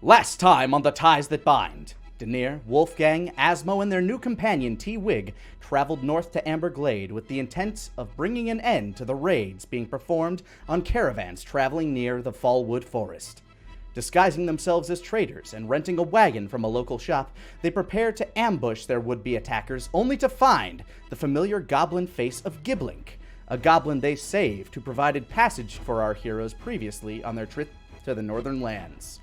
Last time on The Ties That Bind, Daenerys, Wolfgang, Asmo, and their new companion T-Wig traveled north to Amber Glade with the intent of bringing an end to the raids being performed on caravans traveling near the Fallwood Forest. Disguising themselves as traders and renting a wagon from a local shop, they prepare to ambush their would-be attackers only to find the familiar goblin face of Giblink, a goblin they saved who provided passage for our heroes previously on their trip to the northern lands.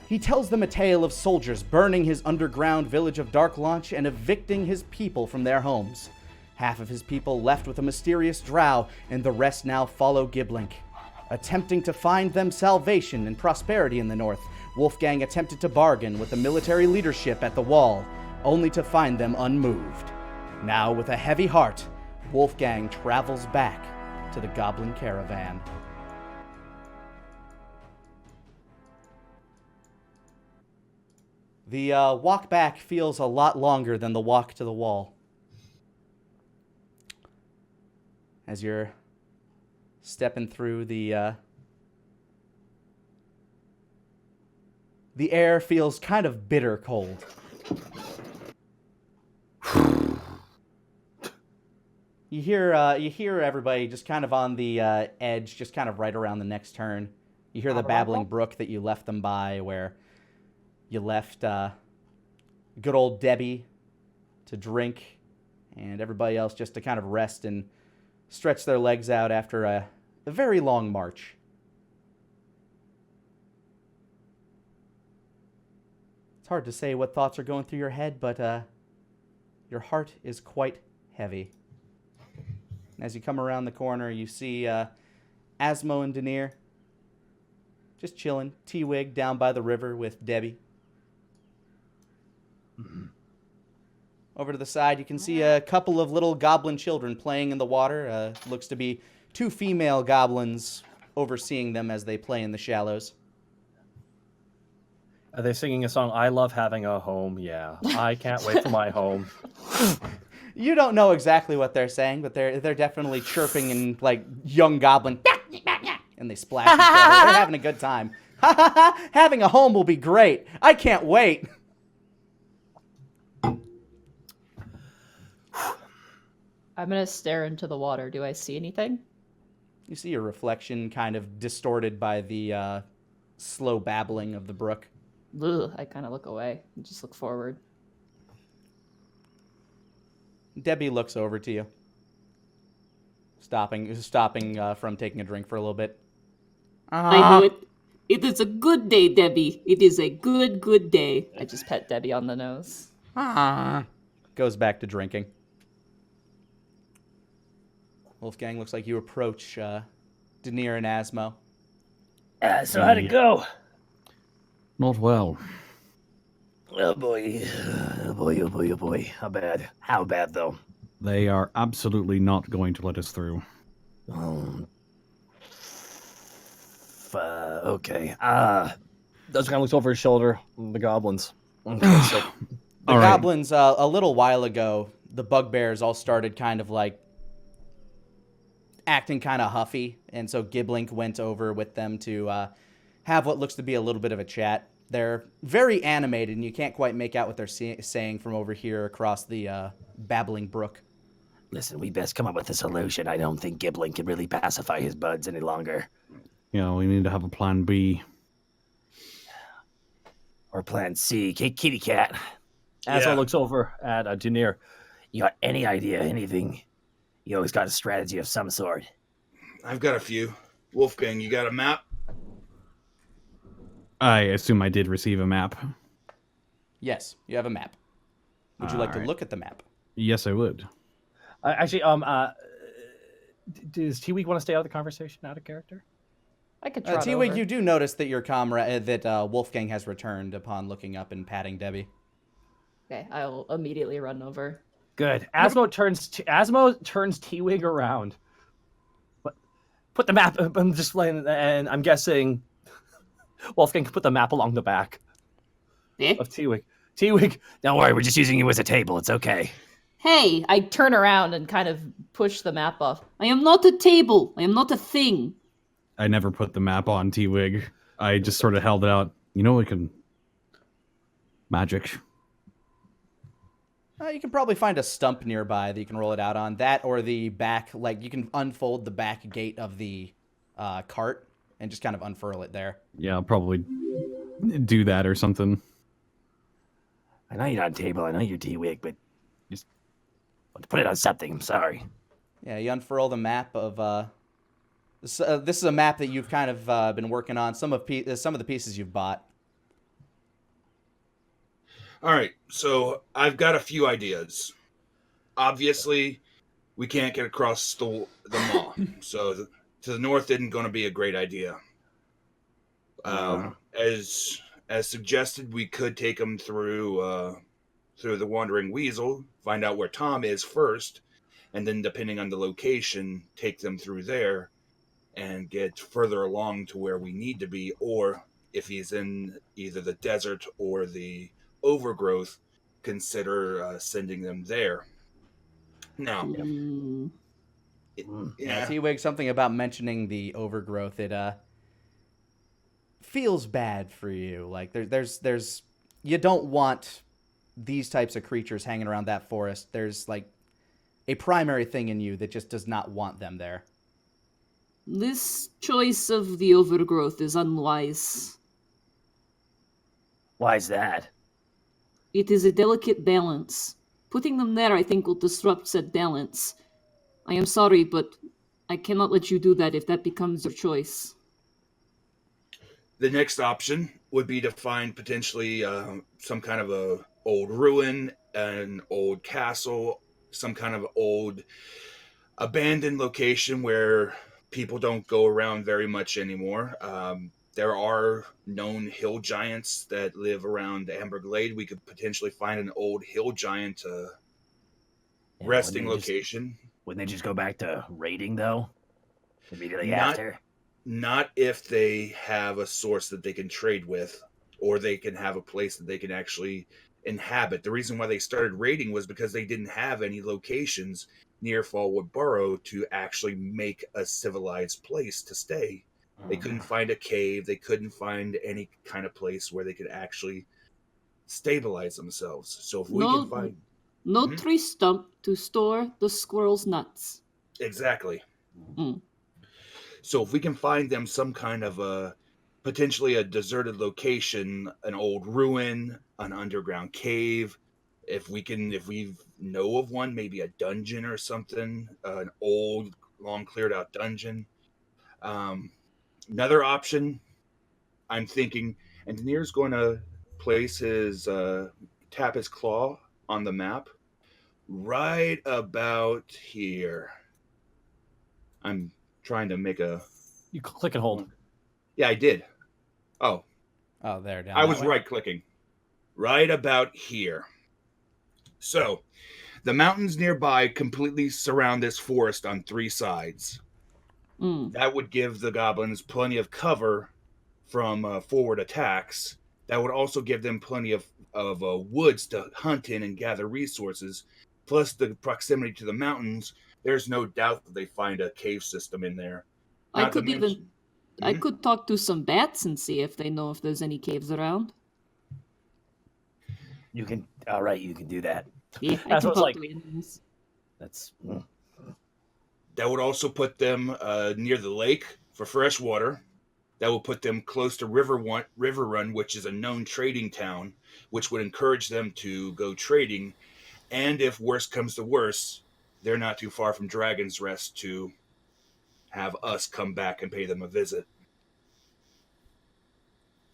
He tells them a tale of soldiers burning his underground village of Dark Launch and evicting his people from their homes. Half of his people left with a mysterious drow, and the rest now follow Giblink. Attempting to find them salvation and prosperity in the north, Wolfgang attempted to bargain with the military leadership at the wall, only to find them unmoved. Now, with a heavy heart, Wolfgang travels back to the Goblin caravan. The walk back feels a lot longer than the walk to the wall. As you're stepping through the air feels kind of bitter cold. You hear everybody just kind of on the edge, just kind of right around the next turn. You hear the babbling brook that you left them by, where you left good old Debbie to drink, and everybody else just to kind of rest and stretch their legs out after a very long march. It's hard to say what thoughts are going through your head, but your heart is quite heavy. As you come around the corner, you see Asmo and Daenerys just chilling, T-Wig down by the river with Debbie. Mm-hmm. Over to the side, you can see a couple of little goblin children playing in the water. Looks to be two female goblins overseeing them as they play in the shallows. Are they singing a song, I Love Having a Home? Yeah, I can't wait for my home. You don't know exactly what they're saying, but they're definitely chirping in, like, young goblin. And they splash each other. They're having a good time. Having a home will be great. I can't wait. I'm going to stare into the water. Do I see anything? You see your reflection kind of distorted by the slow babbling of the brook. Ugh, I kind of look away and just look forward. Debbie looks over to you. Stopping from taking a drink for a little bit. I know it. It is a good day, Debbie. It is a good day. I just pet Debbie on the nose. Goes back to drinking. Wolfgang, looks like you approach Daenerys and Asmo. So how'd it go? Not well. Oh boy. Oh boy. How bad? How bad, though? They are absolutely not going to let us through. Okay. Does kind of looks over his shoulder. The goblins. Okay, so the goblins, a little while ago, the bugbears all started kind of like acting kind of huffy, and so Giblink went over with them to have what looks to be a little bit of a chat. They're very animated, and you can't quite make out what they're saying from over here across the babbling brook. Listen, we best come up with a solution. I don't think Giblin can really pacify his buds any longer. You know, we need to have a plan B. Or plan C. Kitty cat. Asmo looks over at Daenerys. You got any idea, anything? You always got a strategy of some sort. I've got a few. Wolfgang, you got a map? I assume I did receive a map. Yes, you have a map. Would you like to look at the map? Yes, I would. Actually, does T-Week want to stay out of the conversation, out of character? I could try. T-Wig, you do notice that your comrade, that Wolfgang has returned upon looking up and patting Debbie. Okay, I'll immediately run over. Good. Asmo turns T-Wig around. Put the map. I'm just playing, and I'm guessing Wolfgang can put the map along the back of T-Wig. T-Wig, don't worry, we're just using you as a table. It's okay. Hey, I turn around and kind of push the map off. I am not a table. I am not a thing. I never put the map on T-Wig. I just sort of held it out You know, we can magic. You can probably find a stump nearby that you can roll it out on. That or the back, like you can unfold the back gate of the cart and just kind of unfurl it there. Yeah, I'll probably do that or something. I know you're not on table. I know you're T-Wig, but just want to put it on something. I'm sorry. Yeah, you unfurl the map of. This is a map that you've kind of been working on. Some of the pieces you've bought. All right, so I've got a few ideas. Obviously, we can't get across the maw, so to the north isn't going to be a great idea. As suggested, we could take them through the Wandering Weasel, find out where Tom is first, and then depending on the location, take them through there and get further along to where we need to be, or if he's in either the desert or the overgrowth, consider sending them there. Now, Yeah, T-Wig, something about mentioning the overgrowth, it feels bad for you. Like there's you don't want these types of creatures hanging around that forest. There's like a primary thing in you that just does not want them there. This choice of the overgrowth is unwise. Why is that? It is a delicate balance. Putting them there, I think, will disrupt said balance. I am sorry, but I cannot let you do that if that becomes your choice. the next option would be to find potentially some kind of a old ruin, an old castle, some kind of old abandoned location where people don't go around very much anymore. There are known hill giants that live around Amber Glade. We could potentially find an old hill giant resting location. Wouldn't they just go back to raiding, though? Immediately Not- after? Not if they have a source that they can trade with, or they can have a place that they can actually inhabit. The reason why they started raiding was because they didn't have any locations near Fallwood Burrow to actually make a civilized place to stay. They couldn't find a cave. They couldn't find any kind of place where they could actually stabilize themselves. So if we can find... No Mhm. tree stump to store the squirrel's nuts. Exactly. Mm. So if we can find them some kind of a... potentially a deserted location, an old ruin, an underground cave, if we know of one, maybe a dungeon or something, an old, long cleared out dungeon. Another option, I'm thinking, Engineer's going to place tap his claw on the map right about here. I'm trying to make a... You click and hold. Yeah, I did. Oh, Oh, there, down. I that was way. right-clicking. Right about here. So, the mountains nearby completely surround this forest on 3 sides. Mm. That would give the goblins plenty of cover from forward attacks. That would also give them plenty of woods to hunt in and gather resources. Plus the proximity to the mountains, there's no doubt that they find a cave system in there. I Not to could even... mention- I Mhm. could talk to some bats and see if they know if there's any caves around. You can. All right, you can do that. Yeah, I That's can what's talk like- to animals. That's. That would also put them near the lake for fresh water. That would put them close to River Run, which is a known trading town, which would encourage them to go trading. And if worse comes to worse, they're not too far from Dragon's Rest to have us come back and pay them a visit.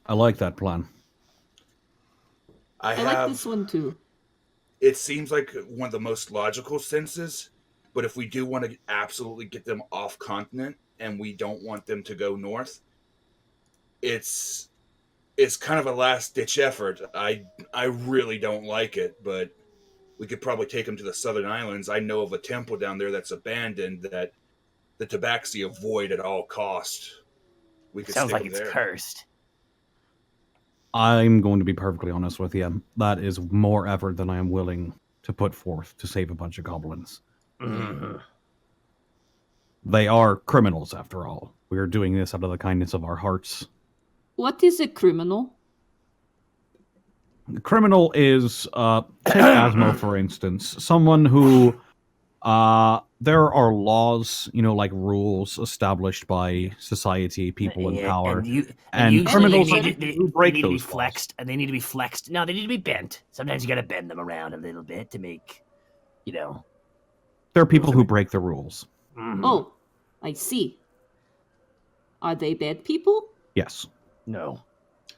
I like that plan. I like this one too. It seems like one of the most logical senses, but if we do want to absolutely get them off continent and we don't want them to go north, it's kind of a last ditch effort. I really don't like it, but we could probably take them to the southern islands. I know of a temple down there that's abandoned that the Tabaxi avoid at all cost. We could Sounds stick like them it's there. cursed. I'm going to be perfectly honest with you. That is more effort than I am willing to put forth to save a bunch of goblins. Mhm. They are criminals, after all. We are doing this out of the kindness of our hearts. What is a criminal? Criminal is, take Asmo, for instance. Someone who, there are laws, like rules established by society, people in power. And criminals who break need to be those laws. flexed, and they need to be flexed. No, they need to be bent. Sometimes you got to bend them around a little bit to make, There are people who break the rules. mhm. Oh, I see. Are they bad people? Yes. No.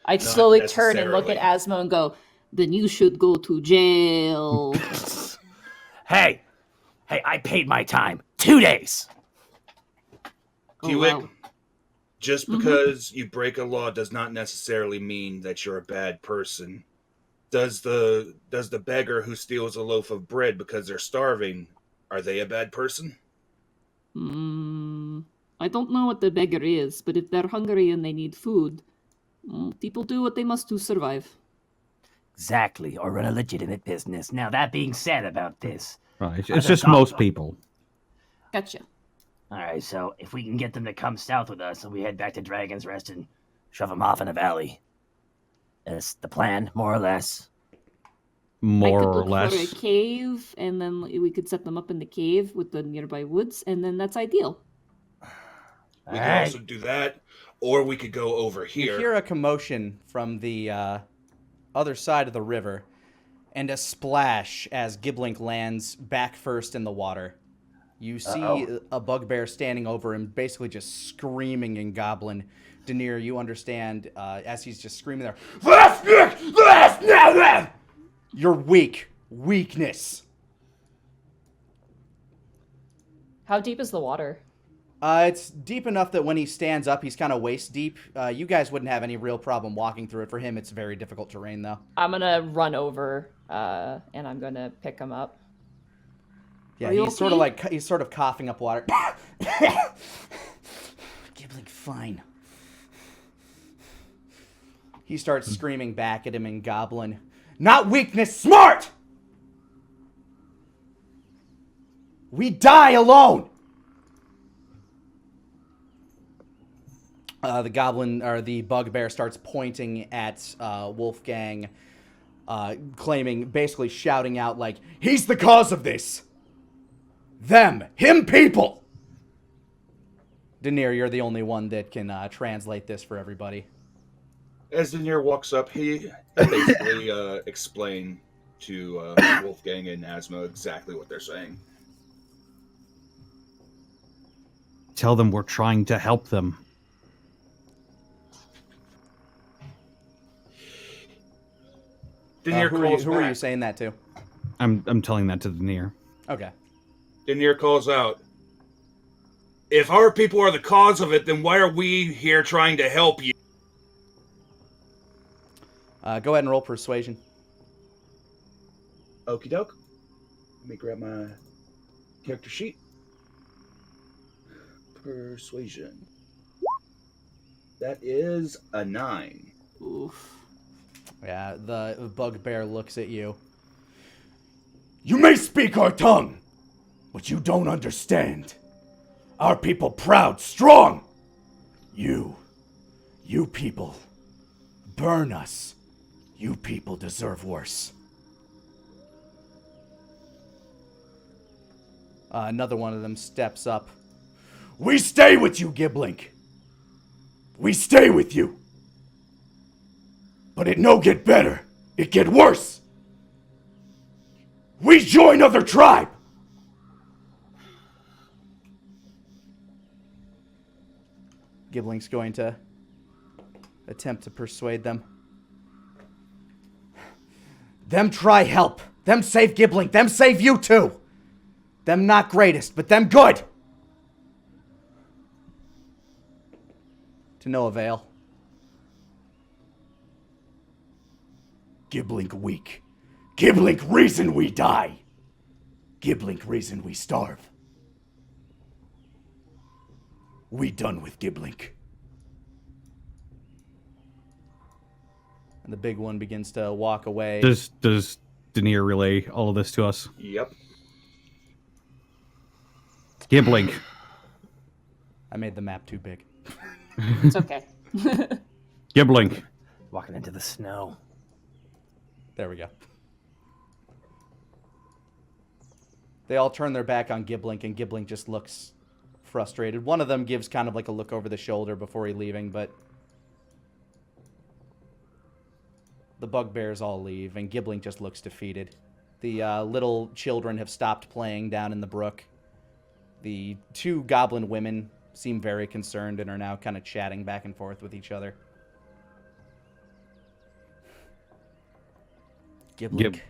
I Not slowly turn and look at necessarily. Asmo and go, Then you should go to jail. Hey, I paid my time. 2 days. Oh, T-Wig, wow. just Mhm. because you break a law does not necessarily mean that you're a bad person. Does the beggar who steals a loaf of bread because they're starving, are they a bad person? I don't know what the beggar is, but if they're hungry and they need food, people do what they must to survive. Exactly, or run a legitimate business. Now, that being said about this, Right. It's Other just goblins. most people. Gotcha. all right, so if we can get them to come south with us and we head back to Dragon's Rest and shove them off in a valley, that's the plan, more or less. More I could or look less. for a cave, and then we could set them up in the cave with the nearby woods, and then that's ideal. We All could right. also do that, or we could go over You here. hear a commotion from the other side of the river, and a splash as Giblink lands back first in the water. You see a bugbear standing over him, basically just screaming in Goblin. Denier, you understand, as he's just screaming there, you're weak. Weakness. how deep is the water? It's deep enough that when he stands up, he's kind of waist deep. You guys wouldn't have any real problem walking through it. For him, it's very difficult terrain, though. I'm gonna run over and I'm gonna pick him up. Yeah, Are you he's sort okay? of coughing up water. Giblink, fine. He starts screaming back at him in Goblin. Not weakness, smart! We die alone! The goblin, or the bugbear, starts pointing at Wolfgang, claiming, basically shouting out, like, he's the cause of this! Them! Him people! Denier, you're the only one that can translate this for everybody. As Denier walks up, he basically explain to Wolfgang and Asmo exactly what they're saying. Tell them we're trying to help them. Denier Who calls are back. you saying that to? I'm telling that to Denier. Okay. Denier calls out, if our people are the cause of it, then why are we here trying to help you? Go ahead and roll persuasion. Okie doke. Let me grab my character sheet. Persuasion. That is a 9. Oof. Yeah, the bugbear looks at you. You may speak our tongue, but you don't understand. Our people proud, strong. You people, burn us. You people deserve worse. Another one of them steps up. We stay with you, Giblink. We stay with you. But it no get better. It get worse. We join other tribe. Giblink's going to attempt to persuade them. Them try help. Them save Giblink. Them save you too. Them not greatest, but them good. To no avail. Giblink weak. Giblink reason we die. Giblink reason we starve. We done with Giblink. And the big one begins to walk away. Does Denier relay all of this to us? Yep. Giblink. I made the map too big. It's okay. Giblink. Walking into the snow. There we go. They all turn their back on Giblink, and Giblink just looks frustrated. One of them gives kind of like a look over the shoulder before he leaving, but the bugbears all leave, and Giblink just looks defeated. The little children have stopped playing down in the brook. The two goblin women seem very concerned and are now kind of chatting back and forth with each other. Giblink,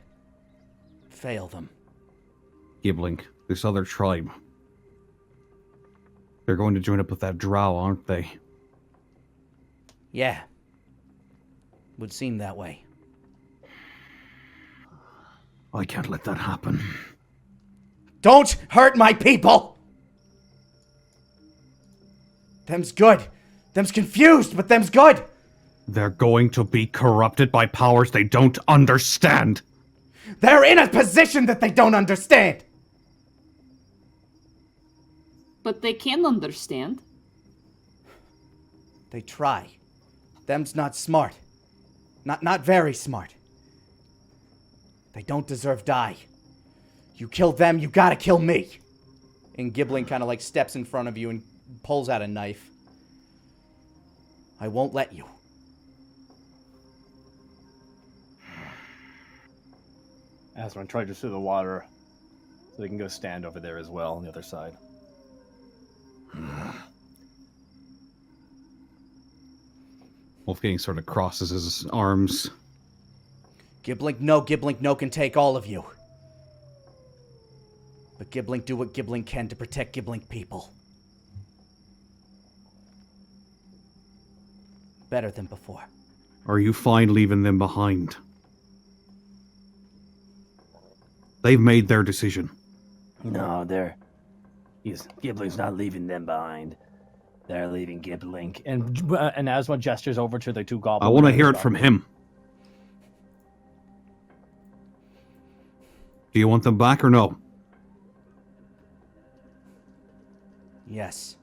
fail them. Giblink, this other tribe. They're going to join up with that drow, aren't they? Yeah. Would seem that way. I can't let that happen. Don't hurt my people! Them's good. Them's confused, but them's good. They're going to be corrupted by powers they don't understand. They're in a position that they don't understand. But they can understand. They try. Them's not smart. Not very smart. They don't deserve die. You kill them, you gotta kill me. And Giblin kind of like steps in front of you and pulls out a knife. I won't let you. Asmon trudges through the water so they can go stand over there as well on the other side. Wolfgang sort of crosses his arms. Giblink no can take all of you. But Giblink do what Giblink can to protect Giblink people. Better than before. Are you fine leaving them behind? They've made their decision. No, Gibling's not leaving them behind. They're leaving Gibling. And Asma gestures over to the two goblins. I want to hear it from him. Do you want them back or no? Yes.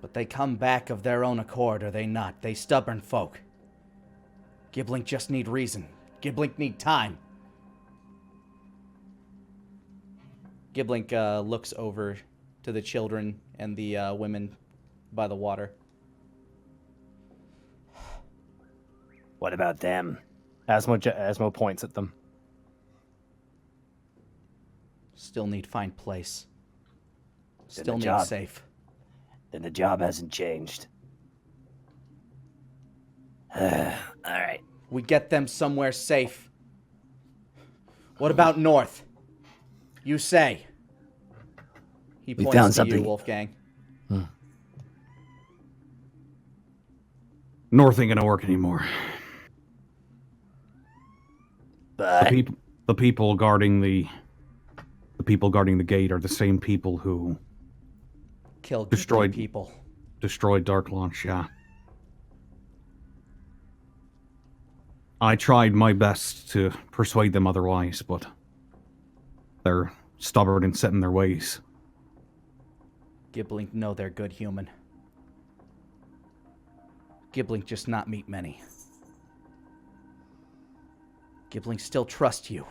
But they come back of their own accord, or they not. They stubborn folk. Giblink just need reason. Giblink need time. Giblink looks over to the children and the women by the water. What about them? Asmo points at them. Still need find place. Then Still the need job- safe. Then the job hasn't changed. All right. We get them somewhere safe. What about north? You say. He We points found to something. you, Wolfgang. North ain't gonna work anymore. But The people guarding the gate are the same people who Killed Destroyed. people. destroyed Dark Launch, yeah. I tried my best to persuade them otherwise, but they're stubborn and set in their ways. Giblink know they're good human. Giblink just not meet many. Giblink still trust you.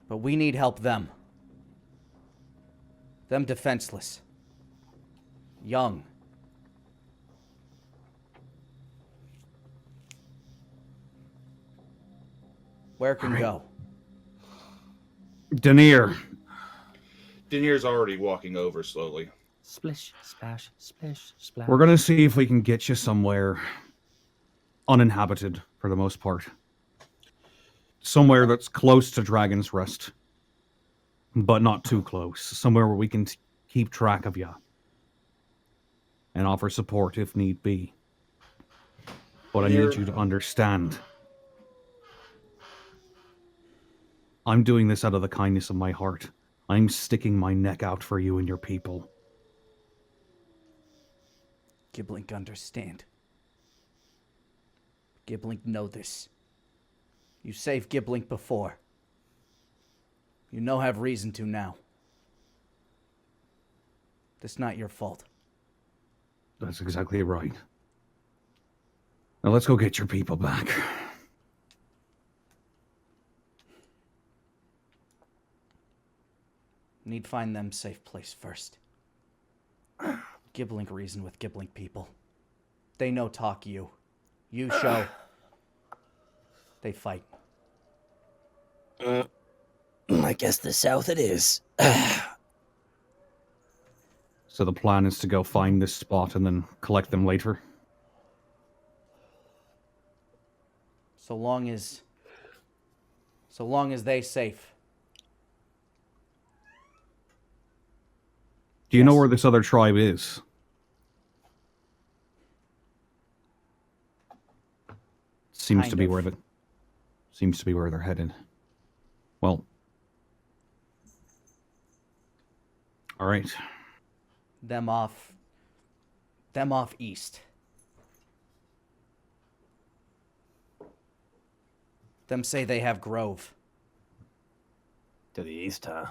But we need help them. Them defenseless. Young. Where can go? Denier, Denir's already walking over slowly. Splish, splash, splish, splash. we're gonna see if we can get you somewhere uninhabited for the most part. Somewhere that's close to Dragon's Rest, but not too close. Somewhere where we can keep track of you and offer support if need be. But I need you to understand. I'm doing this out of the kindness of my heart. I'm sticking my neck out for you and your people. Giblink understand. Giblink know this. You saved Giblink before. You know have reason to now. This not your fault. That's exactly right. Now let's go get your people back. Need find them safe place first. Gibbling reason with gibbling people. They know talk you. You show. They fight. I guess the south it is. So the plan is to go find this spot and then collect them later? So long as they safe. Do you know Yes. where this other tribe is? Seems to be where they're headed. Well. All right. Them off east. Them say they have grove. To the east, huh?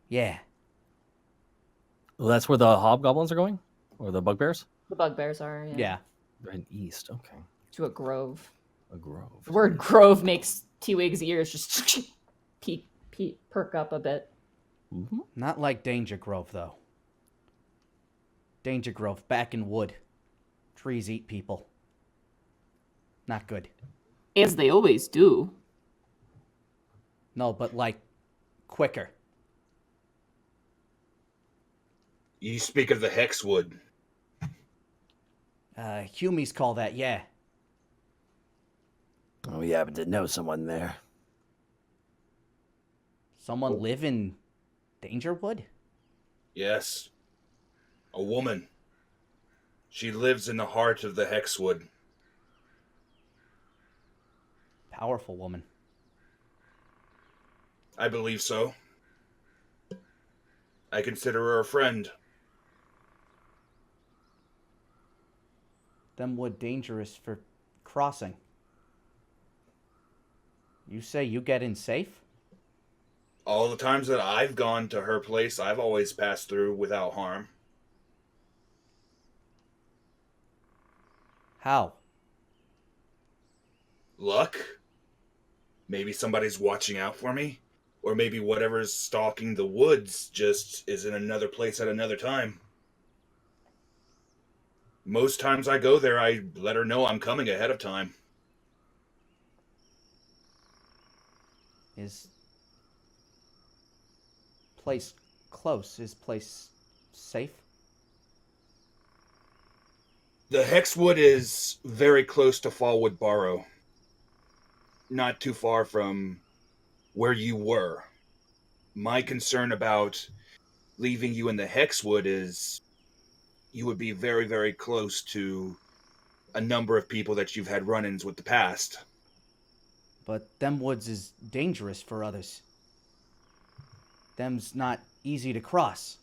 Yeah. Well, that's where the hobgoblins are going? Or the bugbears? The bugbears are, yeah. Yeah. Right east, okay. To a grove. A grove. The word grove makes T-Wig's ears just perk up a bit. Mm-hmm. Not like Danger Grove, though. Danger Grove, back in wood. Trees eat people. Not good. As they always do. No, but like, quicker. You speak of the Hexwood. Humies call that, yeah. Oh, we happen to know someone there. Someone live in Dangerwood? Yes. A woman. She lives in the heart of the Hexwood. Powerful woman. I believe so. I consider her a friend. Them wood dangerous for crossing. You say you get in safe? All the times that I've gone to her place, I've always passed through without harm. How? Luck? Maybe somebody's watching out for me? Or maybe whatever's stalking the woods just is in another place at another time. Most times I go there, I let her know I'm coming ahead of time. Is place close? Is place safe? The Hexwood is very close to Fallwood Barrow. Not too far from where you were. My concern about leaving you in the Hexwood is you would be very, very close to a number of people that you've had run-ins with the past. But them woods is dangerous for others. Them's not easy to cross.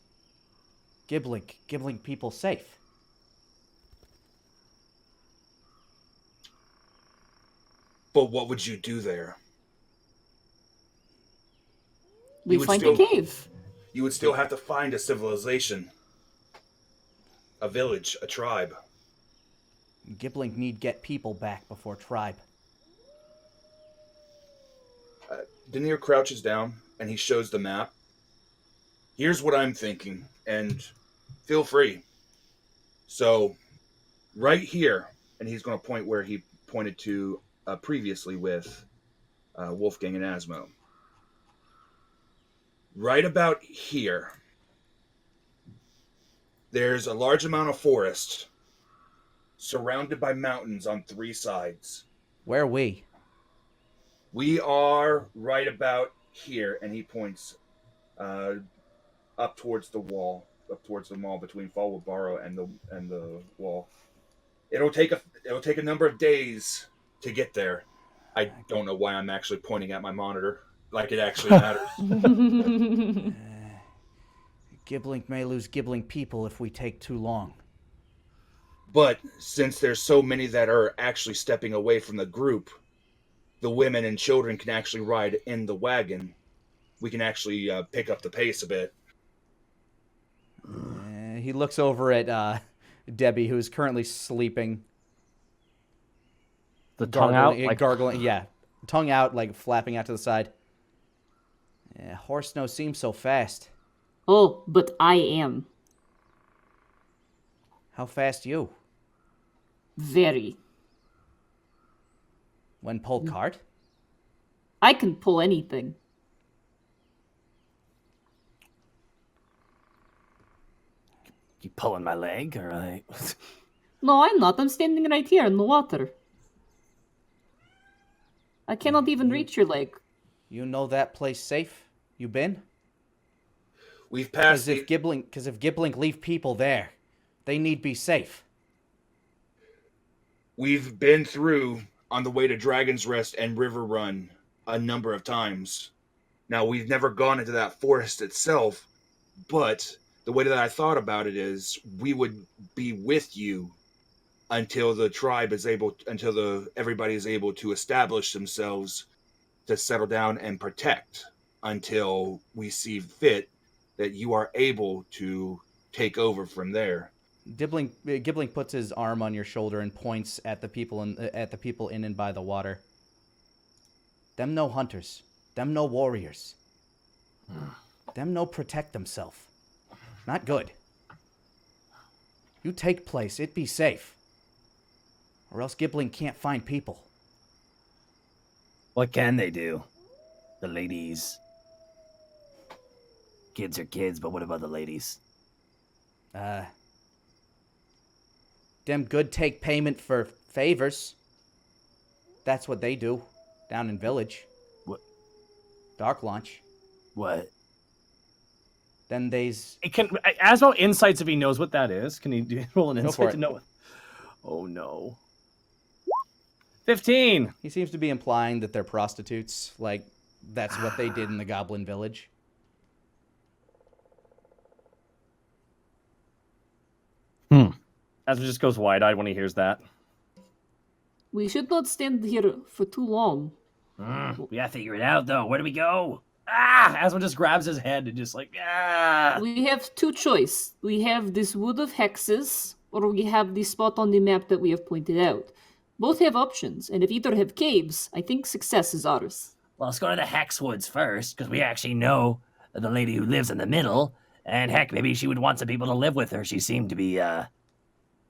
Gibbling people safe. But what would you do there? We You would find still- a cave. You would still have to find a civilization. A village, a tribe. Gibbling need get people back before tribe. Denier crouches down and he shows the map. Here's what I'm thinking, and feel free. So, right here, and he's going to point where he pointed to previously with Wolfgang and Asmo. Right about here, there's a large amount of forest surrounded by mountains on three sides. Where we? We are right about here, and he points up towards the wall, up towards the mall between Fallwood Barrow and the wall. It'll take a number of days to get there. I don't know why I'm actually pointing at my monitor, like it actually matters. Gibbling may lose gibbling people if we take too long. But since there's so many that are actually stepping away from the group, the women and children can actually ride in the wagon. We can actually pick up the pace a bit. He looks over at Debbie, who's currently sleeping. The tongue out, gargling, like gargling. Yeah, tongue out, like flapping out to the side. Yeah, horse no seems so fast. Oh, but I am. How fast you? Very. When pulled cart? I can pull anything. You pulling my leg, or I? No, I'm not. I'm standing right here in the water. I cannot even reach your leg. You know that place safe? You been? We've passed Because if Giblink leave people there, they need be safe. We've been through on the way to Dragon's Rest and River Run a number of times. Now, we've never gone into that forest itself, but the way that I thought about it is we would be with you until the tribe is able, everybody is able to establish themselves to settle down and protect until we see fit that you are able to take over from there. Giblink puts his arm on your shoulder and points at the people in and by the water. Them no hunters. Them no warriors. Them no protect themselves. Not good. You take place, it be safe. Or else Giblink can't find people. What can they do? The ladies. Kids are kids, but what about the ladies? Them good take payment for favors. That's what they do down in village. What? Dark launch. What? Then they's... it can. Asmo insights if he knows what that is. Can he roll an Go for insight it. to know it? Oh no. 15. He seems to be implying that they're prostitutes. Like, that's what they did in the Goblin village. Asmo just goes wide-eyed when he hears that. We should not stand here for too long. We gotta figure it out, though. Where do we go? Asmo just grabs his head and just like, We have two choice. We have this wood of hexes, or we have the spot on the map that we have pointed out. Both have options, and if either have caves, I think success is ours. Well, let's go to the Hexwoods first, because we actually know the lady who lives in the middle. And heck, maybe she would want some people to live with her. She seemed to be,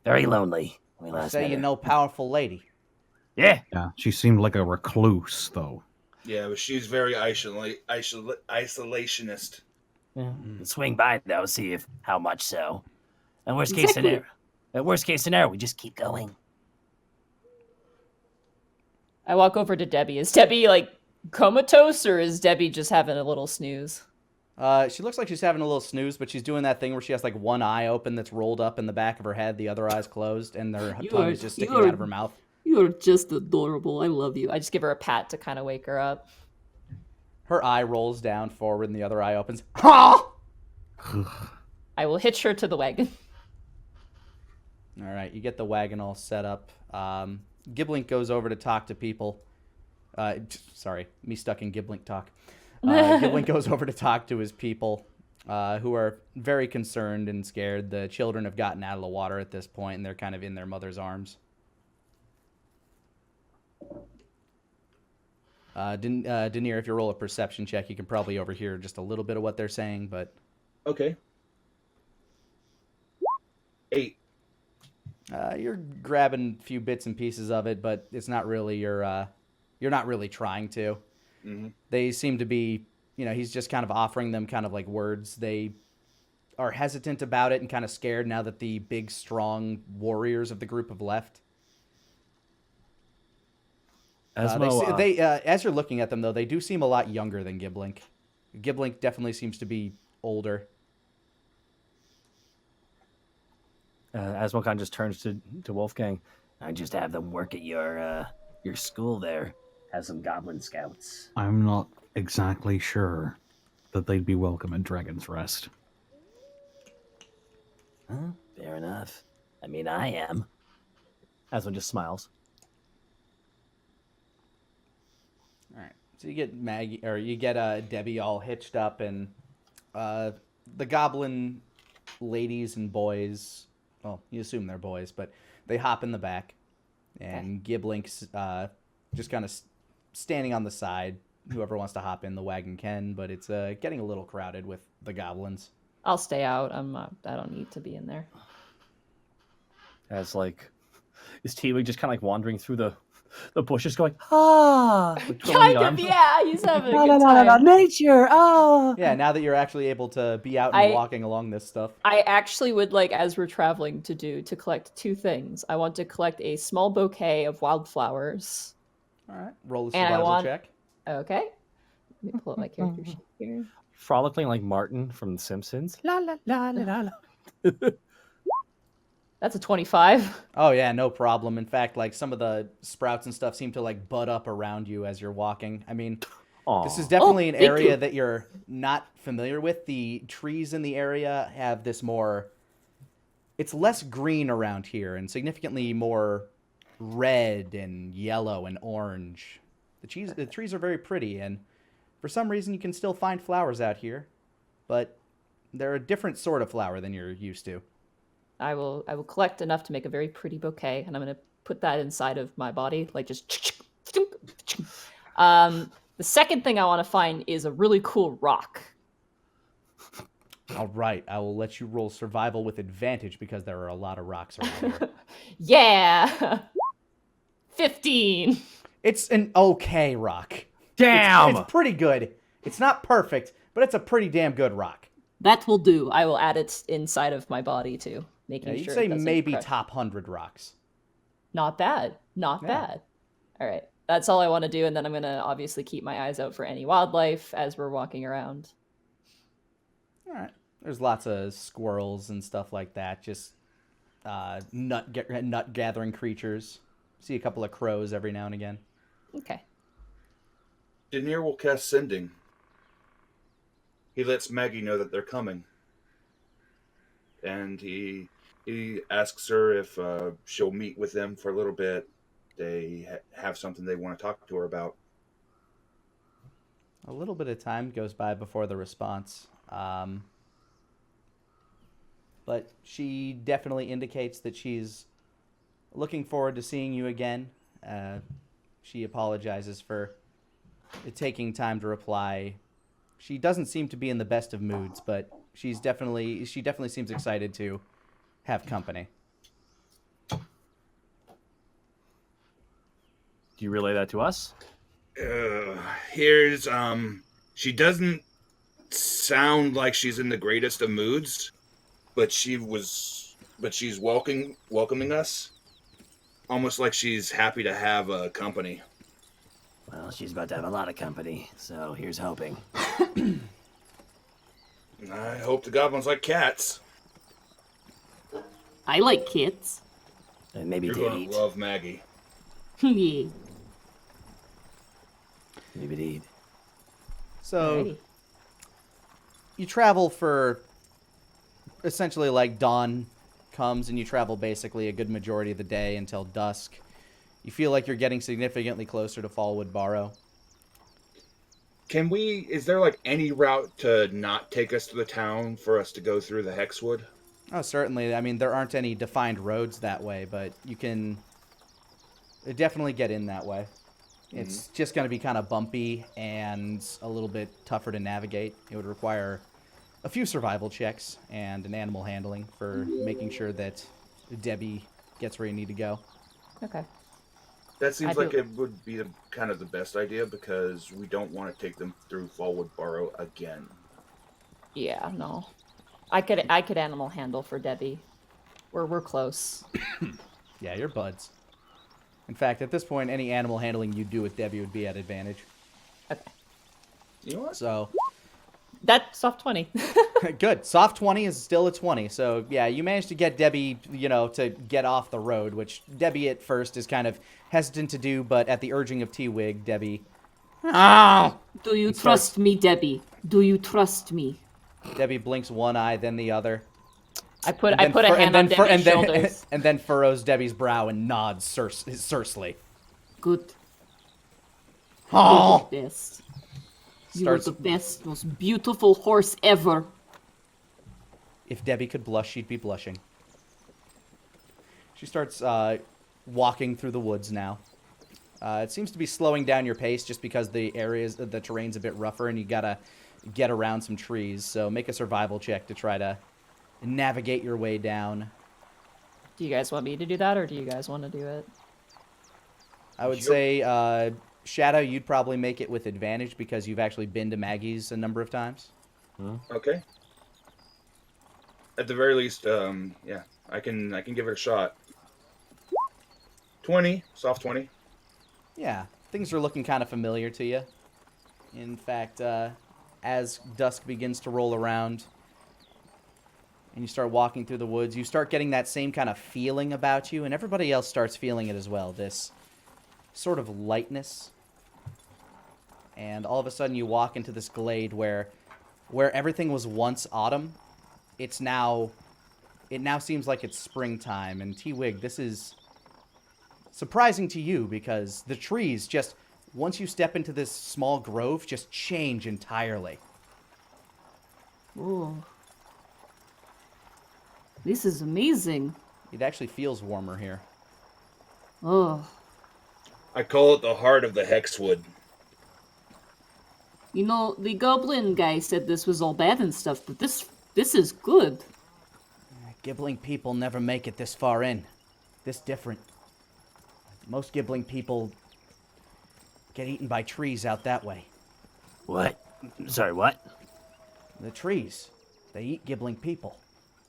very lonely when we last Say met you her. know powerful lady. Yeah. Yeah, she seemed like a recluse, though. Yeah, but she's very isolationist. Swing by, though, see if how much so. And worst case Exactly. scenario, we just keep going. I walk over to Debbie. Is Debbie like comatose, or is Debbie just having a little snooze? She looks like she's having a little snooze, but she's doing that thing where she has like one eye open that's rolled up in the back of her head, the other eye's closed, and her tongue is just sticking out of her mouth. You are just adorable. I love you. I just give her a pat to kind of wake her up. Her eye rolls down forward, and the other eye opens. Ha! I will hitch her to the wagon. All right, you get the wagon all set up. Giblink goes over to talk to people. Sorry, me stuck in Giblink talk. Giblink goes over to talk to his people, who are very concerned and scared. The children have gotten out of the water at this point, and they're kind of in their mother's arms. Denier, if you roll a perception check, you can probably overhear just a little bit of what they're saying, but... Okay. 8. You're grabbing a few bits and pieces of it, but it's not really you're not really trying to. Mm-hmm. They seem to be, he's just kind of offering them kind of like words. They are hesitant about it and kind of scared now that the big, strong warriors of the group have left. As you're looking at them, though, they do seem a lot younger than Giblink. Giblink definitely seems to be older. Asmo kind of just turns to Wolfgang. I just have them work at your school there. Have some goblin scouts. I'm not exactly sure that they'd be welcome at Dragon's Rest. Huh? Fair enough. I mean, I am. Asmo just smiles. All right. So you get Maggie, or you get Debbie all hitched up, and the goblin ladies and boys, well, you assume they're boys, but they hop in the back. And Giblink's just kind of standing on the side. Whoever wants to hop in the wagon can, but it's getting a little crowded with the goblins. I'll stay out. I don't need to be in there. As like, is T-Wig just kind of like wandering through the bushes, going like, twirling the Kind of, arms? yeah. He's having a La, good la, la, la, time. nature. Ah. Yeah, now that you're actually able to be out and I- walking along this stuff. I actually would like, as we're traveling, to collect two things. I want to collect a small bouquet of wildflowers. All right, roll a And I survival want- check. Okay. Let me pull up my character sheet here. Frolicking like Martin from The Simpsons. La la la la la. That's a 25. Oh yeah, no problem. In fact, like some of the sprouts and stuff seem to like bud up around you as you're walking. I mean, this is definitely an thank area you. that you're not familiar with. The trees in the area have this more... It's less green around here and significantly more red and yellow and orange. The trees are very pretty, and for some reason you can still find flowers out here, but they're a different sort of flower than you're used to. I will collect enough to make a very pretty bouquet, and I'm gonna put that inside of my body, like just. The second thing I want to find is a really cool rock. All right, I will let you roll survival with advantage because there are a lot of rocks around here. Yeah, 15. It's an okay rock. Damn. It's pretty good. It's not perfect, but it's a pretty damn good rock. That will do. I will add it inside of my body too, making Yeah, you'd sure. say it doesn't maybe crush. top 100 rocks. Not bad. Not Yeah. bad. All right. That's all I want to do. And then I'm going to obviously keep my eyes out for any wildlife as we're walking around. All right. There's lots of squirrels and stuff like that. Just nut gathering creatures. See a couple of crows every now and again. Okay. Daenerys will cast Sending. He lets Maggie know that they're coming. And he asks her if she'll meet with them for a little bit. They have something they want to talk to her about. A little bit of time goes by before the response. But she definitely indicates that she's looking forward to seeing you again. She apologizes for it taking time to reply. She doesn't seem to be in the best of moods, but she definitely seems excited to have company. Do you relay that to us? Here's she doesn't sound like she's in the greatest of moods, but she's welcoming us, almost like she's happy to have company. Well, she's about to have a lot of company, so here's hoping. I hope the goblins like cats. I like kids. And maybe You're to gonna eat. love Maggie. Yeah. Maybe to eat. So Alrighty. you travel for essentially like dawn comes, and you travel basically a good majority of the day until dusk. You feel like you're getting significantly closer to Fallwood Barrow. Is there like any route to not take us to the town for us to go through the Hexwood? Oh, certainly. I mean, there aren't any defined roads that way, but you can definitely get in that way. It's just going to be kind of bumpy and a little bit tougher to navigate. It would require a few survival checks and an animal handling for making sure that Debbie gets where you need to go. Okay. That seems I like do- it would be kind of the best idea because we don't want to take them through Fallwood Barrow again. Yeah, no. I could animal handle for Debbie. We're close. Yeah, you're buds. In fact, at this point, any animal handling you do with Debbie would be at advantage. Okay. You know what? So, That's soft 20. good. Soft 20 is still a 20. So, yeah, you managed to get Debbie, to get off the road, which Debbie at first is kind of hesitant to do, but at the urging of T-Wig, Debbie... Oh! Do you starts- trust me, Debbie? Do you trust me? Debbie blinks one eye, then the other. I put a hand on Debbie's shoulders. And then furrows Debbie's brow and nods Cersely. Good. Oh! You're the best. You Starts- are the best, most beautiful horse ever. If Debbie could blush, she'd be blushing. She starts walking through the woods now. It seems to be slowing down your pace just because the terrain's a bit rougher and you gotta get around some trees. So make a survival check to try to navigate your way down. Do you guys want me to do that, or do you guys want to do it? I would say, Shadow, you'd probably make it with advantage because you've actually been to Maggie's a number of times. Okay. At the very least, yeah, I can give it a shot. 20, soft 20. Yeah, things are looking kind of familiar to you. In fact, as dusk begins to roll around and you start walking through the woods, you start getting that same kind of feeling about you, and everybody else starts feeling it as well, this sort of lightness. And all of a sudden you walk into this glade where everything was once autumn, it now seems like it's springtime. And T-Wig, this is surprising to you because the trees just, once you step into this small grove, just change entirely. Oh. This is amazing. It actually feels warmer here. Oh. I call it the heart of the Hexwood. You know, the goblin guy said this was all bad and stuff, but this is good. Gibbling people never make it this far in. This different. Most gibbling people get eaten by trees out that way. What? Sorry, what? The trees, they eat gibbling people.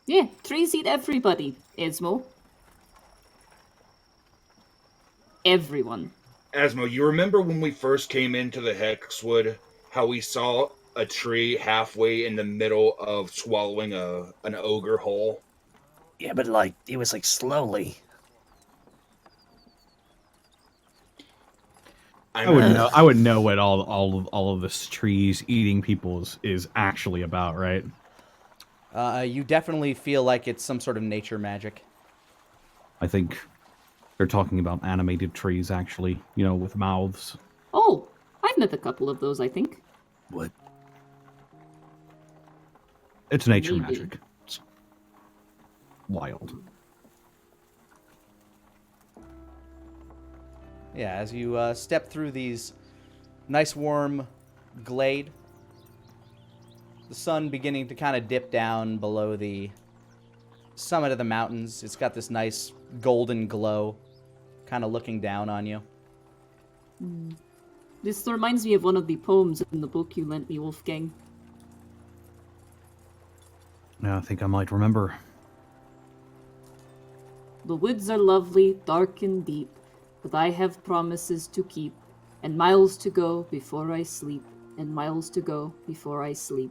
Yeah, trees eat everybody, Esmo. Everyone. Asmo, you remember when we first came into the Hexwood, how we saw a tree halfway in the middle of swallowing an ogre whole? Yeah, but it was slowly. I would know what all of this trees eating people is actually about, right? You definitely feel like it's some sort of nature magic. I think they're talking about animated trees, actually, with mouths. Oh, I've met a couple of those, I think. What? It's nature Maybe. magic. It's wild. Yeah, as you step through these nice warm glade, the sun beginning to kind of dip down below the summit of the mountains. It's got this nice golden glow kind of looking down on you. This reminds me of one of the poems in the book you lent me, Wolfgang. Yeah, I think I might remember. The woods are lovely, dark and deep, but I have promises to keep, and miles to go before I sleep, and miles to go before I sleep.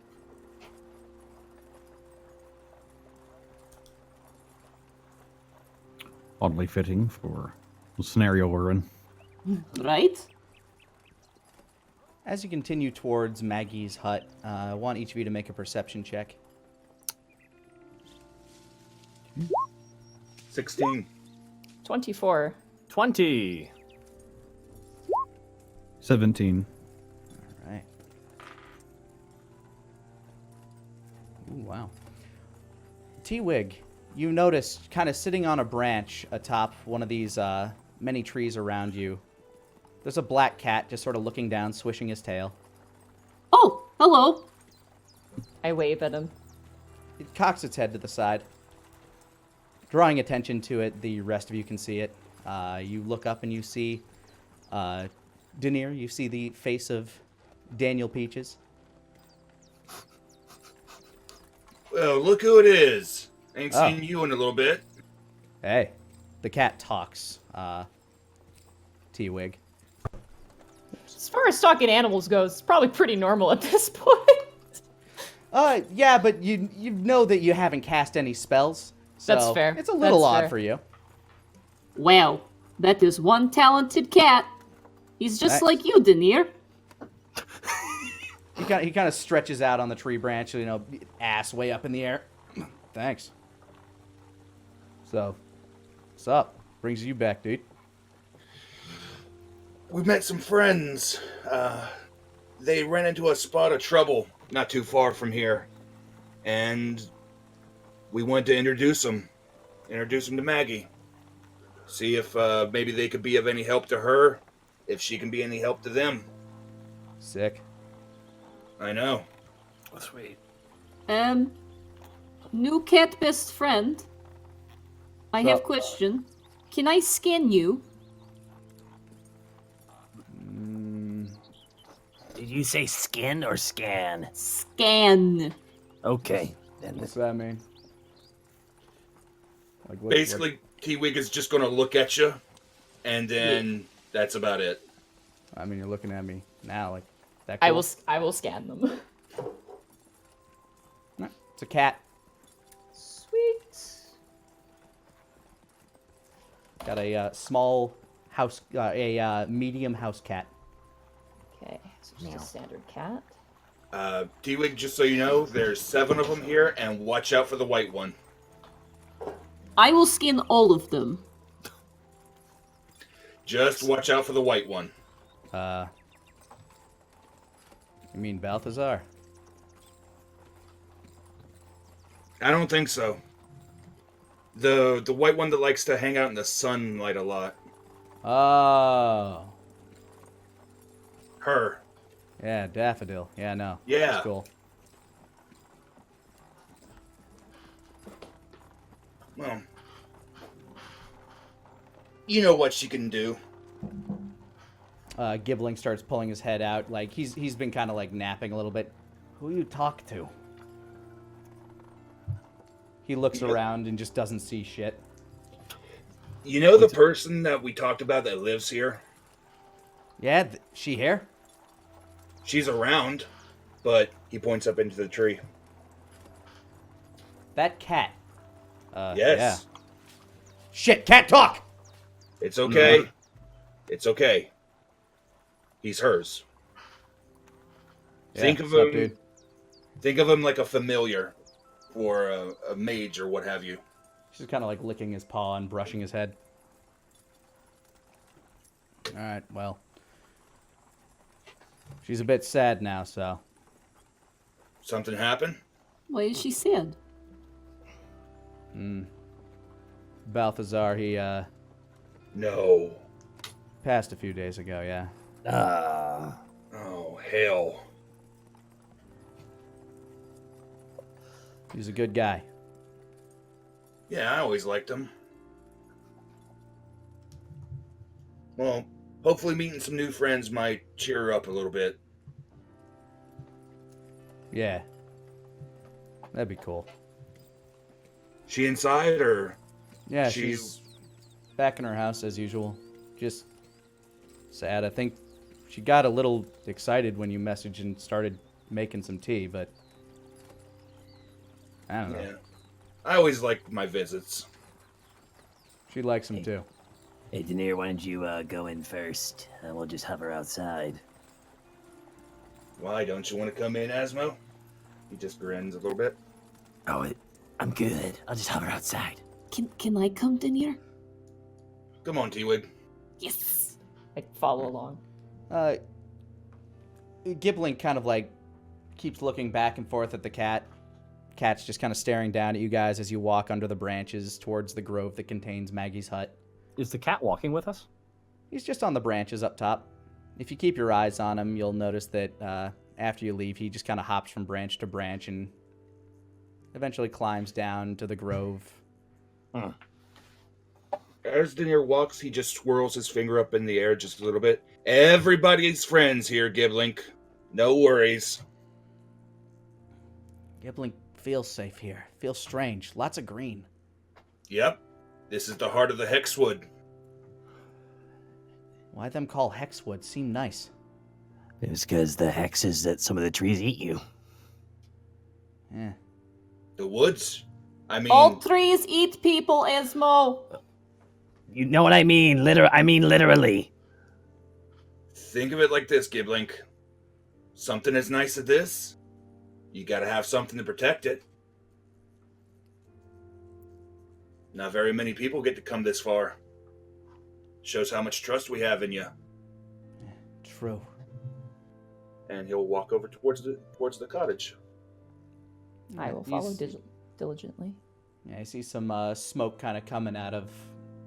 Oddly fitting for the scenario we're in. Right? As you continue towards Maggie's hut, I want each of you to make a perception check. 16. 24. 20. 17. All right. Ooh, wow. T-Wig, you notice kind of sitting on a branch atop one of these many trees around you. There's a black cat just sort of looking down, swishing his tail. Oh, hello. I wave at him. It cocks its head to the side. Drawing attention to it, the rest of you can see it. You look up and you see Denier. You see the face of Daniel Peaches. Well, look who it is. Ain't Oh. seen you in a little bit. Hey, the cat talks. T-Wig. As far as stalking animals goes, it's probably pretty normal at this point. Yeah, but you know that you haven't cast any spells. So That's fair. It's a little That's odd fair. for you. Wow, that is one talented cat. He's just Nice. like you, Denier. He kind of stretches out on the tree branch, ass way up in the air. Thanks. So, what's up? Brings you back, dude. We met some friends. They ran into a spot of trouble not too far from here. And we wanted to introduce them to Maggie. See if maybe they could be of any help to her, if she can be any help to them. Sick. I know. Oh, sweet. New cat best friend. I have question. Can I scan you? Did you say skin or scan? Scan. Okay. Then What's that mean? Like what, Basically, T-Wig is just going to look at you, and then that's about it. I mean, you're looking at me now, like that. Cool? I will scan them. No, it's a cat. Sweet. Got a small house, a medium house cat. Okay, so just a standard cat. T-Wig, just so you know, there's 7 of them here, and watch out for the white one. I will scan all of them. Just watch out for the white one. You mean Balthazar? I don't think so. The white one that likes to hang out in the sunlight a lot. Oh. Her. Yeah, Daffodil. Yeah, no. Yeah. That's cool. Well, you know what she can do. Gibbling starts pulling his head out, like he's been kind of like napping a little bit. Who you talk to? He looks around and just doesn't see shit. You know the person that we talked about that lives here? Yeah, she here? She's around, but he points up into the tree. That cat. Yes. Yeah. Shit, cat talk! It's okay. It's okay. He's hers. Yeah, Think of what's up, him. dude? Think of him like a familiar, or a mage, or what have you. She's kind of like licking his paw and brushing his head. All right, well, she's a bit sad now, so. Something happened? Why is she sad? Balthazar, he No. passed a few days ago. Yeah. Oh, hell. He's a good guy. Yeah, I always liked him. Well, hopefully meeting some new friends might cheer her up a little bit. Yeah. That'd be cool. She inside, or? Yeah, she's back in her house as usual. Just sad. I think she got a little excited when you messaged and started making some tea, but I don't know. Yeah. I always like my visits. She likes them too. Hey, Denier, why don't you go in first? And we'll just hover outside. Why, don't you want to come in, Asmo? He just grins a little bit. Oh, I'm good. I'll just hover outside. Can I come, Denier? Come on, T-Wig. Yes. I follow along. Gibbling kind of like keeps looking back and forth at the cat. Cat's just kind of staring down at you guys as you walk under the branches towards the grove that contains Maggie's hut. Is the cat walking with us? He's just on the branches up top. If you keep your eyes on him, you'll notice that after you leave, he just kind of hops from branch to branch and eventually climbs down to the grove. As Denier walks, he just swirls his finger up in the air just a little bit. Everybody's friends here, Giblink. No worries. Gibbling feels safe here. Feels strange. Lots of green. Yep. This is the heart of the Hexwood. Why them call Hexwood? Seem nice. It was because the hex is that some of the trees eat you. Yeah. The woods? I mean... All trees eat people, Ismo. You know what I mean? I mean literally. Think of it like this, Giblink. Something as nice as this, you gotta have something to protect it. Not very many people get to come this far. Shows how much trust we have in you. True. And he'll walk over towards the cottage. I will follow diligently. Yeah, I see some smoke kind of coming out of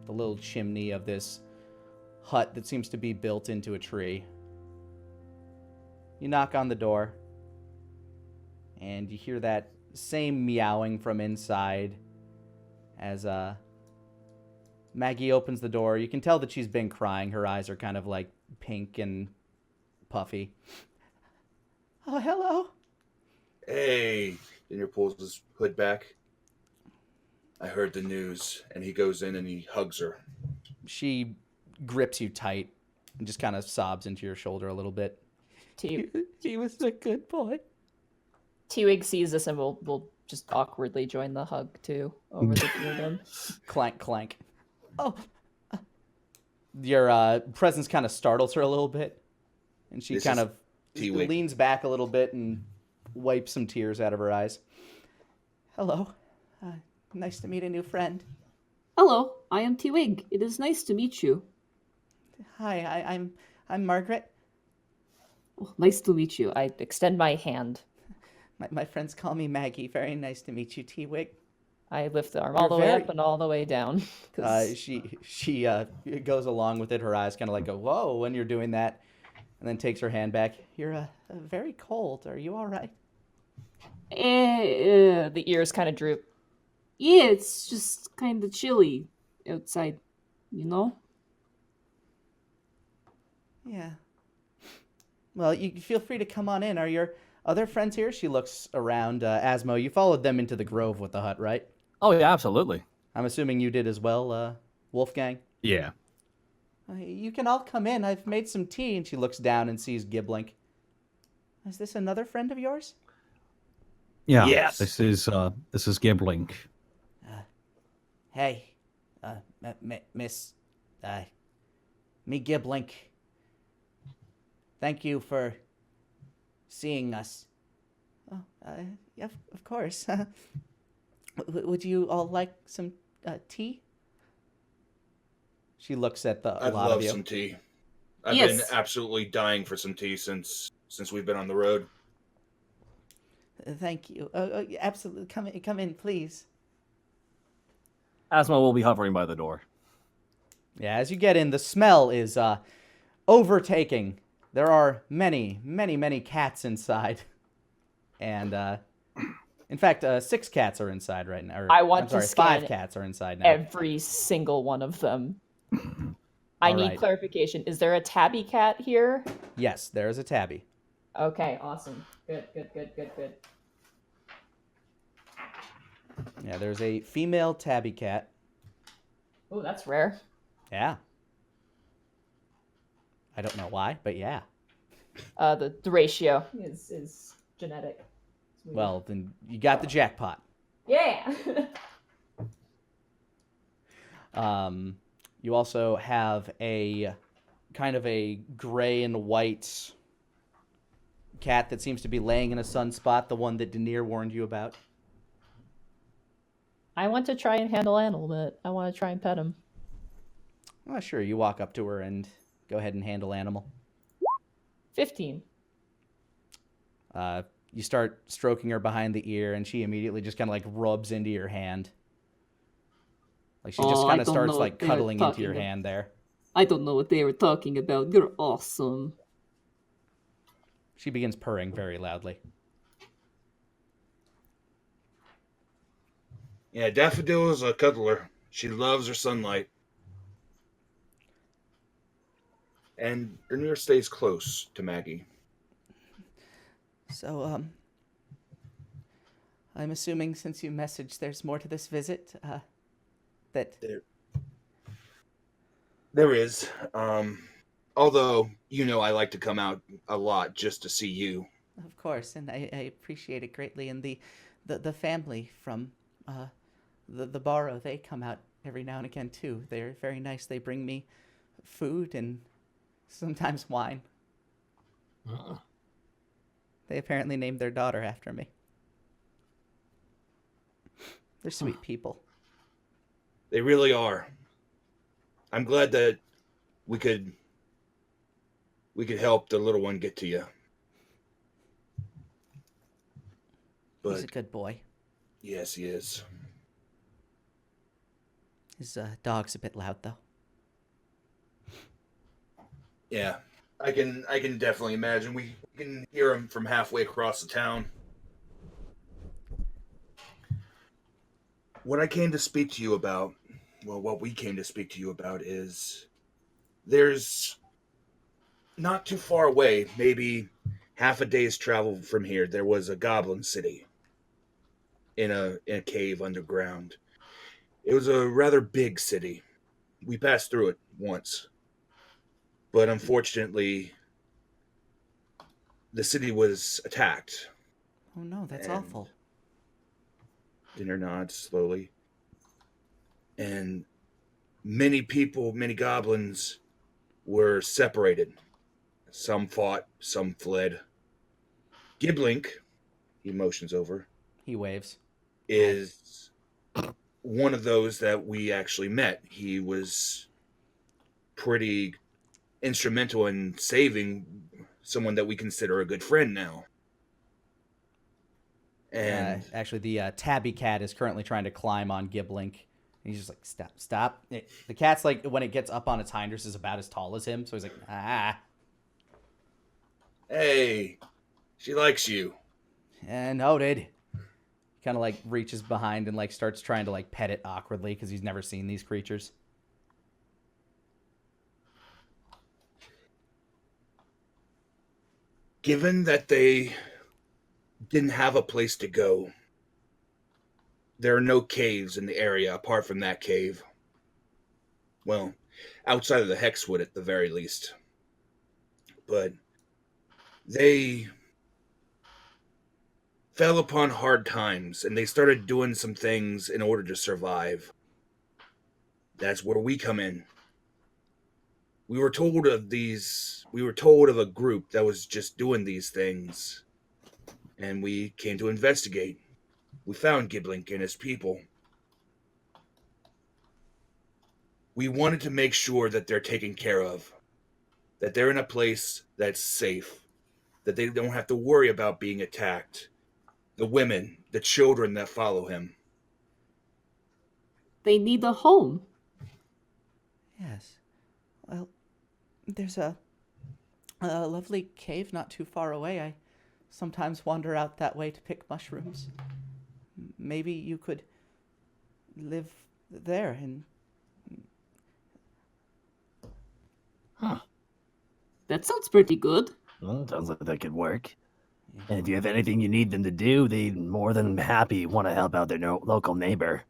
the little chimney of this hut that seems to be built into a tree. You knock on the door, and you hear that same meowing from inside as Maggie opens the door. You can tell that she's been crying. Her eyes are kind of like pink and puffy. Oh, hello. Hey, Denier pulls his hood back. I heard the news, and he goes in and he hugs her. She grips you tight and just kind of sobs into your shoulder a little bit. He was a good boy. T-Wig sees this and will just awkwardly join the hug too over the two of them. Clank, clank. Oh. Your presence kind of startles her a little bit, and she kind of leans back a little bit and wipes some tears out of her eyes. Hello. Nice to meet a new friend. Hello, I am T-Wig. It is nice to meet you. Hi, I'm Margaret. Oh, nice to meet you. I extend my hand. My friends call me Maggie. Very nice to meet you, T-Wig. I lift the arm all the way up and all the way down. She goes along with it. Her eyes kind of like go, whoa, when you're doing that, and then takes her hand back. You're very cold. Are you all right? The ears kind of droop. Yeah, it's just kind of chilly outside, you know? Yeah. Well, you feel free to come on in. Are your other friends here? She looks around. Asmo, you followed them into the grove with the hut, right? Oh, yeah, absolutely. I'm assuming you did as well, Wolfgang? Yeah. You can all come in. I've made some tea. And she looks down and sees Giblink. Is this another friend of yours? Yeah. Yes. This is Giblink. Hey, Miss, me Giblink. Thank you for seeing us. Oh, yeah, of course. Would you all like some tea? She looks at the I'd lot love of you. some tea. I've Yes. been absolutely dying for some tea since we've been on the road. Thank you. Absolutely. Come in, please. Asmo will be hovering by the door. Yeah, as you get in, the smell is overtaking. There are many, many, many cats inside. And, in fact, 6 cats are inside right now. I want to scan 5 cats are inside now. Every single one of them. I All need right. clarification. Is there a tabby cat here? Yes, there is a tabby. Okay, awesome. Good. Yeah, there's a female tabby cat. Oh, that's rare. Yeah. I don't know why, but yeah. The ratio is genetic. It's weird. Well, then you got the jackpot. Yeah. You also have a kind of a gray and white cat that seems to be laying in a sunspot, the one that Denier warned you about. I want to try and handle Animal, but I want to try and pet him. Oh, sure. You walk up to her and go ahead and handle Animal. 15. You start stroking her behind the ear, and she immediately just kind of like rubs into your hand. Like she just Oh, kind I of don't starts know like what they're cuddling into talking your about. hand there. I don't know what they were talking about. You're awesome. She begins purring very loudly. Yeah, Daffodil is a cuddler. She loves her sunlight. And Denier stays close to Maggie. So, I'm assuming since you messaged there's more to this visit, that... There is. Although, I like to come out a lot just to see you. Of course, and I appreciate it greatly. And the family from the Barrow, they come out every now and again too. They're very nice. They bring me food and sometimes wine. They apparently named their daughter after me. They're sweet people. They really are. I'm glad that we could help the little one get to you. He's a But good boy. yes, he is. His dog's a bit loud, though. Yeah, I can definitely imagine. We can hear him from halfway across the town. What I came to speak to you about, well, what we came to speak to you about is there's not too far away, maybe half a day's travel from here, there was a goblin city in a cave underground. It was a rather big city. We passed through it once. But unfortunately, the city was attacked. Oh no, that's And awful. Dinner nods slowly. And many people, many goblins were separated. Some fought, some fled. Giblink, he motions over, He waves. is one of those that we actually met. He was pretty instrumental in saving someone that we consider a good friend now. And Actually, the tabby cat is currently trying to climb on Giblink. And he's just like, stop. The cat's like, when it gets up on its hinders, is about as tall as him. So he's like, ah. hey, she likes you. Noted. He kind of like reaches behind and like starts trying to like pet it awkwardly because he's never seen these creatures. Given that they didn't have a place to go, there are no caves in the area apart from that cave. Well, outside of the Hexwood at the very least. But they fell upon hard times and they started doing some things in order to survive. That's where we come in. We were told of a group that was just doing these things, and we came to investigate. We found Giblink and his people. We wanted to make sure that they're taken care of, that they're in a place that's safe, that they don't have to worry about being attacked. The women, the children that follow him. They need a home. Yes. Well, there's a lovely cave not too far away. I sometimes wander out that way to pick mushrooms. Maybe you could live there and... Huh. That sounds pretty good. Well, sounds like that could work. And if you have anything you need them to do, they'd more than happy want to help out their local neighbor.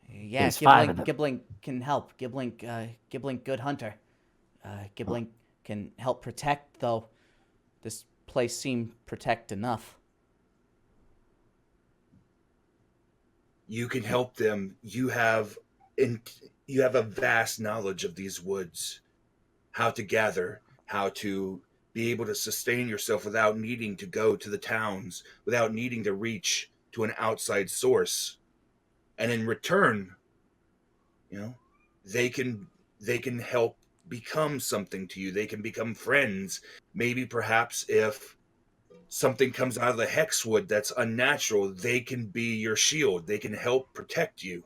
Yeah, There's 5 of them. Giblink can help. Giblink, good hunter. Giblink can help protect, though. This place seemed protect enough. You can help them. You have a vast knowledge of these woods, how to gather, how to be able to sustain yourself without needing to go to the towns, without needing to reach to an outside source. And in return, they can help become something to you. They can become friends. Maybe perhaps if something comes out of the Hexwood that's unnatural, they can be your shield. They can help protect you.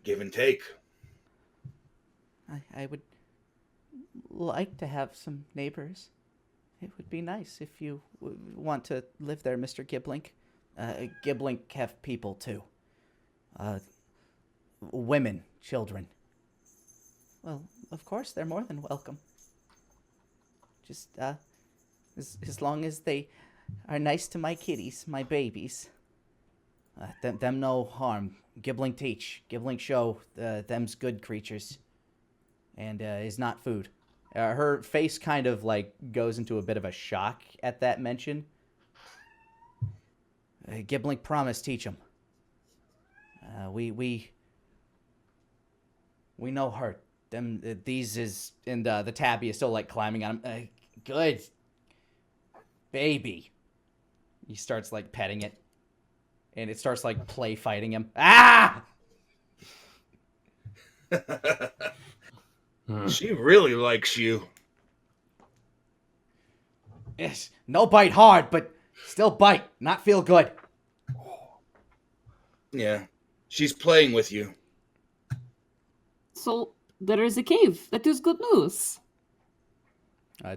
Give and take. I would like to have some neighbors. It would be nice if you want to live there, Mr. Giblink. Giblink have people, too. Women, children. Well, of course, they're more than welcome. Just, as long as they are nice to my kitties, my babies. Them no harm. Giblink teach. Giblink show them's good creatures. And is not food. Her face kind of like goes into a bit of a shock at that mention. Giblink promised teach them. We no hurt. These is, and the tabby is still like climbing on him. Good baby. He starts like petting it, and it starts like play fighting him. Ah! She really likes you. Yes, no bite hard, but still bite, not feel good. Yeah. She's playing with you. So there is a cave. That is good news.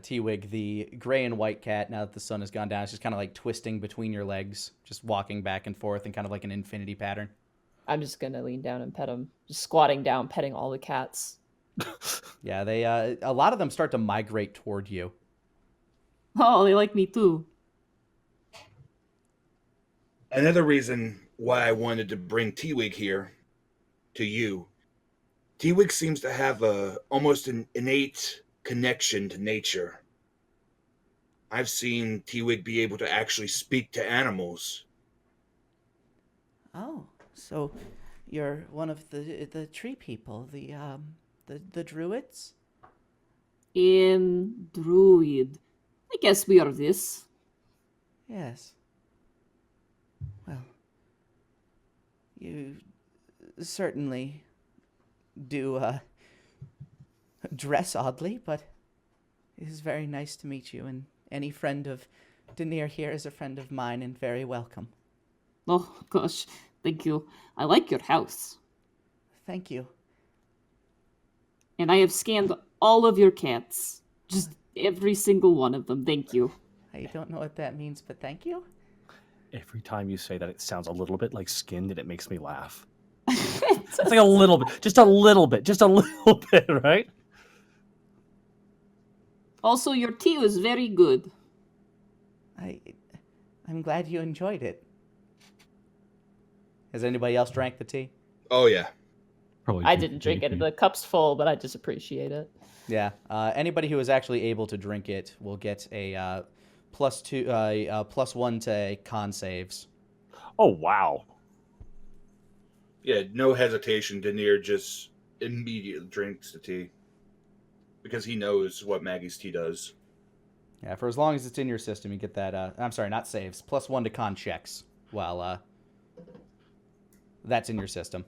T-Wig, the gray and white cat, now that the sun has gone down, is just kind of like twisting between your legs, just walking back and forth in kind of like an infinity pattern. I'm just gonna lean down and pet him, just squatting down, petting all the cats. Yeah, they a lot of them start to migrate toward you. Oh, they like me too. Another reason why I wanted to bring T-Wig here to you. T-Wig seems to have almost an innate connection to nature. I've seen T-Wig be able to actually speak to animals. Oh, so you're one of the tree people, the druids? Druid. I guess we are this. Yes. Well, you certainly do dress oddly, but it is very nice to meet you, and any friend of Denier here is a friend of mine and very welcome. Oh, gosh. Thank you. I like your house. Thank you. And I have scanned all of your cats. Just every single one of them. Thank you. I don't know what that means, but thank you. Every time you say that, it sounds a little bit like skinned, and it makes me laugh. It's like a little bit, just a little bit, right? Also, your tea was very good. I'm glad you enjoyed it. Has anybody else drank the tea? Oh, yeah. Probably I didn't drink it. The cup's full, but I just appreciate it. Yeah. Anybody who is actually able to drink it will get a +1 to con saves. Oh, wow. Yeah, no hesitation. Denier just immediately drinks the tea. Because he knows what Maggie's tea does. Yeah, for as long as it's in your system, you get that. I'm sorry, not saves. +1 to con checks while that's in your system.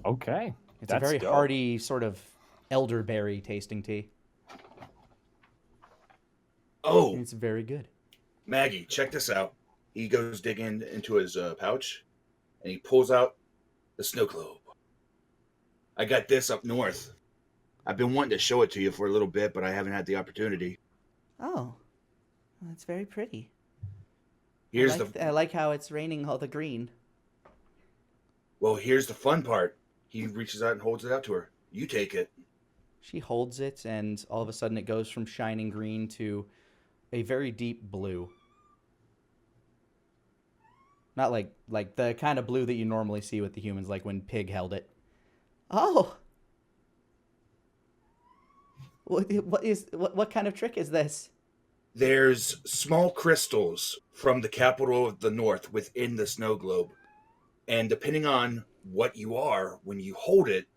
Okay. It's a very hearty, sort of elderberry tasting tea. Oh, And it's very good. Maggie, check this out. He goes digging into his pouch, and he pulls out the snow globe. I got this up north. I've been wanting to show it to you for a little bit, but I haven't had the opportunity. Oh, that's very pretty. Here's I like how it's raining all the green. Well, here's the fun part. He reaches out and holds it out to her. You take it. She holds it, and all of a sudden it goes from shining green to a very deep blue. Not like the kind of blue that you normally see with the humans, like when Pig held it. Oh! What kind of trick is this? There's small crystals from the capital of the north within the snow globe. And depending on what you are, when you hold it,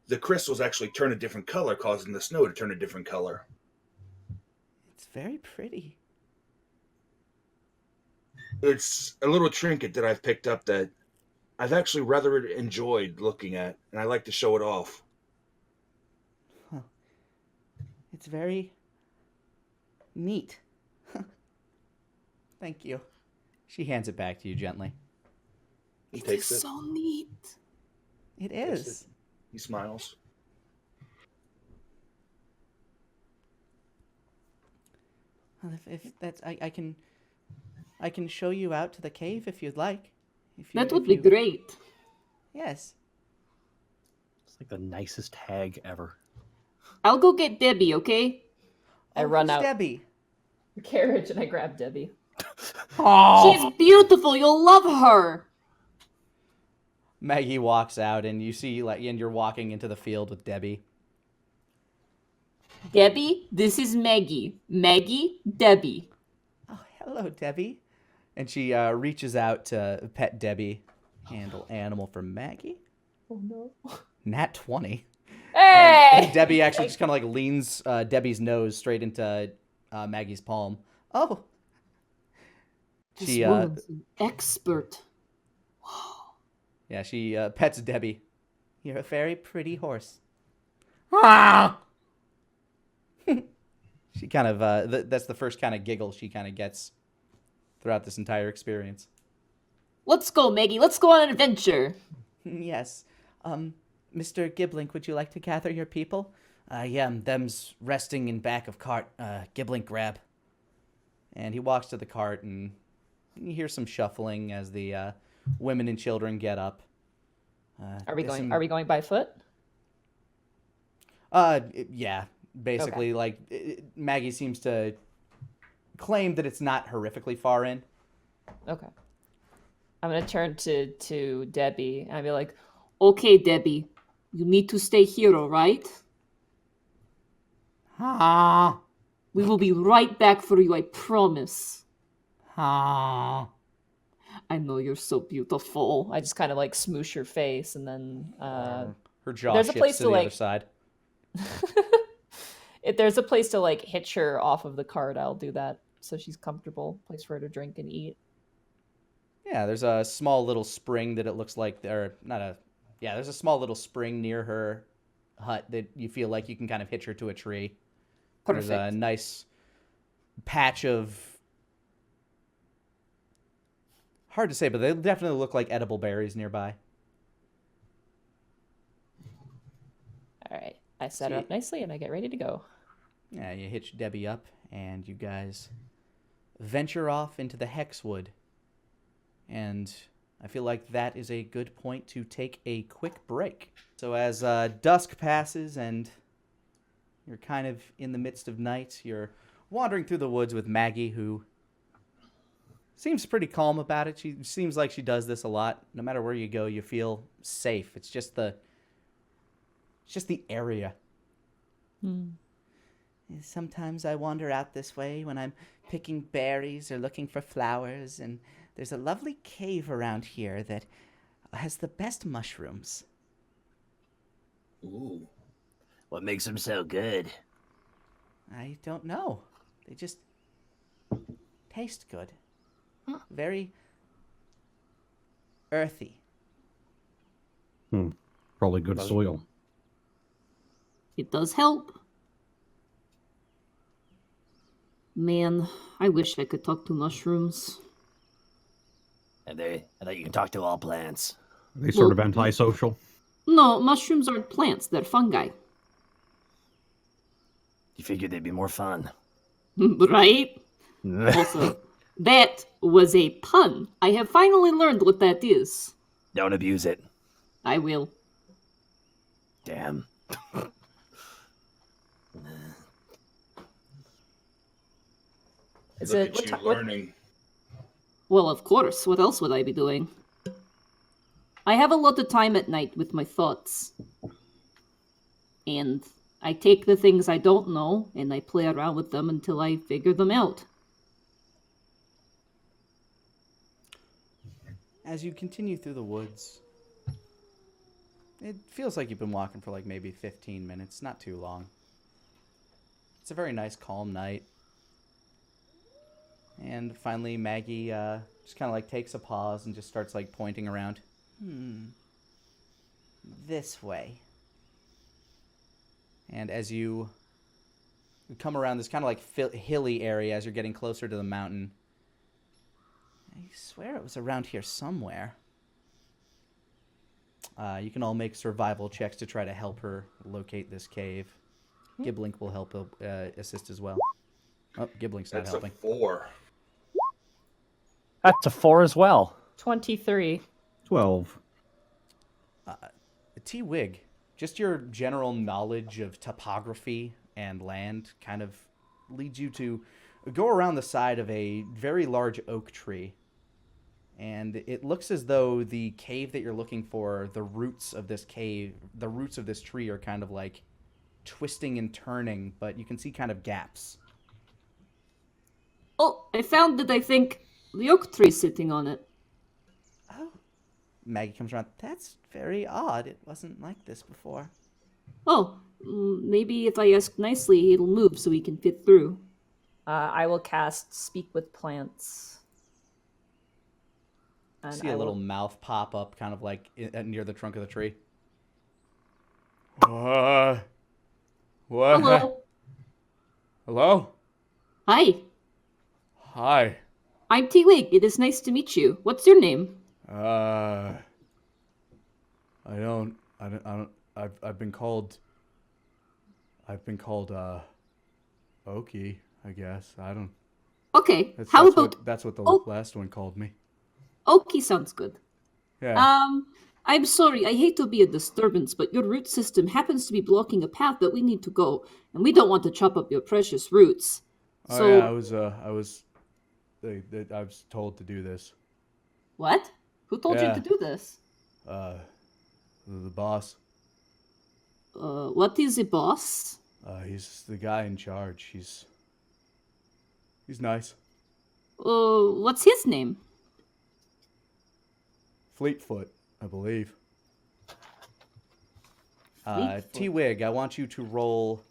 the crystals actually turn a different color, causing the snow to turn a different color. It's very pretty. It's a little trinket that I've picked up that I've actually rather enjoyed looking at, and I like to show it off. Huh. It's very neat. Thank you. She hands it back to you gently. He It takes is it. so neat. It is. He smiles. Well, if that's I can show you out to the cave if you'd like. That would be great. Yes. It's like the nicest hag ever. I'll go get Debbie, okay? I run who's out Debbie. the carriage and I grab Debbie. She's beautiful. You'll love her. Maggie walks out, and you see and you're walking into the field with Debbie. Debbie, this is Maggie. Maggie, Debbie. Oh, hello, Debbie. And she reaches out to pet Debbie. Handle animal for Maggie. Oh no. Nat 20. Hey! And Debbie actually just kind of like leans Debbie's nose straight into Maggie's palm. Oh. This She woman's an expert. yeah, she pets Debbie. You're a very pretty horse. She kind of that's the first kind of giggle she kind of gets throughout this entire experience. Let's go, Maggie. Let's go on an adventure. Yes. Mr. Giblink, would you like to gather your people? Yeah, them's resting in back of cart. Giblink, grab. And he walks to the cart, and you hear some shuffling as the women and children get up. Are we going by foot? Yeah. Basically, Maggie seems to claim that it's not horrifically far in. Okay. I'm gonna turn to Debbie and I'd be like, Okay, Debbie. You need to stay here, all right? Ah. We will be right back for you, I promise. Ah. I know you're so beautiful. I just kind of like smoosh her face, and then Her jaw there's a shifts place to to, the like- other side. if there's a place to like hitch her off of the cart, I'll do that so she's comfortable. Place for her to drink and eat. Yeah, there's a small little spring that it looks like, there's a small little spring near her hut that you feel like you can kind of hitch her to a tree. Perfect. There's a nice patch of, hard to say, but they definitely look like edible berries nearby. All right. I set her up nicely and I get ready to go. Yeah, you hitch Debbie up and you guys venture off into the Hexwood. And I feel like that is a good point to take a quick break. So as dusk passes and you're kind of in the midst of night, you're wandering through the woods with Maggie, who seems pretty calm about it. She seems like she does this a lot. No matter where you go, you feel safe. It's just the area. Sometimes I wander out this way when I'm picking berries or looking for flowers, and there's a lovely cave around here that has the best mushrooms. Ooh. What makes them so good? I don't know. They just taste good. Very earthy. Probably good soil. It does help. Man, I wish I could talk to mushrooms. I thought you can talk to all plants. Are they sort of antisocial? No, mushrooms aren't plants, they're fungi. You figured they'd be more fun. Right? Also, that was a pun. I have finally learned what that is. Don't abuse it. I will. Damn. Is Look it at you learning. Well, of course. What else would I be doing? I have a lot of time at night with my thoughts. And I take the things I don't know and I play around with them until I figure them out. As you continue through the woods, it feels like you've been walking for like maybe 15 minutes, not too long. It's a very nice, calm night. And finally, Maggie just kind of like takes a pause and just starts like pointing around. This way. And as you come around this kind of like hilly area as you're getting closer to the mountain, I swear it was around here somewhere. You can all make survival checks to try to help her locate this cave. Giblink will help assist as well. Oh, Giblink's not That's helping. a 4. That's a 4 as well. 23. 12. T-Wig, just your general knowledge of topography and land kind of leads you to go around the side of a very large oak tree. And it looks as though the cave that you're looking for, the roots of this tree are kind of like twisting and turning, but you can see kind of gaps. Oh, I found it, I think. The oak tree sitting on it. Oh. Maggie comes around. That's very odd. It wasn't like this before. Oh, maybe if I ask nicely, it'll move so we can fit through. I will cast Speak with Plants. You And see I a will- little mouth pop up kind of like near the trunk of the tree. What? Hello. Hello? Hi. Hi. I'm T-Wig. It is nice to meet you. What's your name? I don't. I've been called. Okey, I guess. I don't. Okay, That's, how that's about what that's what the Oh. last one called me. Okey sounds good. Yeah. I'm sorry, I hate to be a disturbance, but your root system happens to be blocking a path that we need to go, and we don't want to chop up your precious roots. Oh So, yeah, I was told to do this. what? Who told you Yeah. to do this? The boss. What is a boss? He's the guy in charge. He's nice. What's his name? Fleetfoot, I believe. Fleetfoot. T-Wig, I want you to roll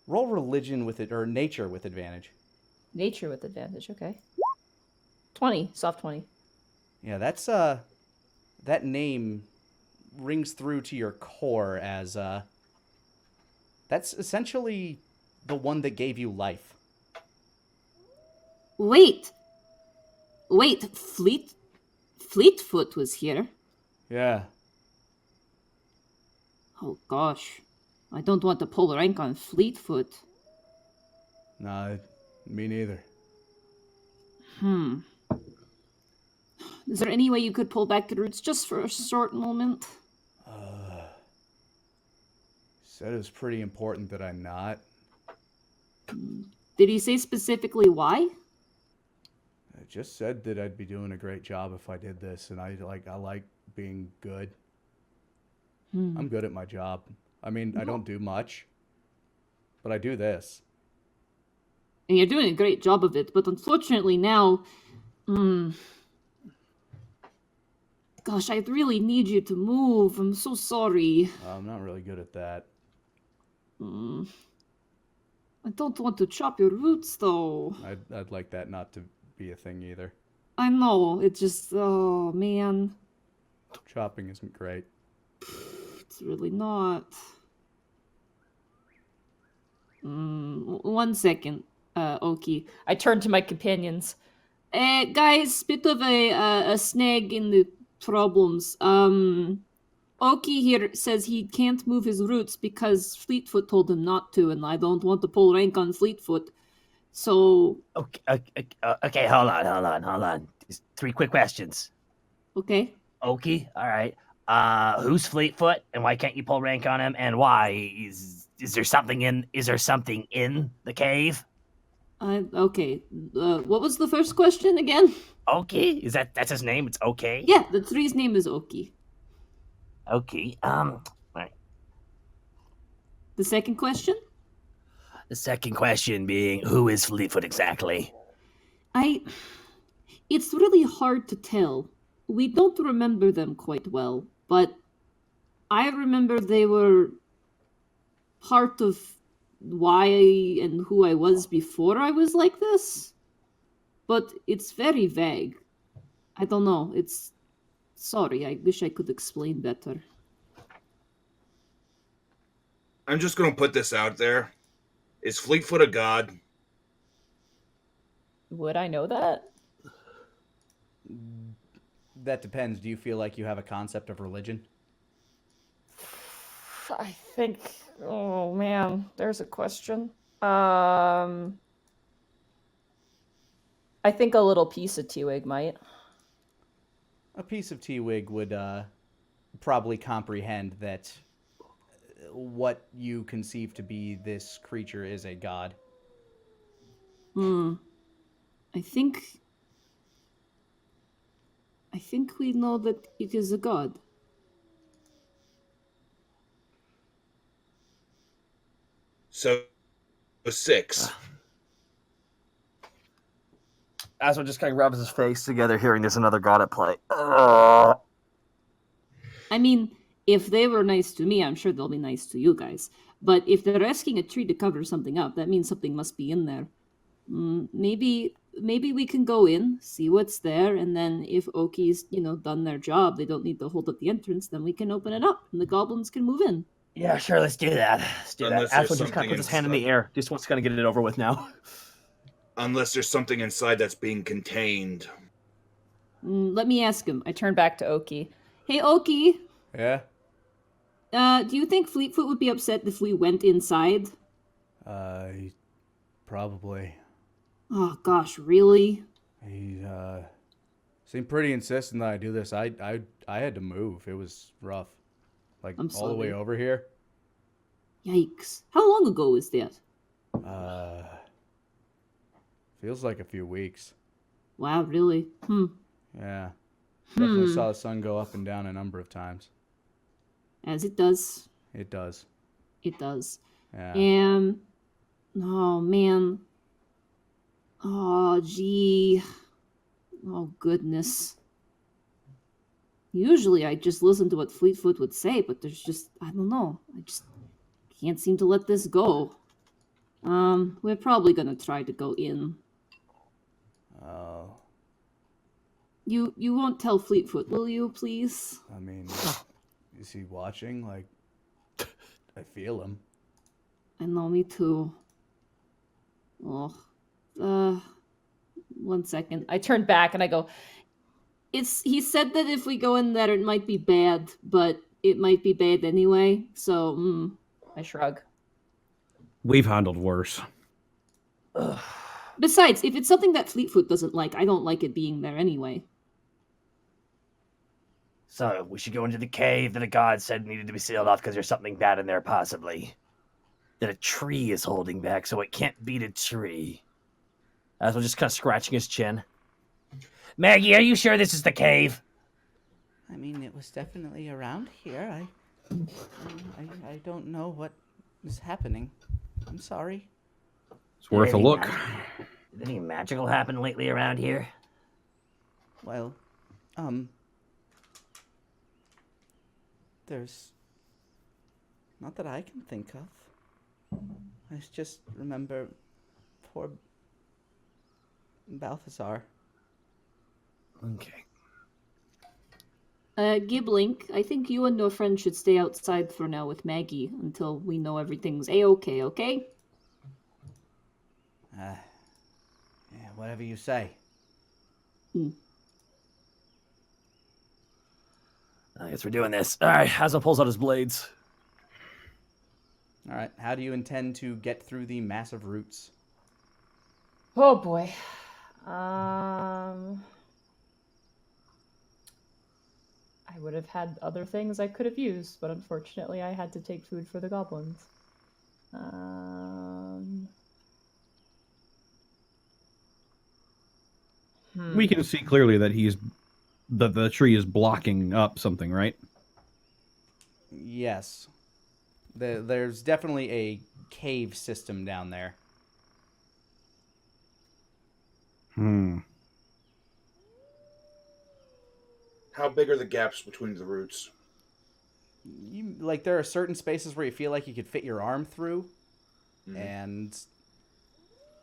religion with it, or nature with advantage. Nature with advantage, okay. 20, soft 20. Yeah, that's that name rings through to your core as that's essentially the one that gave you life. Wait, Fleetfoot was here. Yeah. Oh gosh, I don't want to pull rank on Fleetfoot. Nah, me neither. Is there any way you could pull back the roots just for a short moment? Said it was pretty important that I not. Did he say specifically why? I just said that I'd be doing a great job if I did this, and I like being good. I'm good at my job. I mean, I don't do much, but I do this. And you're doing a great job of it, but unfortunately now, gosh, I really need you to move. I'm so sorry. I'm not really good at that. I don't want to chop your roots, though. I'd like that not to be a thing either. I know, it's just, oh, man. Chopping isn't great. It's really not. 1 second, Okey. I turn to my companions. Guys, bit of a snag in the problems. Okey here says he can't move his roots because Fleetfoot told him not to, and I don't want to pull rank on Fleetfoot. So... Okay, hold on. Just 3 quick questions. Okay. Okey, all right. Who's Fleetfoot, and why can't you pull rank on him? And why is there something in the cave? Okay. What was the first question again? Okey, that's his name? It's okay. Yeah, the tree's name is Okey. Okay. Right. The second question? The second question being, who is Fleetfoot exactly? It's really hard to tell. We don't remember them quite well, but I remember they were part of why and who I was before I was like this. But it's very vague. I don't know. Sorry, I wish I could explain better. I'm just going to put this out there. Is Fleetfoot a god? Would I know that? That depends. Do you feel like you have a concept of religion? I think... Oh, man. There's a question. I think a little piece of T-Wig might. A piece of T-Wig would probably comprehend that what you conceive to be this creature is a god. I think we know that it is a god. So, 6. Asmo just kind of rubs his face together, hearing there's another god at play. I mean, if they were nice to me, I'm sure they'll be nice to you guys. But if they're asking a tree to cover something up, that means something must be in there. Maybe we can go in, see what's there, and then if Okey's, done their job, they don't need to hold up the entrance, then we can open it up, and the goblins can move in. Yeah, sure, let's do that. Unless Asmo there's just kind of something puts his hand in the air, just wants to kind of get it over with now. Unless there's something inside that's being contained. Let me ask him. I turn back to Okey. Hey, Okey. Yeah? Do you think Fleetfoot would be upset if we went inside? Probably. Oh gosh, really? He seemed pretty insistent that I do this. I had to move. It was rough. Like I'm all the way sorry. over here. Yikes. How long ago was that? Feels like a few weeks. Wow, really? Yeah. Definitely saw the sun go up and down a number of times. As it does. It does. It does. Yeah. And oh man. Oh gee. Oh goodness. Usually I just listen to what Fleetfoot would say, but there's just I don't know. I just can't seem to let this go. We're probably gonna try to go in. Oh. You won't tell Fleetfoot, will you, please? I mean, is he watching? Like, I feel him. I know, me too. Oh. 1 second. I turn back and I go, He said that if we go in there it might be bad, but it might be bad anyway, so I shrug. We've handled worse. Besides, if it's something that Fleetfoot doesn't like, I don't like it being there anyway. So, we should go into the cave that a god said needed to be sealed off because there's something bad in there, possibly. That a tree is holding back, so it can't beat a tree. Asmo just kind of scratching his chin. Maggie, are you sure this is the cave? I mean, it was definitely around here. I don't know what is happening. I'm sorry. It's worth a look. Did anything magical happen lately around here? Well, there's not that I can think of. I just remember poor Balthazar. Okay. Giblink, I think you and your friend should stay outside for now with Maggie until we know everything's a-okay, okay? Yeah, whatever you say. I guess we're doing this. All right, Asmo pulls out his blades. All right, how do you intend to get through the massive roots? Oh boy. I would have had other things I could have used, but unfortunately I had to take food for the goblins. We can see clearly that the tree is blocking up something, right? Yes. There's definitely a cave system down there. How big are the gaps between the roots? There are certain spaces where you feel like you could fit your arm through, and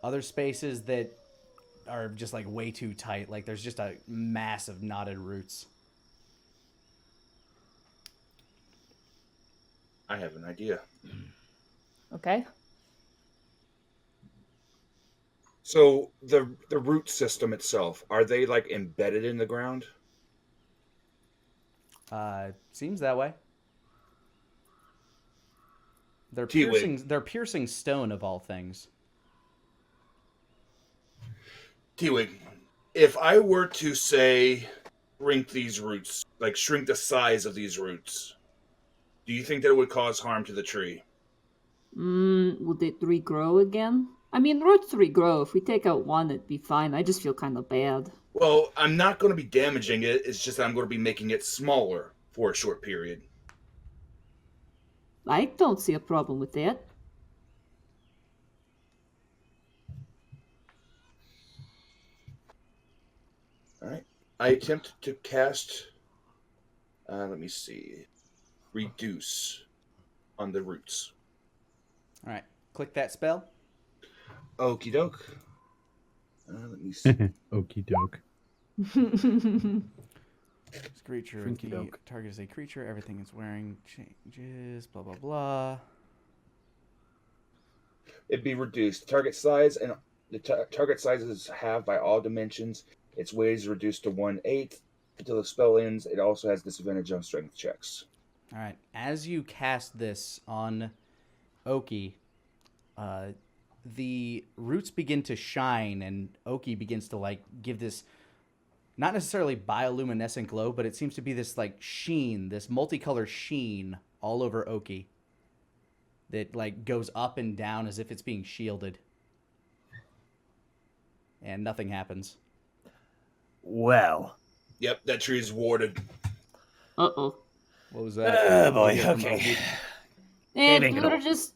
other spaces that are just like way too tight. Like there's just a massive knotted roots. I have an idea. Okay. So the root system itself, are they like embedded in the ground? Seems that way. They're T-Wig. piercing stone of all things. T-Wig, if I were to say shrink these roots, like shrink the size of these roots, do you think that it would cause harm to the tree? Would it regrow again? I mean, roots regrow. If we take out one, it'd be fine. I just feel kind of bad. Well, I'm not going to be damaging it. It's just that I'm going to be making it smaller for a short period. I don't see a problem with that. All right. I attempt to cast, let me see, reduce on the roots. All right, click that spell. Okie doke. Let me see. Okey doke. This creature, Frinky the doke. target is a creature. Everything it's wearing changes. Blah blah blah. It'd be reduced. Target size and The target size is halved by all dimensions. Its weight is reduced to 1/8 until the spell ends. It also has disadvantage on strength checks. All right. As you cast this on Okey, the roots begin to shine, and Okey begins to like give this not necessarily bioluminescent glow, but it seems to be this like sheen, this multicolored sheen all over Okey that like goes up and down as if it's being shielded. And nothing happens. Well. Yep, that tree is warded. Uh-oh. What was that? Oh boy, From okay. Okey? And Caving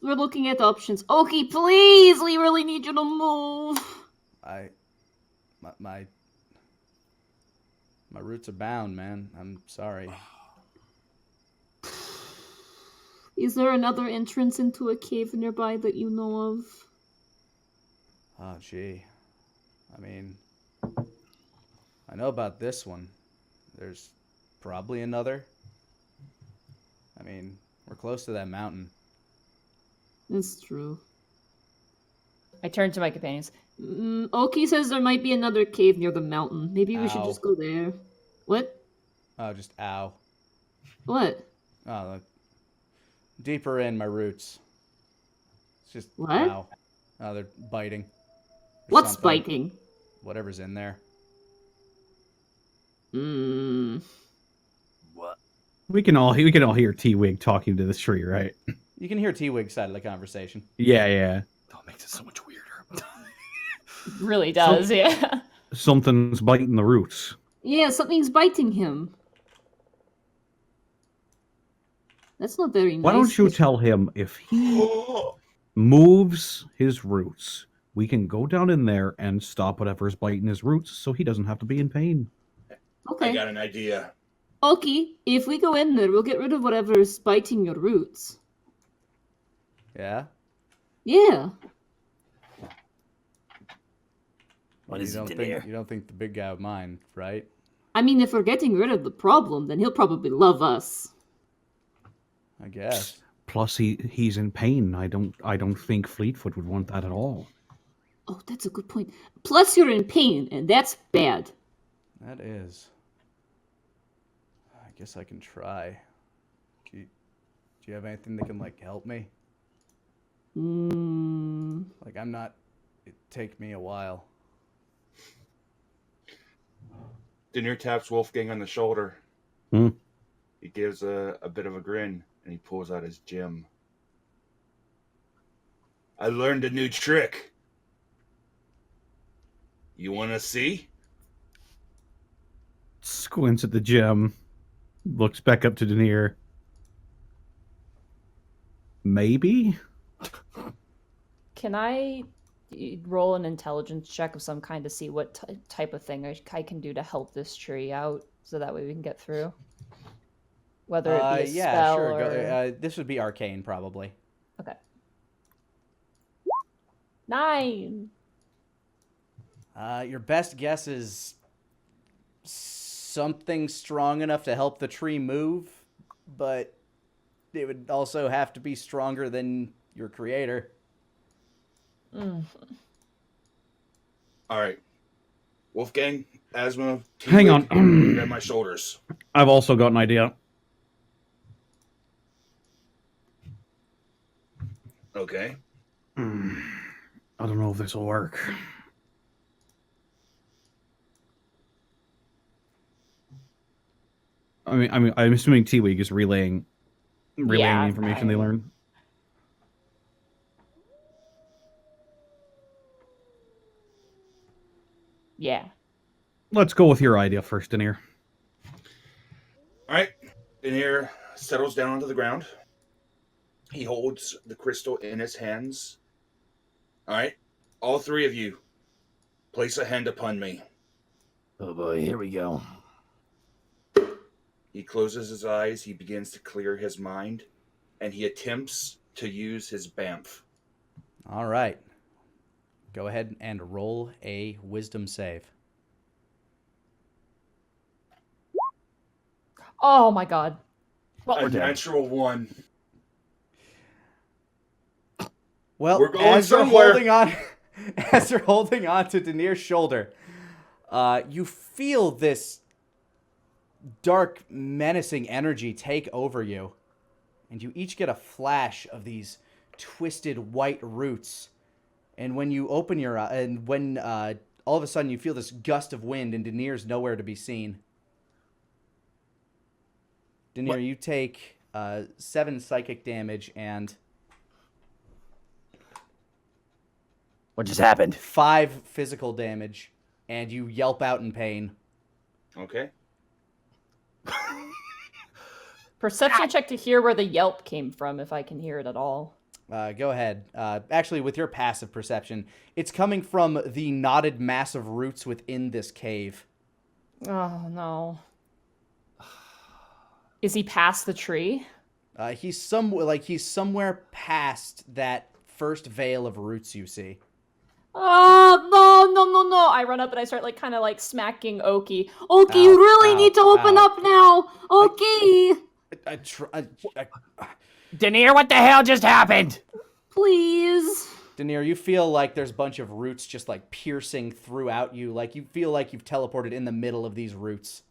we're looking at the options. Okey, please, we really need you to move. My roots are bound, man. I'm sorry. Is there another entrance into a cave nearby that you know of? Oh, gee. I mean, I know about this one. There's probably another. I mean, we're close to that mountain. That's true. I turn to my companions. Okey says there might be another cave near the mountain. Maybe we should Ow. just go there. What? Oh, just ow. What? Oh, deeper in my roots. It's just What? ow. Oh, they're biting. Or What's something. biting? Whatever's in there. What? We can all hear T-Wig talking to this tree, right? You can hear T-Wig's side of the conversation. Yeah. Oh, it makes it so much weirder. Really does, yeah. Something's biting the roots. Yeah, something's biting him. That's not very nice. Why don't you tell him if he moves his roots, we can go down in there and stop whatever's biting his roots so he doesn't have to be in pain. Okay. I got an idea. Okey, if we go in there, we'll get rid of whatever's biting your roots. Yeah? Yeah. What you is don't it in think here? You don't think the big guy would mind, right? I mean, if we're getting rid of the problem, then he'll probably love us. I guess. Plus, he's in pain. I don't think Fleetfoot would want that at all. Oh, that's a good point. Plus, you're in pain, and that's bad. That is. I guess I can try. Do you have anything that can like help me? Like it'd take me a while. Daenerys taps Wolfgang on the shoulder. Hmm. He gives a bit of a grin, and he pulls out his gem. I learned a new trick. You want to see? Squints at the gem. Looks back up to Daenerys. Maybe? Can I roll an intelligence check of some kind to see what type of thing I can do to help this tree out, so that way we can get through? Whether it be a yeah, spell sure. or... This would be arcane, probably. Okay. 9! Your best guess is something strong enough to help the tree move, but it would also have to be stronger than your creator. Mm. All right. Wolfgang, Asthma, Hang on. grab my shoulders. I've also got an idea. Okay. I don't know if this will work. I mean, I'm assuming T-Wig is relaying Yeah, the information they learned. Yeah. Let's go with your idea first, Daenerys. All right. Daenerys settles down onto the ground. He holds the crystal in his hands. All right. All three of you, place a hand upon me. Oh boy, here we go. He closes his eyes. He begins to clear his mind. And he attempts to use his BAMF. All right. Go ahead and roll a wisdom save. Oh my god. Well, A natural 1. Well, We're going as you're somewhere. holding on, As you're holding on to Daenerys' shoulder, you feel this dark, menacing energy take over you. And you each get a flash of these twisted white roots. And when you open your and when all of a sudden you feel this gust of wind and Daenerys nowhere to be seen. Daenerys, you take 7 psychic damage and What just happened? 5 physical damage, and you yelp out in pain. Okay. Perception check to hear where the yelp came from, if I can hear it at all. Go ahead. Actually, with your passive perception, it's coming from the knotted mass of roots within this cave. Oh, no. Is he past the tree? He's somewhere past that first veil of roots you see. Oh, no. I run up and I start kind of smacking Okey. Okey, Ow, you really ow, need to open ow. up now. Okey, Daenerys, what the hell just happened? please. Daenerys, you feel like there's a bunch of roots just piercing throughout you. Like you feel like you've teleported in the middle of these roots.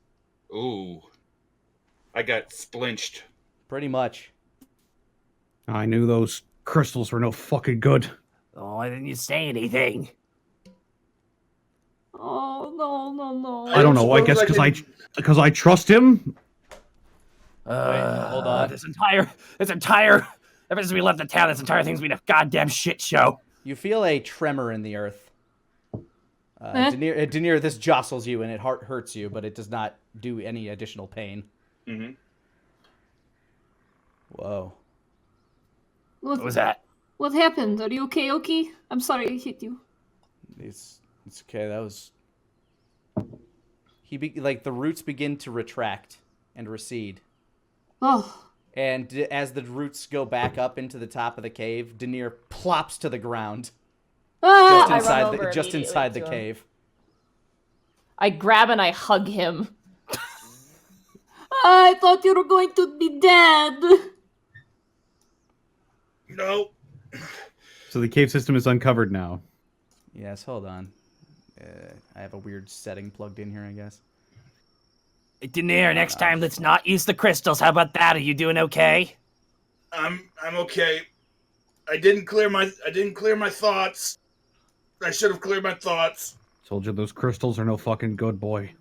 Ooh. I got splinched. Pretty much. I knew those crystals were no fucking good. Oh, why didn't you say anything? Oh, no. I don't know. I guess because I trust him. hold on. This entire, ever since we left the town, this entire thing's been a goddamn shit show. You feel a tremor in the earth. Daenerys, this jostles you and it hurts you, but it does not do any additional pain. Mm-hmm. Whoa. What was that? What happened? Are you okay, Okey? I'm sorry I hit you. It's okay. That was... the roots begin to retract and recede. Oh, And as the roots go back up into the top of the cave, Daenerys plops to the ground. ah! Just inside the to him. cave. I grab and I hug him. I thought you were going to be dead. No. So the cave system is uncovered now. Yes, hold on. I have a weird setting plugged in here, I guess. Hey, Daenerys, next time let's not use the crystals. How about that? Are you doing okay? I'm okay. I didn't clear my thoughts. I should have cleared my thoughts. Told you those crystals are no fucking good, boy.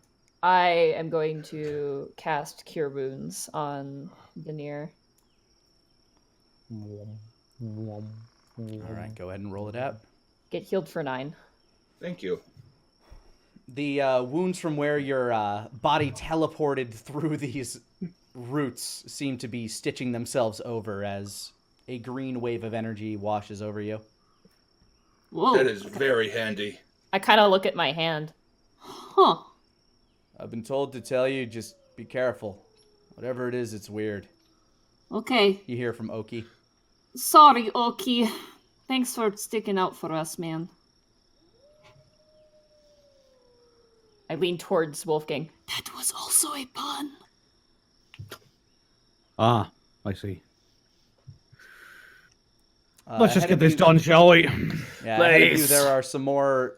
I am going to cast Cure Wounds on Daenerys. All right, go ahead and roll it out. Get healed for 9. Thank you. The wounds from where your body teleported through these roots seem to be stitching themselves over as a green wave of energy washes over you. Whoa. That is very handy. I kind of look at my hand. Huh. I've been told to tell you, just be careful. Whatever it is, it's weird. Okay. You hear from Okey. Sorry, Okey. Thanks for sticking out for us, man. I lean towards Wolfgang. That was also a pun. Ah, I see. Let's just ahead get of this you- done, shall we? Yeah, ahead of you, Please. there are some more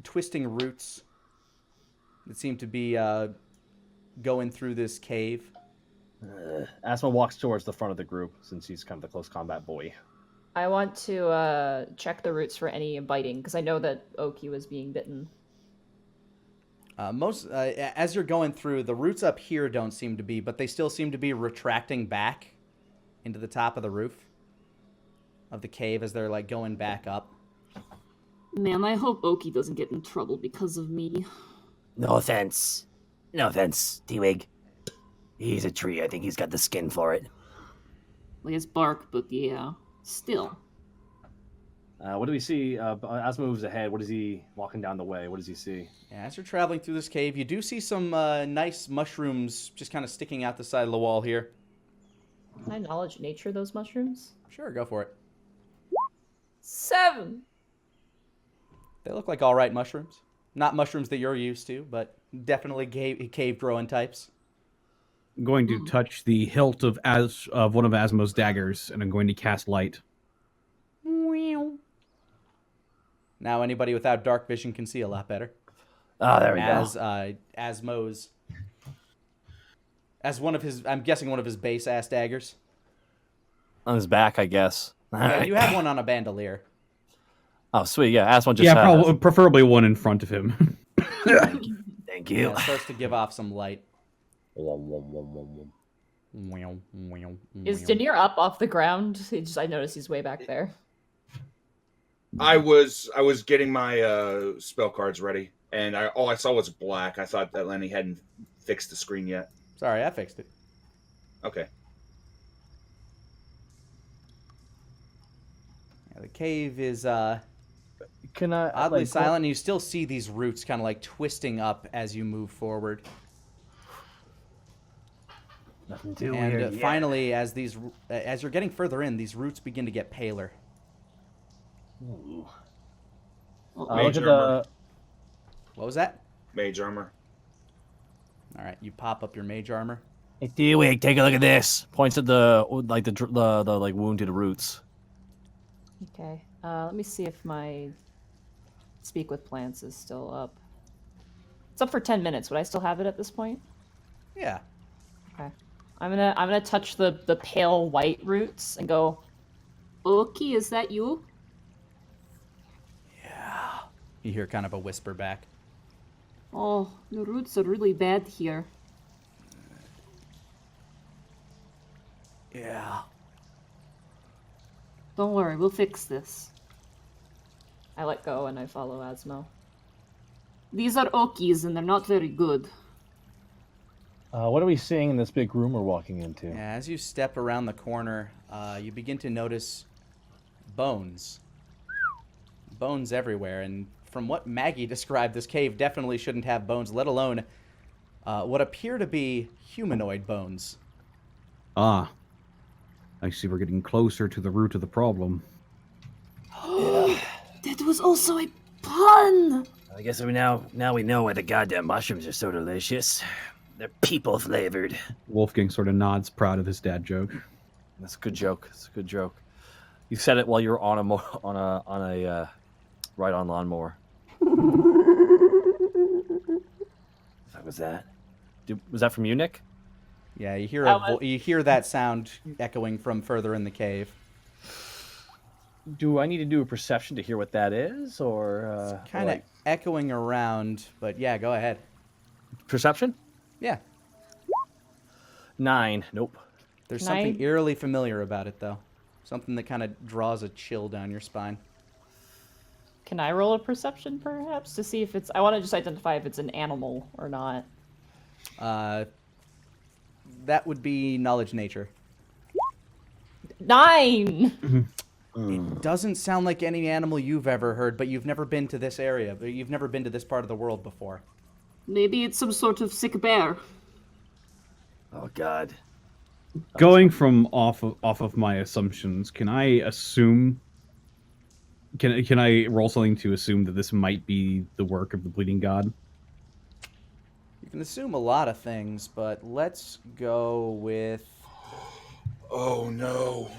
twisting roots that seem to be going through this cave. Asma walks towards the front of the group since he's kind of the close combat boy. I want to check the roots for any biting, because I know that Okey was being bitten. As you're going through, the roots up here don't seem to be, but they still seem to be retracting back into the top of the roof of the cave as they're going back up. Man, I hope Okey doesn't get in trouble because of me. No offense. No offense, T-Wig. He's a tree. I think he's got the skin for it. Like, it's bark, but yeah. Still. What do we see? Asma moves ahead. What is he walking down the way? What does he see? Yeah, as you're traveling through this cave, you do see some nice mushrooms just kind of sticking out the side of the wall here. Can I knowledge nature those mushrooms? Sure, go for it. 7! They look like all right mushrooms. Not mushrooms that you're used to, but definitely cave-growing types. I'm going to touch the hilt of one of Asmo's daggers, and I'm going to cast light. Now anybody without dark vision can see a lot better. Oh, there we As go. Asmo's, as one of his, I'm guessing one of his base ass daggers. On his back, I guess. Yeah, you have one on a bandolier. Oh, sweet. Yeah, Asmo just Yeah, has. probably, preferably one in front of him. Thank you. Yeah, it starts to give off some light. Is Denier up off the ground? I noticed he's way back there. I was getting my spell cards ready, and all I saw was black. I thought that Lani hadn't fixed the screen yet. Sorry, I fixed it. Okay. Yeah, the cave is Can I oddly like, silent, and you still see these roots kind of like twisting up as you move forward. Nothing too And weird. yet. finally, as you're getting further in, these roots begin to get paler. Ooh. look Mage at armor. the. What was that? Mage armor. All right, you pop up your mage armor. Hey, T-Wig, take a look at this. Points at the like wounded roots. Okay. Let me see if my speak with plants is still up. It's up for 10 minutes. Would I still have it at this point? Yeah. Okay. I'm gonna touch the pale white roots and go. Okey, is that you? You hear kind of a whisper back. Oh, the roots are really bad here. Yeah. Don't worry, we'll fix this. I let go and I follow Asmo. These are Okies and they're not very good. What are we seeing in this big room we're walking into? Yeah, as you step around the corner, you begin to notice bones. Bones everywhere, and from what Maggie described, this cave definitely shouldn't have bones, let alone what appear to be humanoid bones. Ah. I see we're getting closer to the root of the problem. That was also a pun! I guess now we know why the goddamn mushrooms are so delicious. They're people flavored. Wolfgang sort of nods, proud of his dad joke. That's a good joke. It's a good joke. You said it while you were on a ride on lawnmower. What was that? Was that from you, Nick? Yeah, you hear You hear that sound echoing from further in the cave. Do I need to do a perception to hear what that is, or Kind of echoing around, but yeah, go ahead. perception? Yeah, 9. Nope. there's Can something I- eerily familiar about it, though. Something that kind of draws a chill down your spine. Can I roll a perception, perhaps, to see if it's... I want to just identify if it's an animal or not. That would be knowledge nature. 9! It doesn't sound like any animal you've ever heard, but you've never been to this area. You've never been to this part of the world before. Maybe it's some sort of sick bear. Oh God. Going from off of my assumptions, can I assume? Can I roll something to assume that this might be the work of the bleeding god? You can assume a lot of things, but let's go with... Oh no.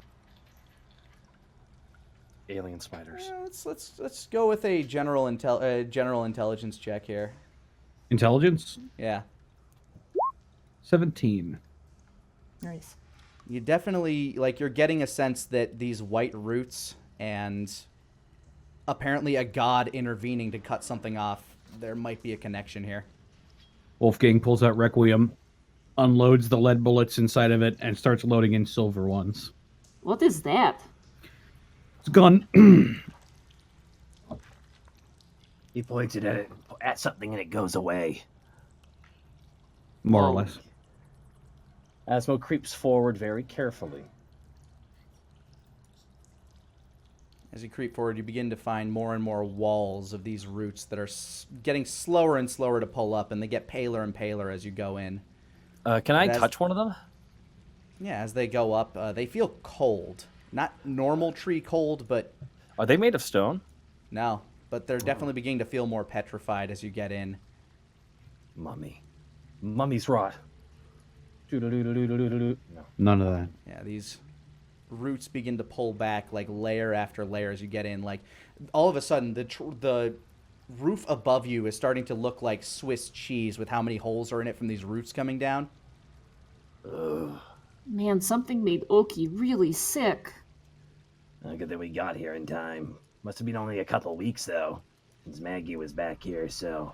Alien spiders. Let's go with a general intelligence check here. Intelligence? Yeah. 17. Nice. You definitely, like, you're getting a sense that these white roots and apparently a god intervening to cut something off, there might be a connection here. Wolfgang pulls out Requiem, unloads the lead bullets inside of it, and starts loading in silver ones. What is that? It's gone. He points it at something and it goes away. More or Oh. less. Asmo creeps forward very carefully. As you creep forward, you begin to find more and more walls of these roots that are getting slower and slower to pull up, and they get paler and paler as you go in. Can I That's- touch one of them? Yeah, as they go up, they feel cold. Not normal tree cold, but Are they made of stone? no. But they're definitely beginning to feel more petrified as you get in. Mummy. Mummy's rot. Doo-doo-doo-doo-doo-doo-doo. No. None of that. Yeah, these roots begin to pull back, like layer after layer as you get in. Like all of a sudden, the roof above you is starting to look like Swiss cheese with how many holes are in it from these roots coming down. Ugh. Man, something made Okey really sick. Good that we got here in time. Must have been only a couple weeks, though, since Maggie was back here, so...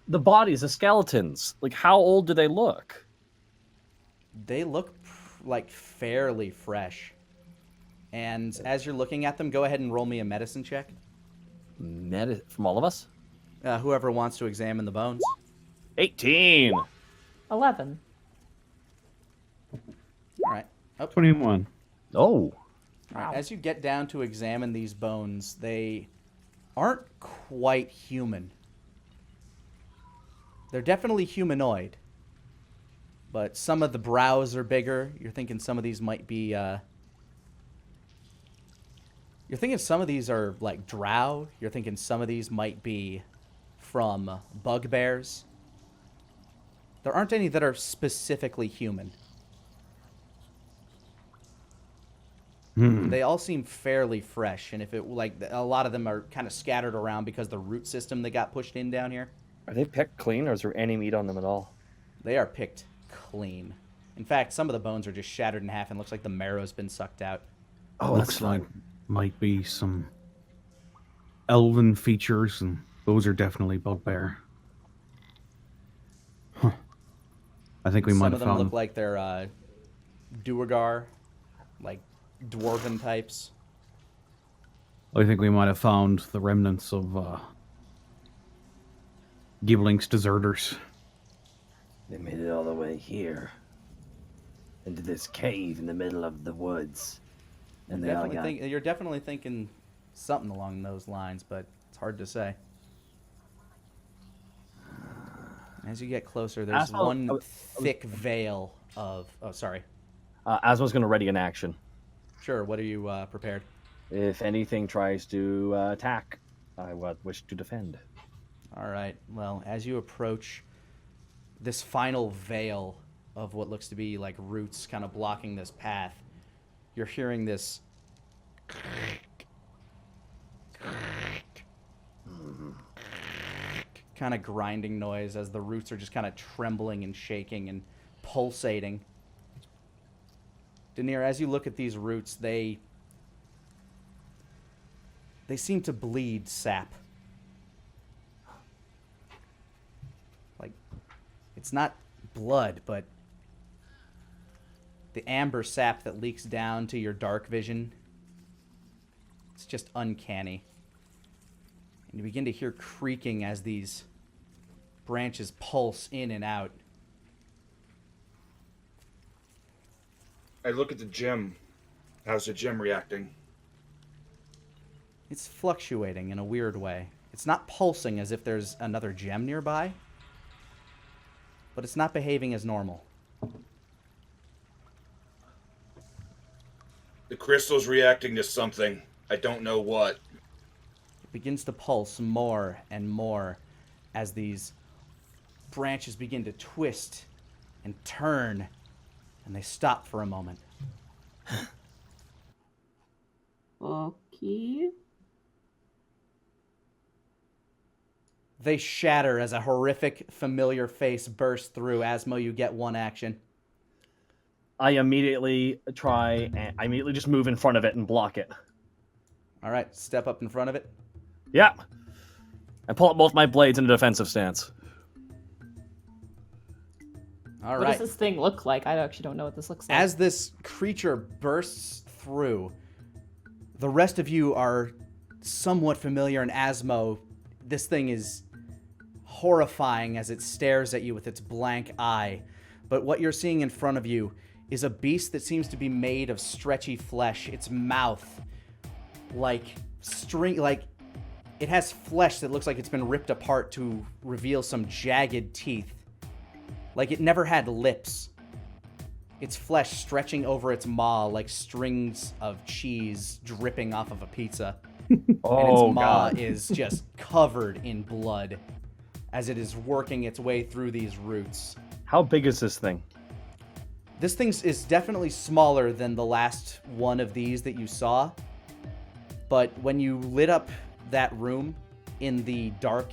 The bodies, the skeletons. Like, how old do they look? They look like fairly fresh. And as you're looking at them, go ahead and roll me a medicine check. From all of us? Whoever wants to examine the bones. 18. 11. All right. 21. Oh. All right. As you get down to examine these bones, they aren't quite human. They're definitely humanoid. But some of the brows are bigger. You're thinking some of these might be... You're thinking some of these are like drow. You're thinking some of these might be from bugbears. There aren't any that are specifically human. They all seem fairly fresh, and if it like a lot of them are kind of scattered around because the root system that got pushed in down here. Are they picked clean, or is there any meat on them at all? They are picked clean. In fact, some of the bones are just shattered in half and looks like the marrow's been sucked out. Oh, Looks like might be some elven features, and those are definitely bugbear. Huh. I think we might Some have of them found... look like they're Duergar, like dwarven types. I think we might have found the remnants of Gibling's deserters. They made it all the way here. Into this cave in the middle of the woods. And they all got... You're definitely thinking something along those lines, but it's hard to say. As you get closer, there's one thick veil of... Oh, sorry. Asmo's going to ready an action. Sure, what are you prepared? If anything tries to attack, I wish to defend. All right. Well, as you approach this final veil of what looks to be like roots kind of blocking this path, you're hearing this kind of grinding noise as the roots are just kind of trembling and shaking and pulsating. Denir, as you look at these roots, they seem to bleed sap. Like, it's not blood, but the amber sap that leaks down to your dark vision, it's just uncanny. And you begin to hear creaking as these branches pulse in and out. I look at the gem. How's the gem reacting? It's fluctuating in a weird way. It's not pulsing as if there's another gem nearby, but it's not behaving as normal. The crystal's reacting to something. I don't know what. It begins to pulse more and more as these branches begin to twist and turn, and they stop for a moment. Okay. They shatter as a horrific, familiar face bursts through. Asmo, you get one action. I immediately just move in front of it and block it. All right, step up in front of it. Yeah. I pull up both my blades in a defensive stance. All What right. does this thing look like? I actually don't know what this looks like. As this creature bursts through, the rest of you are somewhat familiar, and Asmo, this thing is horrifying as it stares at you with its blank eye. But what you're seeing in front of you is a beast that seems to be made of stretchy flesh. Its mouth, like it has flesh that looks like it's been ripped apart to reveal some jagged teeth. Like it never had lips. Its flesh stretching over its maw like strings of cheese dripping off of a pizza. And its maw God. is just covered in blood as it is working its way through these roots. How big is this thing? This thing is definitely smaller than the last one of these that you saw. But when you lit up that room in the dark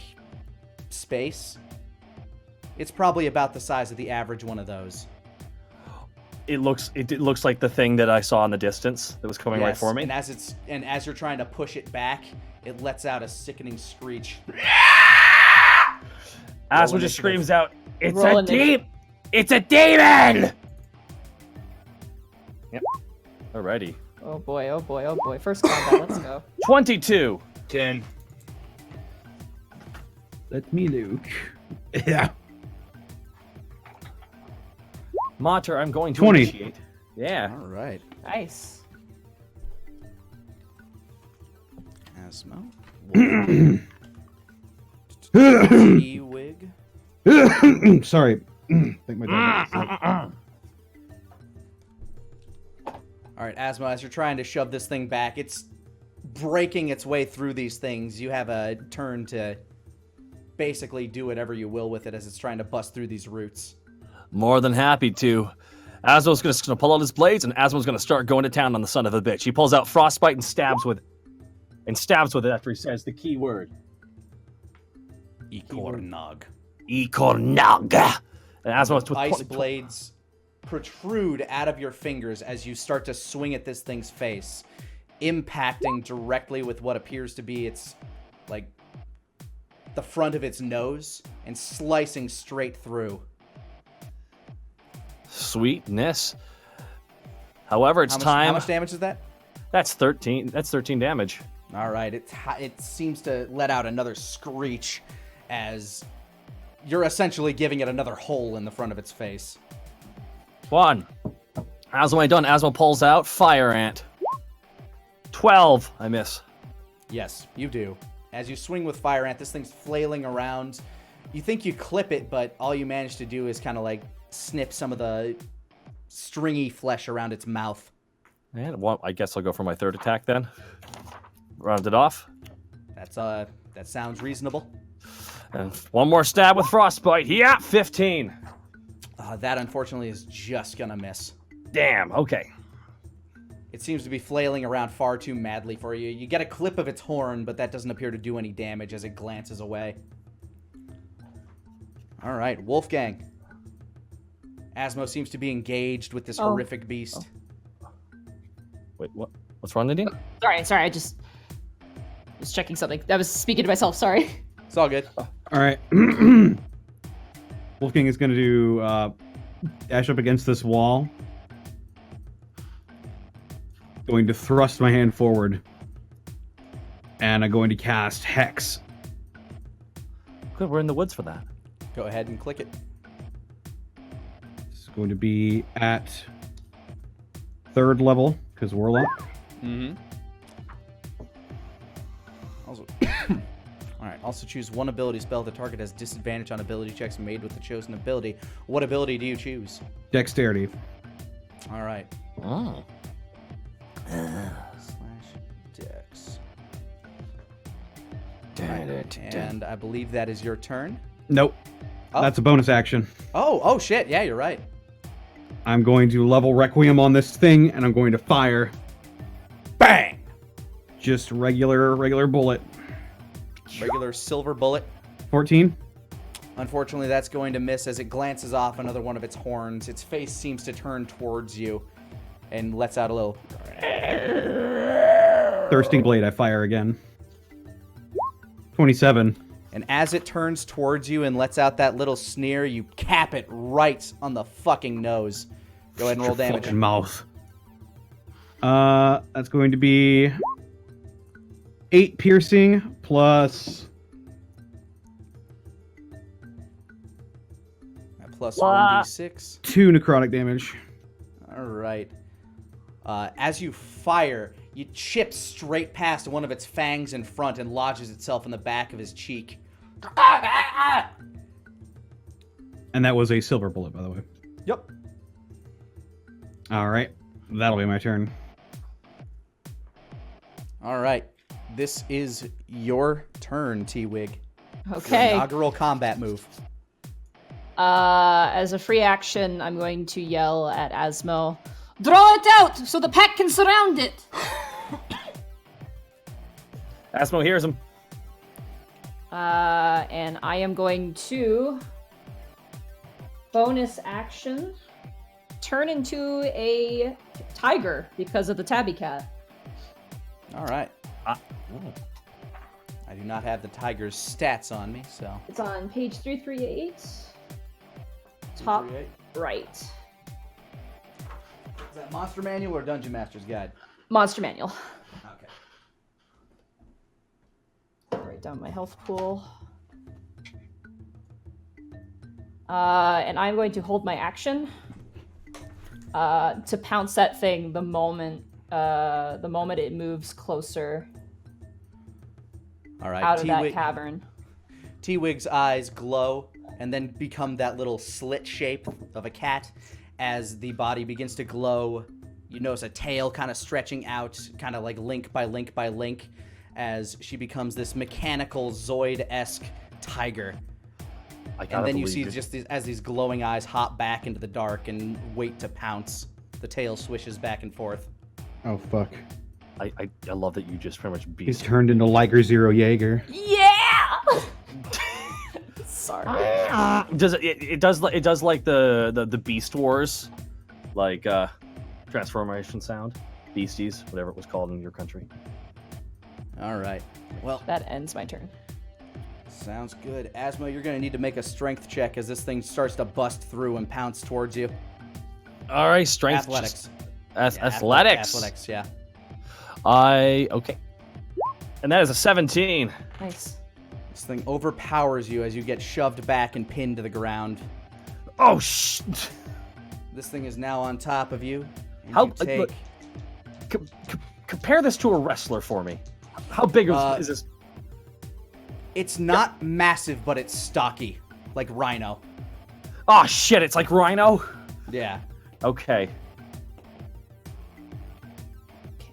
space, it's probably about the size of the average one of those. It looks like the thing that I saw in the distance that was coming right for me. And as you're trying to push it back, it lets out a sickening screech. Asmo just screams out, "It's Roll a initiative. It's a demon!" Yep. Alrighty. Oh boy, oh boy, oh boy. First combat, let's go. 22. 10. Let me look. Yeah. Mater, I'm going to 20. initiate. Yeah. All right. Nice. Asmo. T-Wig. Sorry. I think my dog. All right, Asmo, as you're trying to shove this thing back, it's breaking its way through these things. You have a turn to basically do whatever you will with it as it's trying to bust through these roots. More than happy to. Asmo's gonna pull out his blades, and Asmo's gonna start going to town on the son of a bitch. He pulls out frostbite and stabs with it after he says the key word. Ikornog. Ikornaga. And Asmo's with Ice blades protrude out of your fingers as you start to swing at this thing's face, impacting directly with what appears to be its, like, the front of its nose and slicing straight through. Sweetness. However, it's time. How much damage is that? That's 13. That's 13 damage. All right, it seems to let out another screech as you're essentially giving it another hole in the front of its face. 1. Asmo ain't done. Asmo pulls out Fire Ant. 12. I miss. Yes, you do. As you swing with Fire Ant, this thing's flailing around. You think you clip it, but all you manage to do is kind of like snip some of the stringy flesh around its mouth. And I guess I'll go for my third attack then. Round it off. That sounds reasonable. And one more stab with frostbite. Yeah, 15. That unfortunately is just gonna miss. Damn. Okay. It seems to be flailing around far too madly for you. You get a clip of its horn, but that doesn't appear to do any damage as it glances away. All right, Wolfgang. Asmo seems to be engaged with this horrific beast. Wait, what? What's wrong, Nadine? Sorry, I just was checking something. I was speaking to myself, sorry. It's all good. All right. Wolfgang is going to do dash up against this wall. Going to thrust my hand forward. And I'm going to cast Hex. Good, we're in the woods for that. Go ahead and click it. It's going to be at 3rd level, because Warlock. Mm-hmm. Also, all right. Also choose one ability spell. The target has disadvantage on ability checks made with the chosen ability. What ability do you choose? Dexterity. All right. Oh. /dex. Right. And I believe that is your turn. Nope. Oh. That's a bonus action. Oh shit. Yeah, you're right. I'm going to level Requiem on this thing, and I'm going to fire. Bang! Just regular bullet. Regular silver bullet. 14. Unfortunately, that's going to miss as it glances off another one of its horns. Its face seems to turn towards you and lets out a little... Thirsting Blade, I fire again. 27. And as it turns towards you and lets out that little sneer, you cap it right on the fucking nose. Go ahead and roll damage. Fucking mouth. That's going to be 8 piercing plus... Plus 1d6. 2 necrotic damage. All right. As you fire, you chip straight past one of its fangs in front and lodges itself in the back of his cheek. And that was a silver bullet, by the way. Yep. All right. That'll be my turn. All right. This is your turn, T-Wig. Okay. Your inaugural combat move. As a free action, I'm going to yell at Asmo. Draw it out so the pack can surround it. Asmo hears him. And I am going to bonus action turn into a tiger because of the tabby cat. All right. I do not have the tiger's stats on me, so. It's on page 338. Top 338. right. Is that Monster Manual or Dungeon Master's Guide? Monster Manual. Okay. Write down my health pool. And I'm going to hold my action to pounce that thing the moment it moves closer All right. out of that cavern. T-Wig's eyes glow and then become that little slit shape of a cat. As the body begins to glow, you notice a tail kind of stretching out, kind of like link by link by link, as she becomes this mechanical Zoid-esque tiger. And then you see as these glowing eyes hop back into the dark and wait to pounce. The tail swishes back and forth. Oh, fuck. I love that you just pretty much beat. He's turned into Liger Zero Jaeger. Yeah! Sorry. It does like the Beast Wars, like transformation sound, Beasties, whatever it was called in your country. All right. Well, That ends my turn. sounds good. Asmo, you're going to need to make a strength check as this thing starts to bust through and pounce towards you. All right, strength. Athletics. Athletics. Athletics, yeah. Okay. And that is a 17. Nice. This thing overpowers you as you get shoved back and pinned to the ground. Oh, This thing is now on top of you. And How- you take... look, compare this to a wrestler for me. How big is this? It's not massive, but it's stocky. Like Rhino. Oh, shit, it's like Rhino? Yeah. Okay.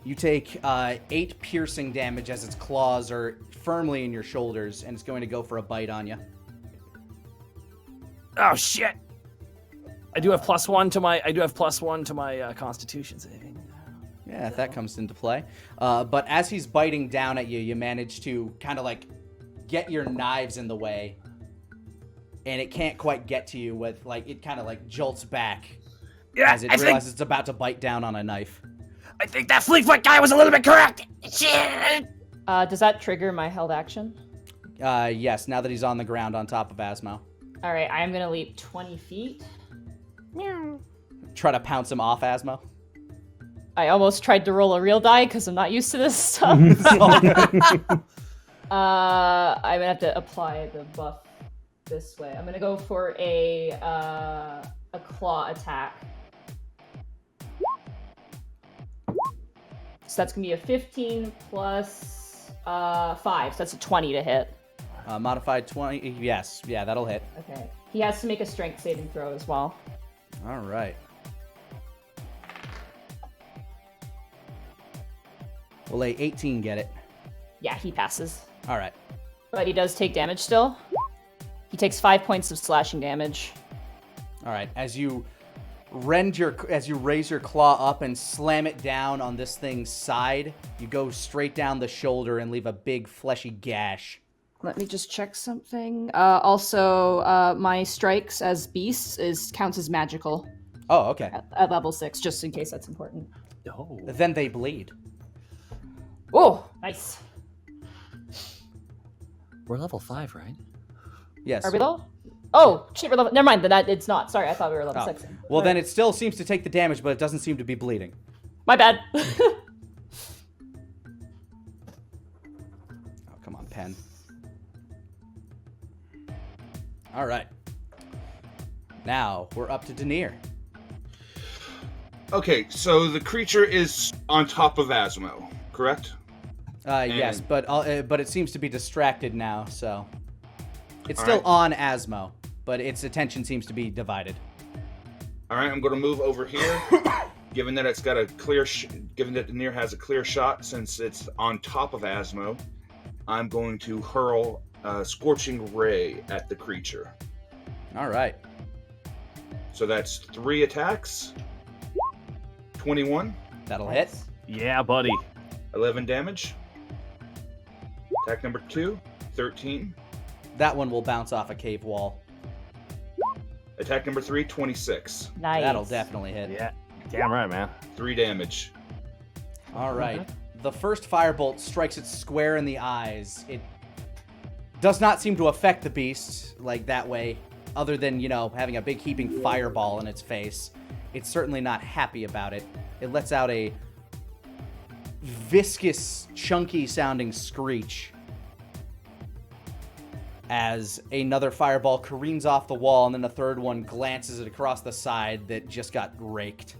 You take 8 piercing damage as its claws are firmly in your shoulders, and it's going to go for a bite on you. Oh, shit. I do have +1 to my Constitution saving. Yeah, if that comes into play. But as he's biting down at you, you manage to kind of like get your knives in the way, and it can't quite get to you with like it kind of like jolts back as it realizes it's about to bite down on a knife. I think that Fleetfoot guy was a little bit correct. Shit. Does that trigger my held action? Yes, now that he's on the ground on top of Asmo. All right, I am going to leap 20 feet. Try to pounce him off Asmo. I almost tried to roll a real die because I'm not used to this stuff. I'm gonna have to apply the buff this way. I'm gonna go for a claw attack. So that's gonna be a 15 plus 5. So that's a 20 to hit. Modified 20. Yes, yeah, that'll hit. Okay. He has to make a strength saving throw as well. All right. Will a 18 get it? Yeah, he passes. All right. But he does take damage still. He takes 5 points of slashing damage. All right. As you raise your claw up and slam it down on this thing's side, you go straight down the shoulder and leave a big fleshy gash. Let me just check something. Also, my strikes as beasts counts as magical Oh, okay. at level 6, just in case that's important. Oh. Then they bleed. Oh, nice. We're level 5, right? Yes. Are we low? Oh, shit, we're level... Never mind, then it's not. Sorry, I thought we were level 6. Well, then it still seems to take the damage, but it doesn't seem to be bleeding. My bad. Oh, come on, pen. All right. Now, we're up to Denier. Okay, so the creature is on top of Asmo, correct? Yes, but it seems to be distracted now, so... It's still on Asmo, but its attention seems to be divided. All right, I'm going to move over here. Given that it's got a clear, given that Denier has a clear shot, since it's on top of Asmo, I'm going to hurl a Scorching Ray at the creature. All right. So that's 3 attacks. 21. That'll hit. Yeah, buddy. 11 damage. Attack number 2. 13. That one will bounce off a cave wall. Attack number 3. 26. Nice. That'll definitely hit. Yeah. Damn right, man. 3 damage. All right. The first firebolt strikes it square in the eyes. It does not seem to affect the beast like that way, other than, having a big heaping fireball in its face. It's certainly not happy about it. It lets out a viscous, chunky sounding screech as another fireball careens off the wall, and then a third one glances it across the side that just got raked.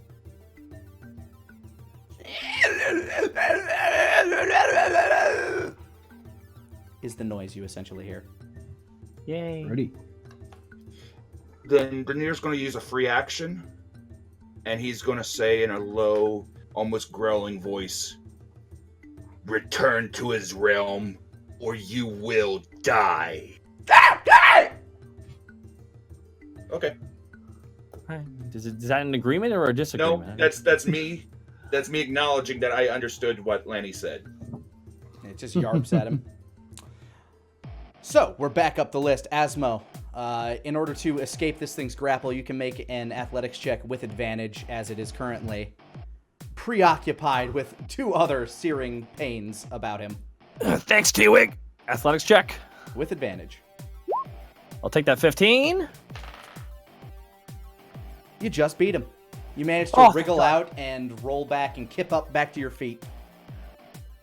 Is the noise you essentially hear. Yay. Ready. Then Daenerys going to use a free action, and he's going to say in a low, almost growling voice, "Return to his realm, or you will die." Okay. Is that an agreement or a No, disagreement? that's me. That's me acknowledging that I understood what Lani said. It just yarps at him. So, we're back up the list. Asmo, in order to escape this thing's grapple, you can make an athletics check with advantage, as it is currently preoccupied with 2 other searing pains about him. Thanks, T-Wig. Athletics check. With advantage. I'll take that 15. You just beat him. You managed to Oh, wriggle God. out and roll back and kip up back to your feet.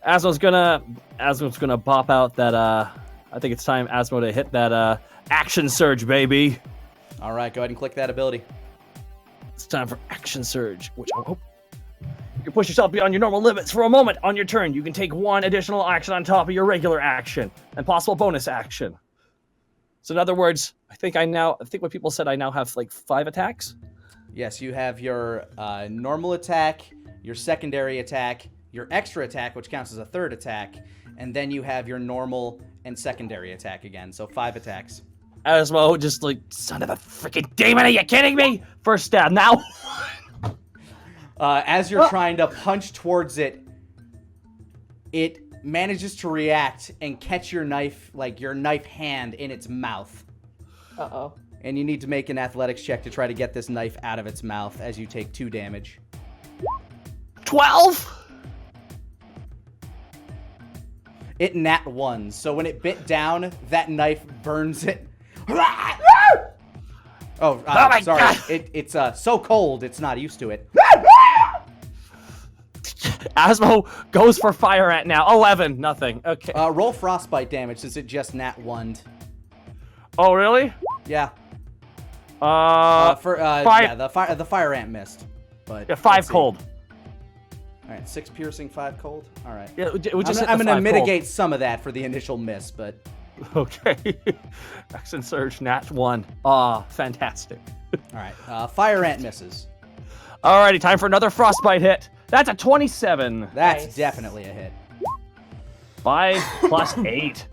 Asmo's gonna bop out that, I think it's time, Asmo, to hit that, action surge, baby. All right, go ahead and click that ability. It's time for action surge, which I hope you can push yourself beyond your normal limits for a moment on your turn. You can take 1 additional action on top of your regular action and possible bonus action. So in other words, I think what people said, I now have like 5 attacks. Yes, you have your normal attack, your secondary attack, your extra attack, which counts as a third attack, and then you have your normal and secondary attack again. So 5 attacks. Asmo just like, son of a freaking demon, are you kidding me? First stab now. As you're trying to punch towards it, it manages to react and catch your knife, like your knife hand, in its mouth. Uh-oh. And you need to make an athletics check to try to get this knife out of its mouth as you take 2 damage. 12? It nat 1, so when it bit down, that knife burns it. Oh, my sorry. God. It's so cold, it's not used to it. Asmo goes for fire ant now. 11, nothing. Okay. Roll frostbite damage since it just nat 1'd. Oh, really? Yeah. Five. Yeah, the fire ant missed. But Yeah, 5 let's see. cold. All right, 6 piercing, 5 cold. All right. Yeah, we just I'm hit the going to 5 mitigate some of that for the initial miss, but cold. Okay. Action surge, nat 1. Ah, fantastic. all right. Fire ant misses. Alrighty, time for another frostbite hit. That's a 27. That's Nice. definitely a hit. 5 plus 8.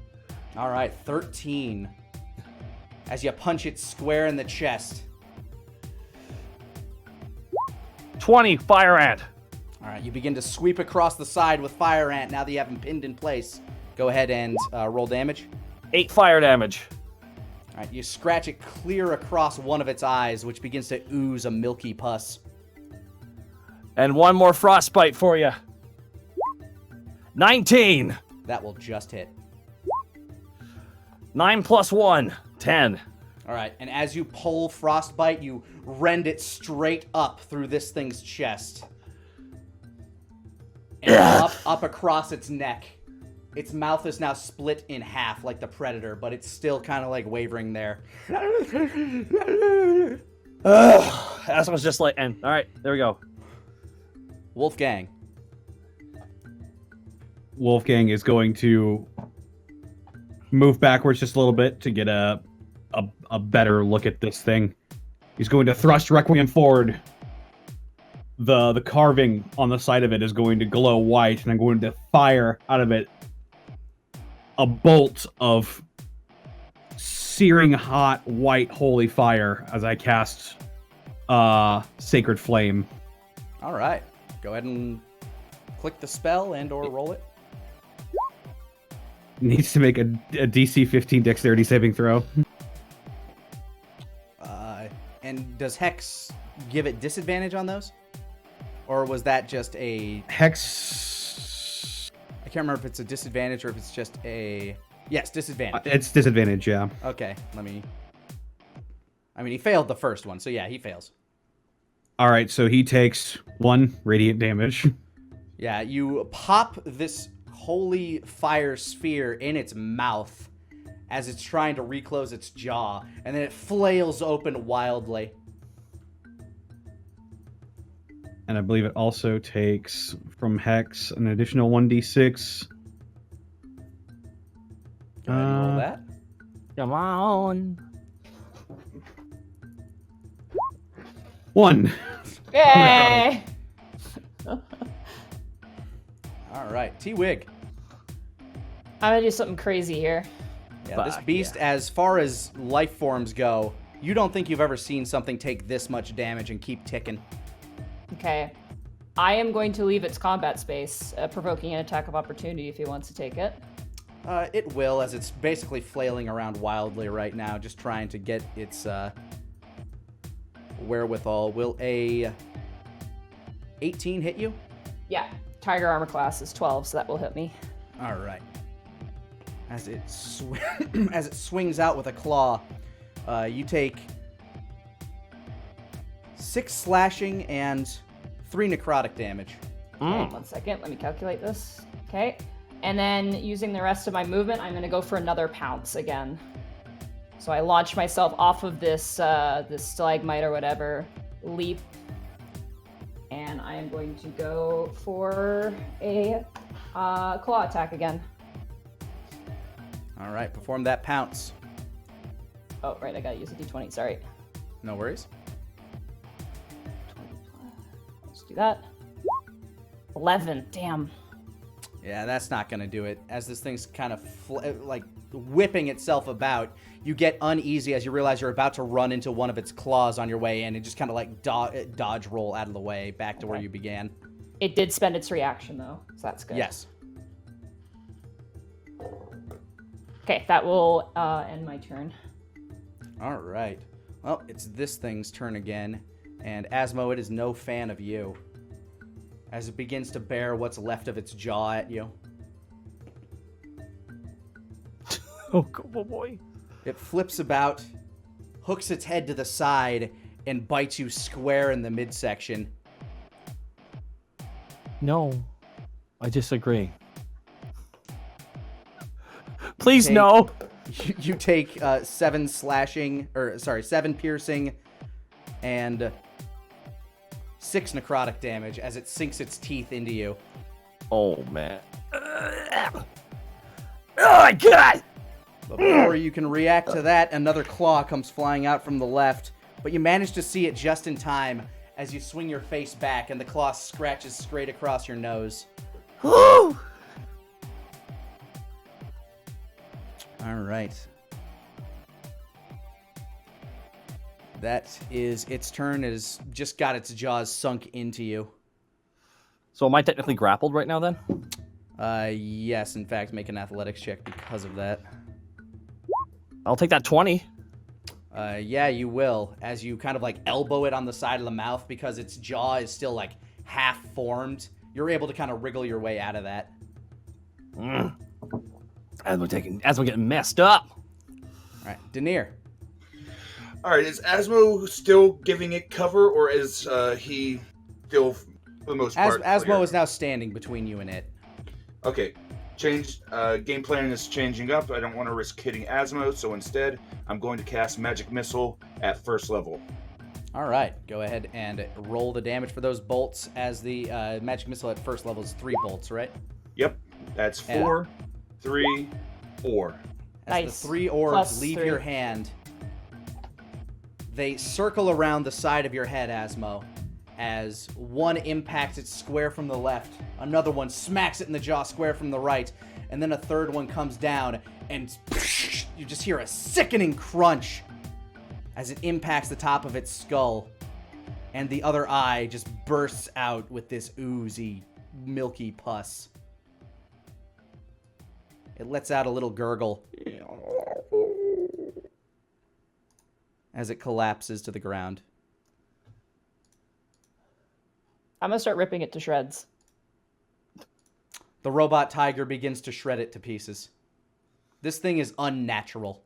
All right, 13. As you punch it square in the chest. 20, fire ant. All right, you begin to sweep across the side with fire ant now that you have him pinned in place. Go ahead and roll damage. 8 fire damage. All right, you scratch it clear across one of its eyes, which begins to ooze a milky pus. And 1 more frostbite for you. 19. That will just hit. 9 plus 1, 10. All right, and as you pull frostbite, you rend it straight up through this thing's chest. And up across its neck. Its mouth is now split in half like the predator, but it's still kind of like wavering there. That was just like, and all right, there we go. Wolfgang. Wolfgang is going to move backwards just a little bit to get a better look at this thing. He's going to thrust Requiem forward. The carving on the side of it is going to glow white, and I'm going to fire out of it a bolt of searing hot white holy fire as I cast sacred flame. All right. Go ahead and click the spell and or roll it. Needs to make a DC 15 dexterity saving throw. And does Hex give it disadvantage on those? Or was that just a... Hex... I can't remember if it's a disadvantage or if it's just a... Yes, disadvantage. It's disadvantage, yeah. Okay, let me... I mean, he failed the first one, so yeah, he fails. All right, so he takes 1 radiant damage. Yeah, you pop this holy fire sphere in its mouth as it's trying to reclose its jaw, and then it flails open wildly. And I believe it also takes from Hex an additional 1d6. Go ahead and roll that. Come on. 1. Yay! All right, T-Wig. I'm gonna do something crazy here. Yeah, this beast, as far as life forms go, you don't think you've ever seen something take this much damage and keep ticking. Okay. I am going to leave its combat space, provoking an attack of opportunity if he wants to take it. It will, as it's basically flailing around wildly right now, just trying to get its wherewithal. Will a 18 hit you? Yeah. Tiger armor class is 12, so that will hit me. All right. As it as it swings out with a claw, you take 6 slashing and 3 necrotic damage. Okay, 1 second. Let me calculate this. Okay. And then using the rest of my movement, I'm going to go for another pounce again. So I launch myself off of this this stalagmite or whatever, leap, and I am going to go for a claw attack again. All right, perform that pounce. Oh, right, I gotta use a d20, sorry. No worries. Let's do that. 11, damn. Yeah, that's not going to do it. As this thing's kind of like whipping itself about, you get uneasy as you realize you're about to run into one of its claws on your way in and just kind of like dodge roll out of the way back to where you began. It did spend its reaction, though, so that's good. Yes. Okay, that will end my turn. All right. Well, it's this thing's turn again, and Asmo, it is no fan of you as it begins to bear what's left of its jaw at you. Oh, boy. It flips about, hooks its head to the side, and bites you square in the midsection. No, I disagree. Please, no. You take 7 piercing and 6 necrotic damage as it sinks its teeth into you. Oh, man. Oh, my God. But before you can react to that, another claw comes flying out from the left, but you manage to see it just in time as you swing your face back and the claw scratches straight across your nose. Woo! All right. That is its turn. It has just got its jaws sunk into you. So am I technically grappled right now, then? Yes, in fact, make an athletics check because of that. I'll take that 20. Yeah, you will. As you kind of like elbow it on the side of the mouth because its jaw is still like half formed, you're able to kind of wriggle your way out of that. As we're getting messed up. All right, Denier. All right, is Asmo still giving it cover, or is he still, for the most part, Asmo clear? is now standing between you and it. Okay, game plan is changing up. I don't want to risk hitting Asmo, so instead, I'm going to cast Magic Missile at first level. All right, go ahead and roll the damage for those bolts, as the Magic Missile at first level is 3 bolts, right? Yep, that's 4, 3, 4. As Nice. the 3 orbs Plus leave 3. your hand, they circle around the side of your head, Asmo, as one impacts it square from the left, another one smacks it in the jaw square from the right, and then a third one comes down, and you just hear a sickening crunch as it impacts the top of its skull. and the other eye just bursts out with this oozy, milky pus. It lets out a little gurgle as it collapses to the ground. I'm gonna start ripping it to shreds. The robot tiger begins to shred it to pieces. This thing is unnatural.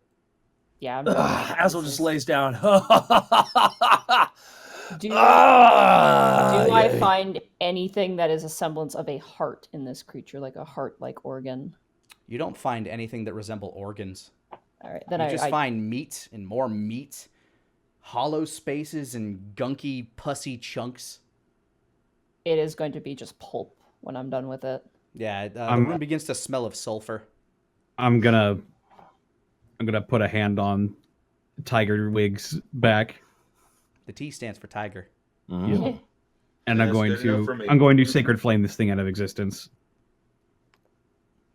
Yeah, I'm Asshole just lays down. Do I find anything that is a semblance of a heart in this creature, like a heart-like organ? You don't find anything that resemble organs. All right, then You I just find meat and more meat, hollow spaces and gunky, pussy chunks. it is going to be just pulp when I'm done with it. Yeah, the room begins to smell of sulfur. I'm gonna put a hand on Tiger Wig's back. The T stands for tiger. And I'm That's going good enough for to me. sacred flame this thing out of existence.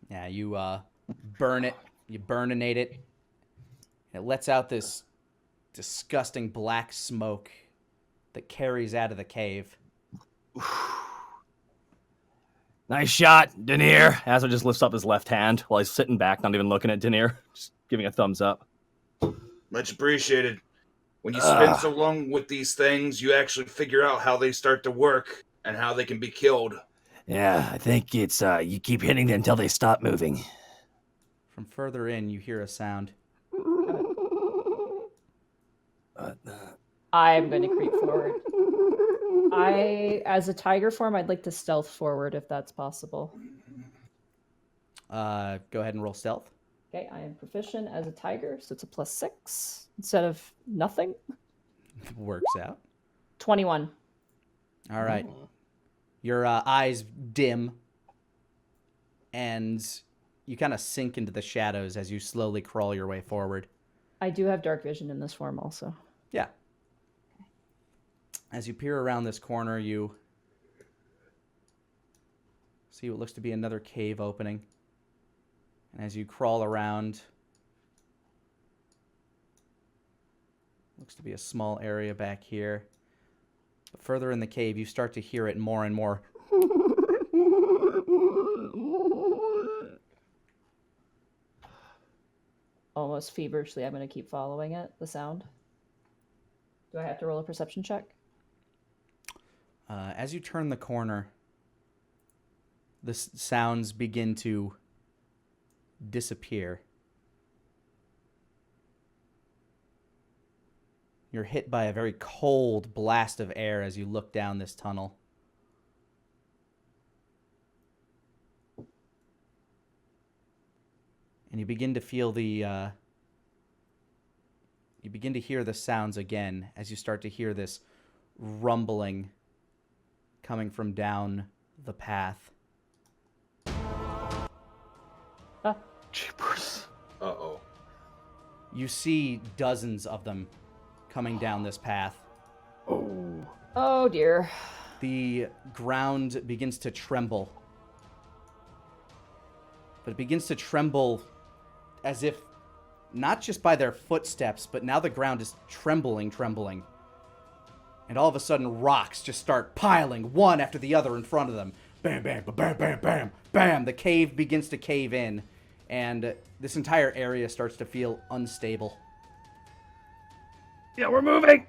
Yeah, you burn it, you burninate it. It lets out this disgusting black smoke that carries out of the cave. Nice shot, Denier. Asshole just lifts up his left hand while he's sitting back, not even looking at Denier, just giving a thumbs up. Much appreciated. When you spend so long with these things, you actually figure out how they start to work and how they can be killed. Yeah, I think it's you keep hitting them until they stop moving. From further in, you hear a sound. I'm going to creep forward. As a tiger form, I'd like to stealth forward if that's possible. Go ahead and roll stealth. Okay, I am proficient as a tiger, so it's a +6 instead of nothing. Works out. 21. All right. Your eyes dim, and you kind of sink into the shadows as you slowly crawl your way forward. I do have dark vision in this form also. Yeah. As you peer around this corner, you see what looks to be another cave opening. And as you crawl around, looks to be a small area back here. But further in the cave, you start to hear it more and more. Almost feverishly, I'm going to keep following it, the sound. Do I have to roll a perception check? As you turn the corner, the sounds begin to disappear. You're hit by a very cold blast of air as you look down this tunnel. And you begin to feel you begin to hear the sounds again as you start to hear this rumbling coming from down the path. Jeepers. Uh-oh. You see dozens of them coming down this path. Oh dear. The ground begins to tremble. But it begins to tremble as if, not just by their footsteps, but now the ground is trembling. And all of a sudden, rocks just start piling one after the other in front of them. Bam, bam, bam, bam, bam, bam. The cave begins to cave in, and this entire area starts to feel unstable. Yeah, we're moving.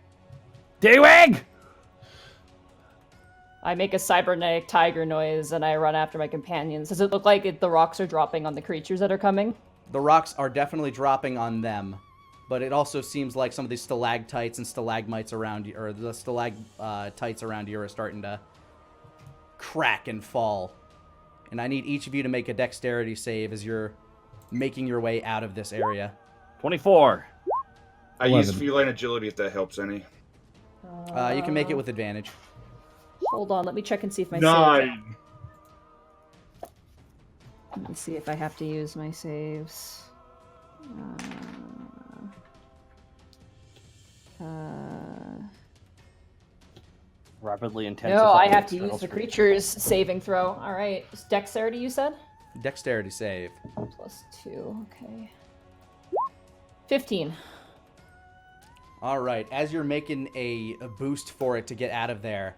Daywag! I make a cybernetic tiger noise and I run after my companions. Does it look like the rocks are dropping on the creatures that are coming? The rocks are definitely dropping on them, but it also seems like some of these stalactites and stalagmites around you, or the stalactites around you, are starting to crack and fall. And I need each of you to make a dexterity save as you're making your way out of this area. 24. I use feline agility if that helps any. You can make it with advantage. Hold on, let me check and see if my 9. Let me see if I have to use my saves. Rapidly intense. No, I have to use the creature's saving throw. All right, it's dexterity, you said? Dexterity save. +2, okay. 15. All right, as you're making a boost for it to get out of there,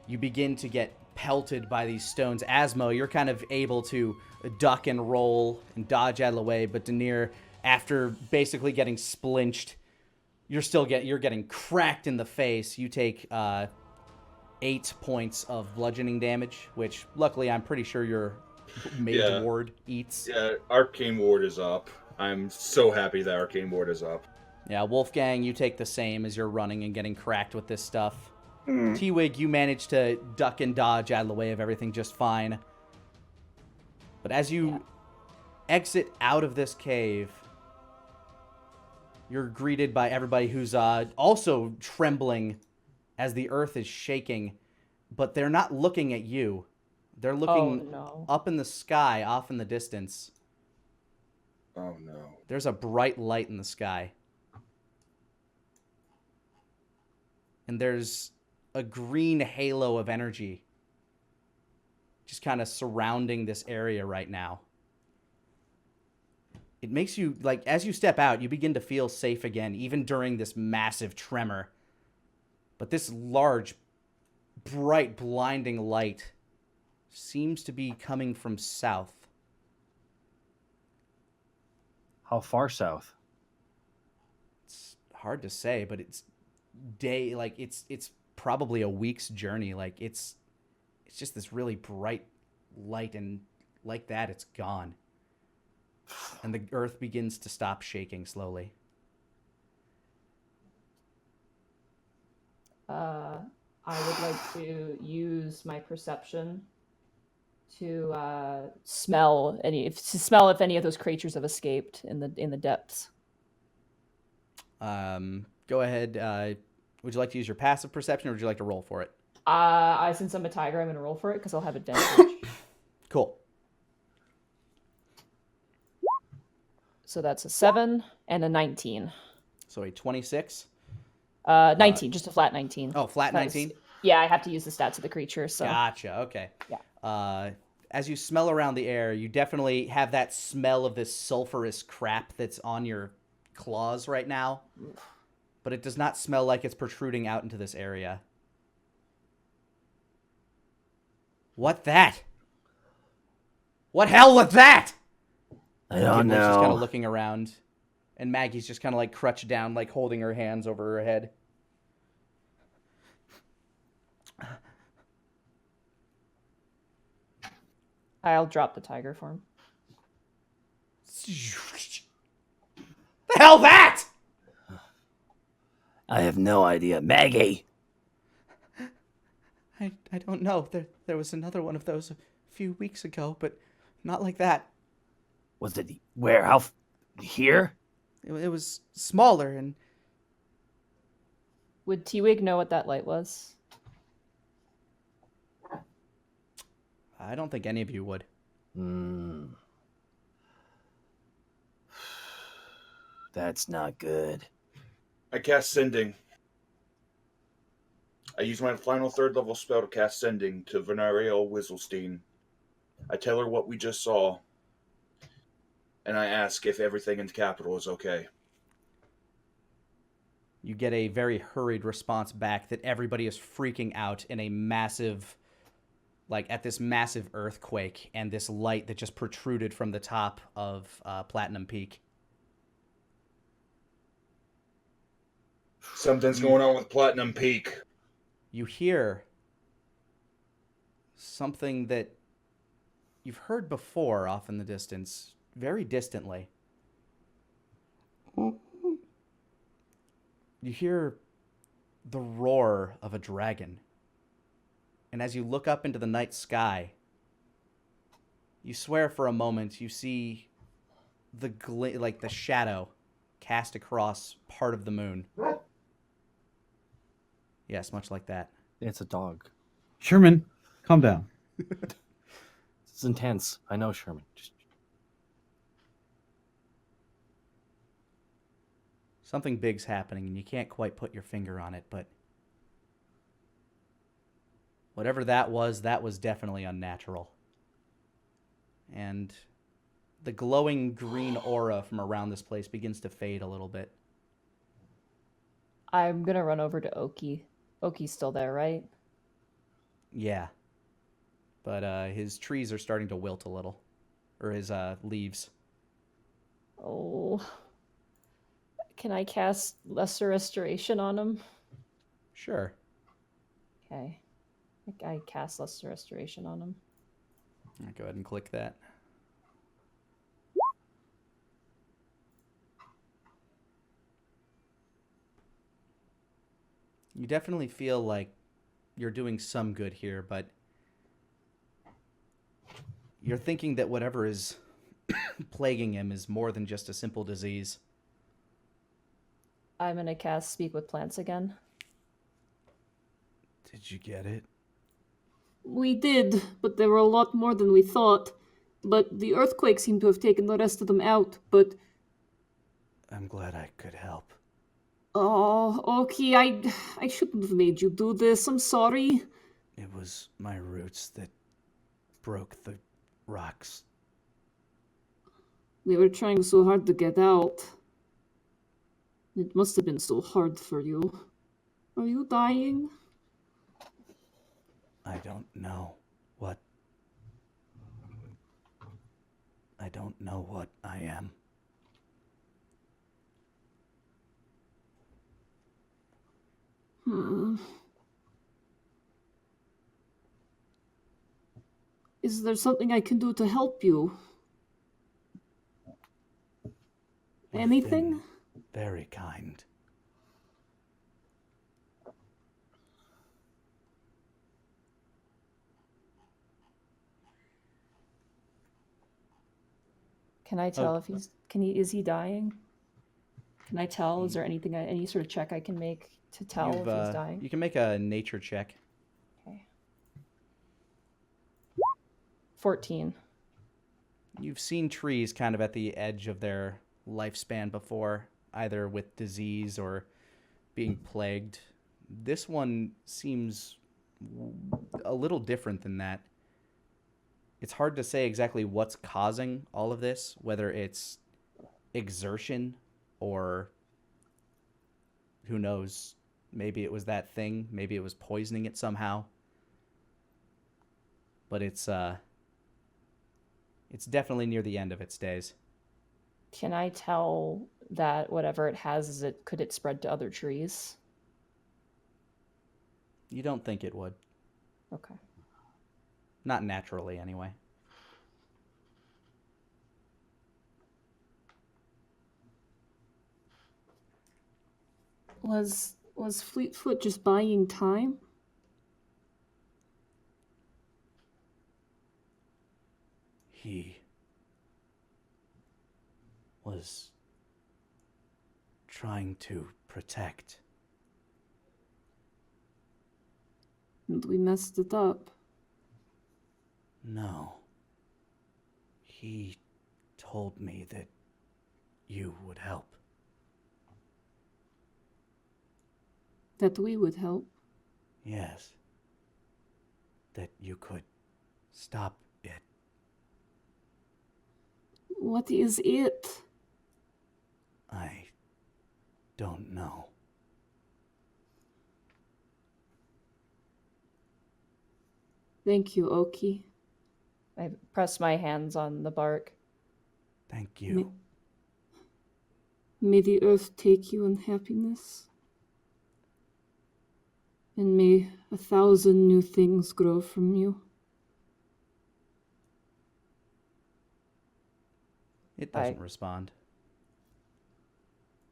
you begin to get pelted by these stones. Asmo, you're kind of able to duck and roll and dodge out of the way, but Daenerys, after basically getting splinched, you're getting cracked in the face. You take 8 points of bludgeoning damage, which luckily I'm pretty sure your mage ward eats. Yeah, Arcane Ward is up. I'm so happy that Arcane Ward is up. Yeah, Wolfgang, you take the same as you're running and getting cracked with this stuff. T-Wig, you manage to duck and dodge out of the way of everything just fine. But as you exit out of this cave, you're greeted by everybody who's also trembling as the earth is shaking. But they're not looking at you. They're looking up in the sky, off in the distance. Oh, no. There's a bright light in the sky. And there's a green halo of energy just kind of surrounding this area right now. It makes you, like, as you step out, you begin to feel safe again, even during this massive tremor. But this large, bright, blinding light seems to be coming from south. How far south? It's hard to say, but it's it's probably a week's journey. Like it's just this really bright light, and like that it's gone. And the earth begins to stop shaking slowly. I would like to use my perception to smell if any of those creatures have escaped in the depths. Go ahead. Would you like to use your passive perception, or would you like to roll for it? Since I'm a tiger, I'm gonna roll for it because I'll have advantage. Cool. So that's a 7 and a 19. So a 26. 19, just a flat 19. Oh, flat 19? Yeah, I have to use the stats of the creature, so. Gotcha, okay. Yeah. As you smell around the air, you definitely have that smell of this sulfurous crap that's on your claws right now. But it does not smell like it's protruding out into this area. What that? What hell was that? I don't Gibbler's just kind know. of looking around. And Maggie's just kind of like crouched down, like holding her hands over her head. I'll drop the tiger form. The hell that? I have no idea. Maggie! I don't know. There was another one of those a few weeks ago, but not like that. Was it where? How? Here? It was smaller and... Would T-Wig know what that light was? I don't think any of you would. That's not good. I cast Sending. I use my final 3rd level spell to cast Sending to Venereal Wizzlestein. I tell her what we just saw, and I ask if everything in the capital is okay. You get a very hurried response back that everybody is freaking out in a massive, like at this massive earthquake and this light that just protruded from the top of Platinum Peak. Something's going on with Platinum Peak. You hear something that you've heard before off in the distance, very distantly. You hear the roar of a dragon. And as you look up into the night sky, you swear for a moment you see the the shadow cast across part of the moon. Yes, much like that. It's a dog. Sherman, calm down. It's intense. I know, Sherman. Something big's happening, and you can't quite put your finger on it, but whatever that was definitely unnatural. And the glowing green aura from around this place begins to fade a little bit. I'm gonna run over to Okey. Okey's still there, right? Yeah. But his trees are starting to wilt a little. Or his leaves. Oh. Can I cast Lesser Restoration on him? Sure. Okay. I cast Lesser Restoration on him. I'll go ahead and click that. You definitely feel like you're doing some good here, but you're thinking that whatever is plaguing him is more than just a simple disease. I'm gonna cast Speak with Plants again. Did you get it? We did, but there were a lot more than we thought. But the earthquake seemed to have taken the rest of them out, but... I'm glad I could help. Oh, okay, I shouldn't have made you do this. I'm sorry. It was my roots that broke the rocks. They were trying so hard to get out. It must have been so hard for you. Are you dying? I don't know what... I don't know what I am. Is there something I can do to help you? You've Anything? been very kind. Can I tell if he's is he dying? Can I tell? Is there anything any sort of check I can make to tell if he's dying? You can make a nature check. Okay. 14. You've seen trees kind of at the edge of their lifespan before, either with disease or being plagued. This one seems a little different than that. It's hard to say exactly what's causing all of this, whether it's exertion or who knows, maybe it was that thing, maybe it was poisoning it somehow. But it's definitely near the end of its days. Can I tell that whatever it has could it spread to other trees? You don't think it would. Okay. Not naturally, anyway. Was Fleetfoot just buying time? He was trying to protect. And we messed it up. No. He told me that you would help. That we would help. Yes. That you could stop it. What is it? I don't know. Thank you, Okey. I press my hands on the bark. Thank you. May the earth take you in happiness. And may 1,000 new things grow from you. It doesn't respond.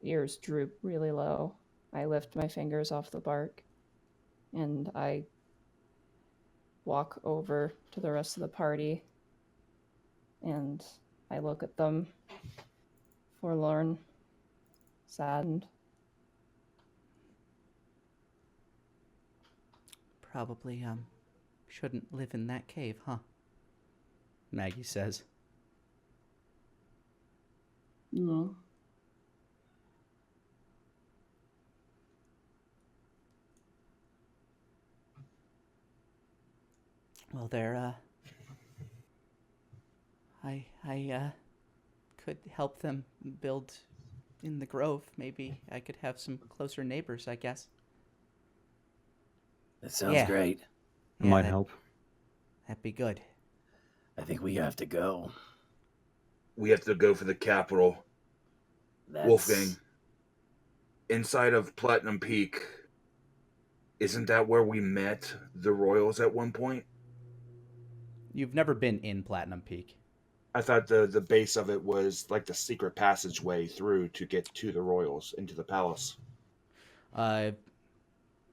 Ears droop really low. I lift my fingers off the bark and I walk over to the rest of the party and I look at them, forlorn, saddened. Probably, shouldn't live in that cave, huh? Maggie says. No. Well, I could help them build in the grove. Maybe I could have some closer neighbors, I guess. That sounds Yeah. great. It might help. That'd be good. I think we have to go. We have to go for the capital. Wolfgang. Inside of Platinum Peak, isn't that where we met the Royals at one point? You've never been in Platinum Peak. I thought the base of it was like the secret passageway through to get to the Royals, into the palace.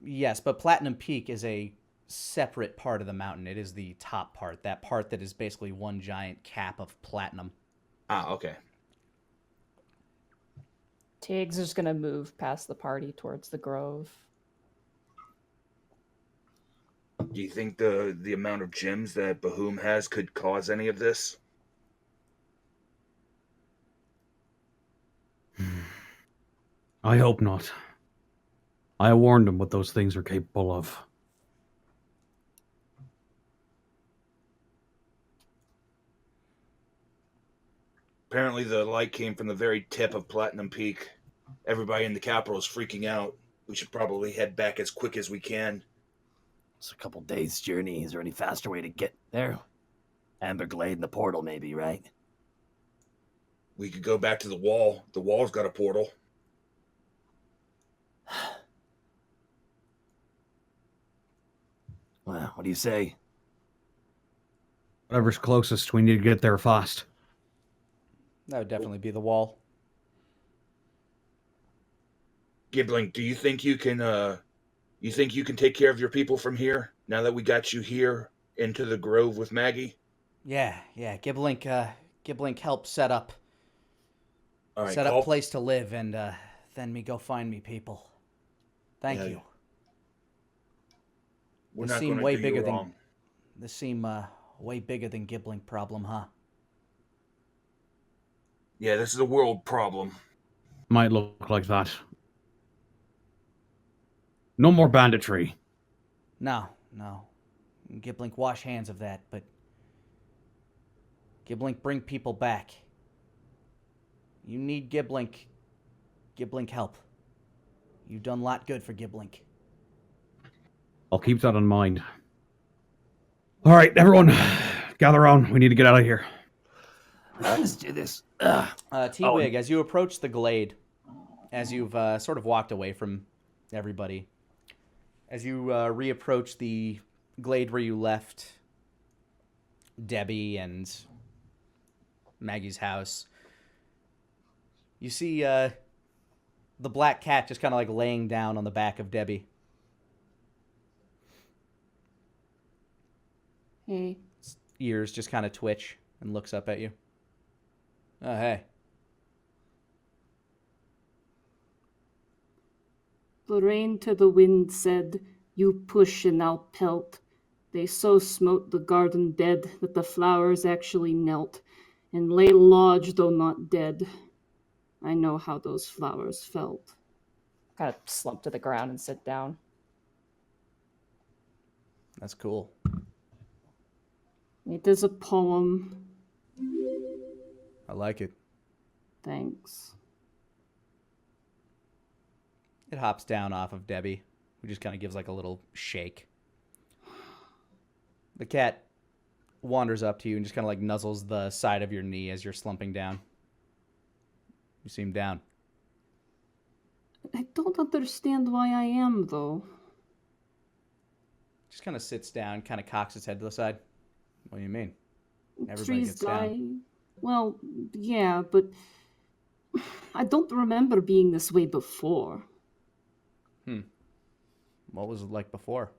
Yes, but Platinum Peak is a separate part of the mountain. It is the top part, that part that is basically one giant cap of platinum. Ah, okay. Tiggs is going to move past the party towards the grove. Do you think the amount of gems that Bahoum has could cause any of this? I hope not. I warned him what those things are capable of. Apparently the light came from the very tip of Platinum Peak. Everybody in the capital is freaking out. We should probably head back as quick as we can. It's a couple days' journey. Is there any faster way to get there? Amber Glade and the portal, maybe, right? We could go back to the wall. The wall's got a portal. Well, what do you say? Whatever's closest, we need to get there fast. That would definitely be the wall. Gibbling, do you think you can take care of your people from here now that we got you here into the grove with Maggie? Yeah. Giblink helped set up All right, set up place to live, and then me go find me people. Thank Yeah. you. We're This not seem going to way do bigger you than wrong. this seem way bigger than Giblink problem, huh? Yeah, this is a world problem. Might look like that. No more banditry. No. Giblink wash hands of that, but Giblink bring people back. You need Giblink help. You've done a lot good for Giblink. I'll keep that in mind. All right, everyone, gather around. We need to get out of here. Let's do this. T-Wig, as you approach the Glade, as you've sort of walked away from everybody, as you reapproach the Glade where you left Debbie and Maggie's house, you see the black cat just kind of like laying down on the back of Debbie. Hey. Its ears just kind of twitch and looks up at you. Oh, hey. The rain to the wind said, "You push and I'll pelt." They so smote the garden bed that the flowers actually knelt, and lay lodged though not dead. I know how those flowers felt. Kind of slump to the ground and sit down. That's cool. It is a poem. I like it. Thanks. It hops down off of Debbie, who just kind of gives like a little shake. The cat wanders up to you and just kind of like nuzzles the side of your knee as you're slumping down. You seem down. I don't understand why I am, though. Just kind of sits down, kind of cocks his head to the side. What do you mean? Everybody Trees gets down. die. Well, yeah, but I don't remember being this way before. What was it like before?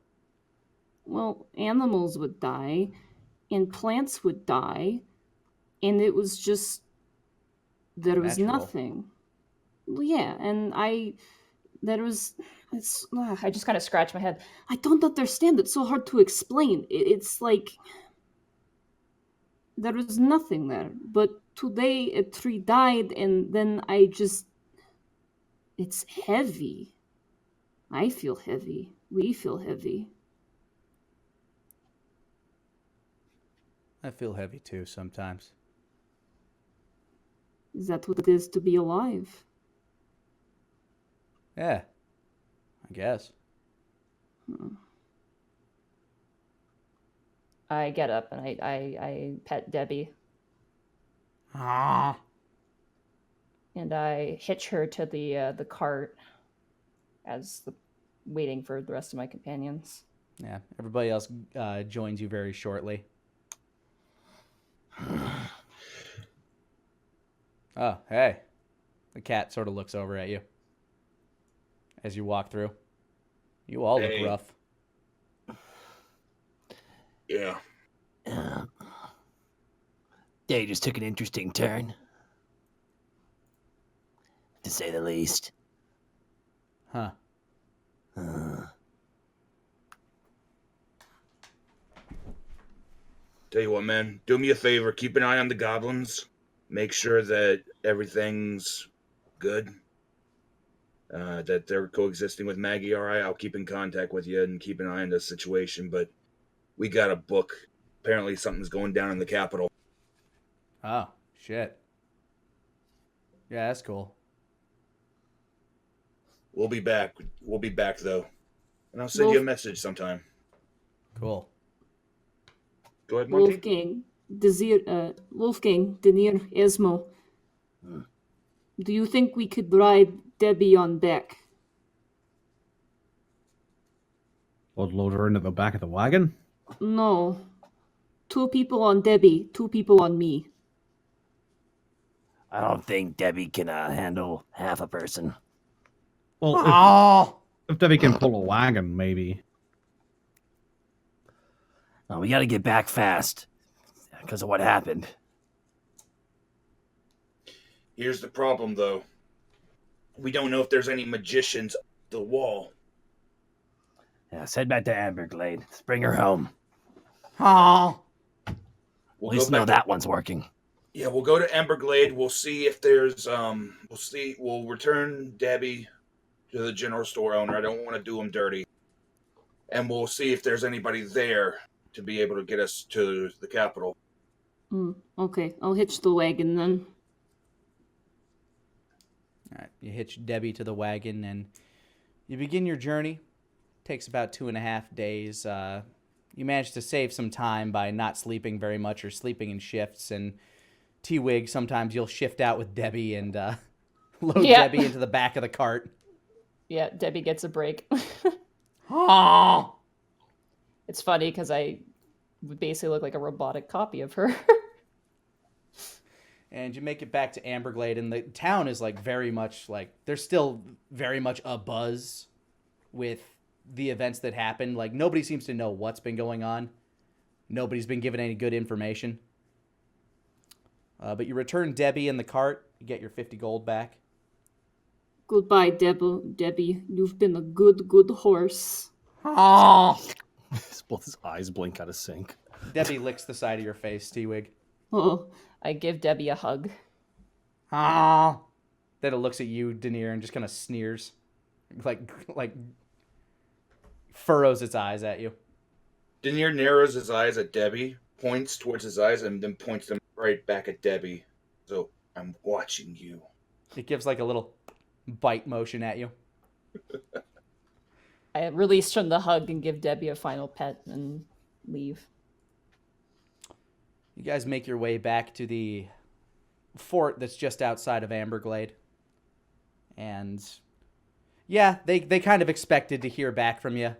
Well, animals would die, and plants would die, and it was just... there was Natural. nothing. Well, yeah, and there was... I just kind of scratch my head. I don't understand. It's so hard to explain. It's like... there was nothing there. But today a tree died, and then I just... it's heavy. I feel heavy. We feel heavy. I feel heavy too sometimes. Is that what it is to be alive? Yeah, I guess. I get up and I pet Debbie. Ah. And I hitch her to the cart waiting for the rest of my companions. Yeah, everybody else joins you very shortly. Oh, hey. The cat sort of looks over at you as you walk through. You all look Hey. rough. Yeah. Day just took an interesting turn, to say the least. Huh. Tell you what, man. Do me a favor. Keep an eye on the goblins. Make sure that everything's good. That they're coexisting with Maggie. All right. I'll keep in contact with you and keep an eye on the situation. But we got a book. Apparently, something's going down in the capital. Oh, shit. Yeah, that's cool. We'll be back. We'll be back though, and I'll send you a message sometime. Cool. Go ahead, Monty. Wolfgang, Denier, Esmo. Do you think we could ride Debbie on deck? Load her into the back of the wagon? No. 2 people on Debbie, 2 people on me. I don't think Debbie can handle half a person. Well, if Debbie can pull a wagon, maybe. Oh, we gotta get back fast because of what happened. Here's the problem, though. We don't know if there's any magicians up the wall. Yeah, let's head back to Amber Glade. Let's bring her home. Oh. We'll At least go know back that one's working. Yeah, we'll go to Ember Glade. We'll see if there's we'll return Debbie to the general store owner. I don't want to do him dirty. And we'll see if there's anybody there to be able to get us to the capital. Okay, I'll hitch the wagon then. All right, you hitch Debbie to the wagon and you begin your journey. Takes about 2.5 days. You manage to save some time by not sleeping very much or sleeping in shifts. And T-Wig, sometimes you'll shift out with Debbie and load Debbie into the back of the cart. Yeah, Debbie gets a break. Oh. It's funny because I basically look like a robotic copy of her. And you make it back to Amberglade, and the town is like very much like there's still very much a buzz with the events that happened. Like nobody seems to know what's been going on. Nobody's been given any good information. But you return Debbie in the cart. You get your 50 gold back. Goodbye, Debbie. You've been a good horse. Oh. Both his eyes blink out of sync. Debbie licks the side of your face, T-Wig. Oh, I give Debbie a hug. Oh. Then it looks at you, Denier, and just kind of sneers. Like furrows its eyes at you. Denier narrows his eyes at Debbie, points towards his eyes, and then points them right back at Debbie. So, I'm watching you. It gives like a little bite motion at you. I release from the hug and give Debbie a final pet and leave. You guys make your way back to the fort that's just outside of Amberglade. And yeah, they kind of expected to hear back from you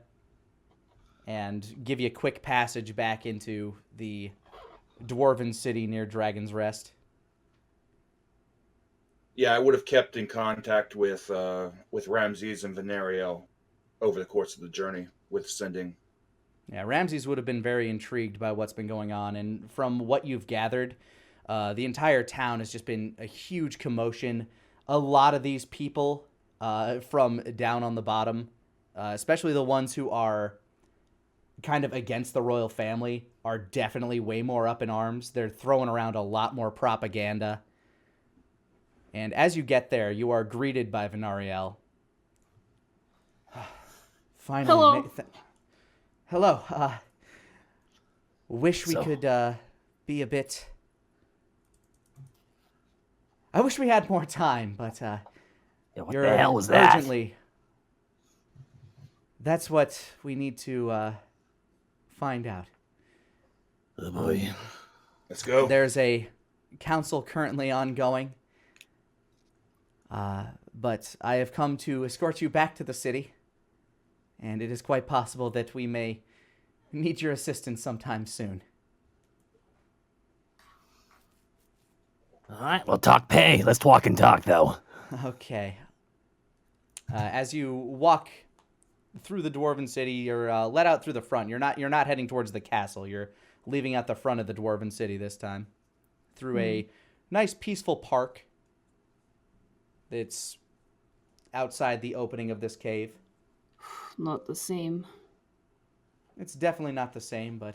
and give you a quick passage back into the dwarven city near Dragon's Rest. Yeah, I would have kept in contact with Ramses and Venereal over the course of the journey with sending. Yeah, Ramses would have been very intrigued by what's been going on, and from what you've gathered, the entire town has just been a huge commotion. A lot of these people from down on the bottom, especially the ones who are kind of against the royal family, are definitely way more up in arms. They're throwing around a lot more propaganda. And as you get there, you are greeted by Venereal. Finally. Hello. Hello. Wish we could be a bit... I wish we had more time, but Yeah, what the hell was that? urgently That's what we need to find out. Oh boy. Let's go. There's a council currently ongoing, but I have come to escort you back to the city, and it is quite possible that we may need your assistance sometime soon. All right, well, talk pay. Let's walk and talk, though. Okay. As you walk through the dwarven city, you're let out through the front. You're not heading towards the castle. You're leaving at the front of the dwarven city this time, through a nice peaceful park that's outside the opening of this cave. Not the same. It's definitely not the same, but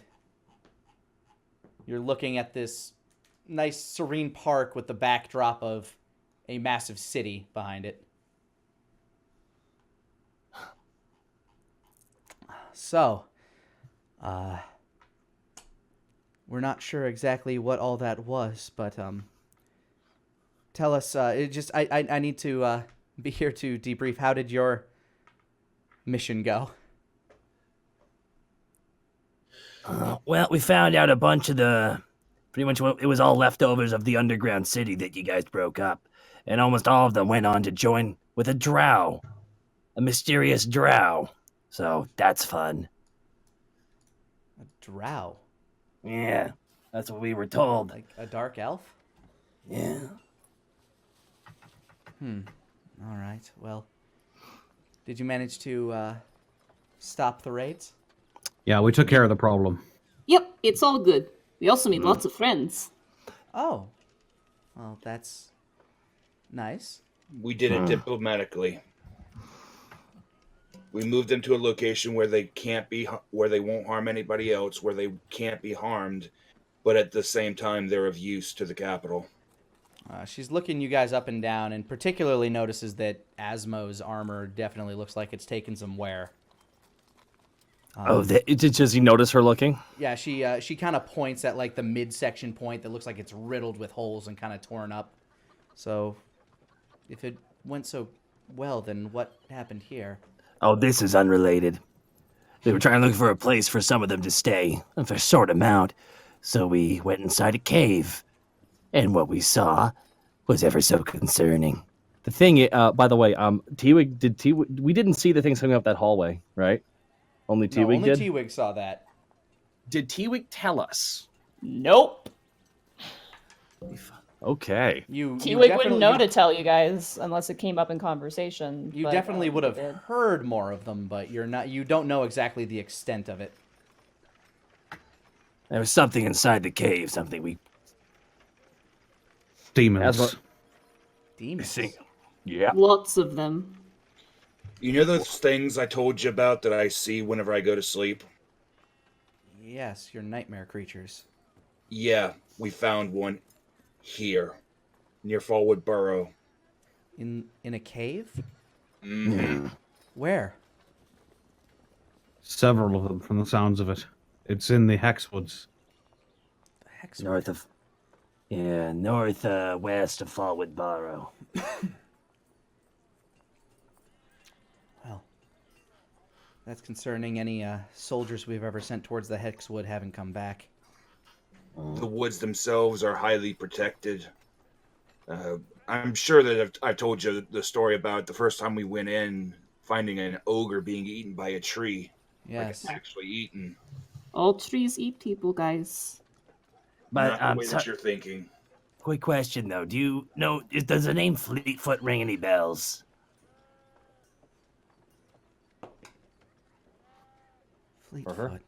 you're looking at this nice serene park with the backdrop of a massive city behind it. So, we're not sure exactly what all that was, but tell us. I need to be here to debrief. How did your mission go? Well, we found out a bunch of pretty much it was all leftovers of the underground city that you guys broke up, and almost all of them went on to join with a drow, a mysterious drow. So that's fun. A drow? Yeah, that's what we were told. Like a dark elf? Yeah. All right. Well, did you manage to stop the raids? Yeah, we took care of the problem. Yep, it's all good. We also made lots of friends. Oh. Well, that's nice. We did it diplomatically. We moved them to a location where they won't harm anybody else, where they can't be harmed, but at the same time they're of use to the capital. She's looking you guys up and down, and particularly notices that Asmo's armor definitely looks like it's taken some wear. Does he notice her looking? Yeah, she kind of points at like the midsection point that looks like it's riddled with holes and kind of torn up. So, if it went so well, then what happened here? Oh, this is unrelated. They were trying to look for a place for some of them to stay, for a short amount. So we went inside a cave. And what we saw was ever so concerning. The thing, by the way, T-Wig, we didn't see the things hanging up that hallway, right? Only T-Wig did? Only T-Wig saw that. Did T-Wig tell us? Nope. Okay. T-Wig wouldn't know to tell you guys unless it came up in conversation. You but, definitely would have he did. heard more of them, but you don't know exactly the extent of it. There was something inside the cave, something we Demons. Demons. Yeah. Lots of them. You know those things I told you about that I see whenever I go to sleep? Yes, your nightmare creatures. Yeah, we found one here, near Fallwood Burrow. In a cave? Mm-hmm. Where? Several of them, from the sounds of it. It's in the Hexwoods. Hexwood. West of Fallwood Burrow. Well, that's concerning. Any soldiers we've ever sent towards the Hexwood haven't come back. The woods themselves are highly protected. I'm sure that I've told you the story about the first time we went in, finding an ogre being eaten by a tree. Yes. Like actually eaten. All trees eat people, guys. But Not the way that you're thinking. quick question though, do you know? Does the name Fleetfoot ring any bells? Fleetfoot.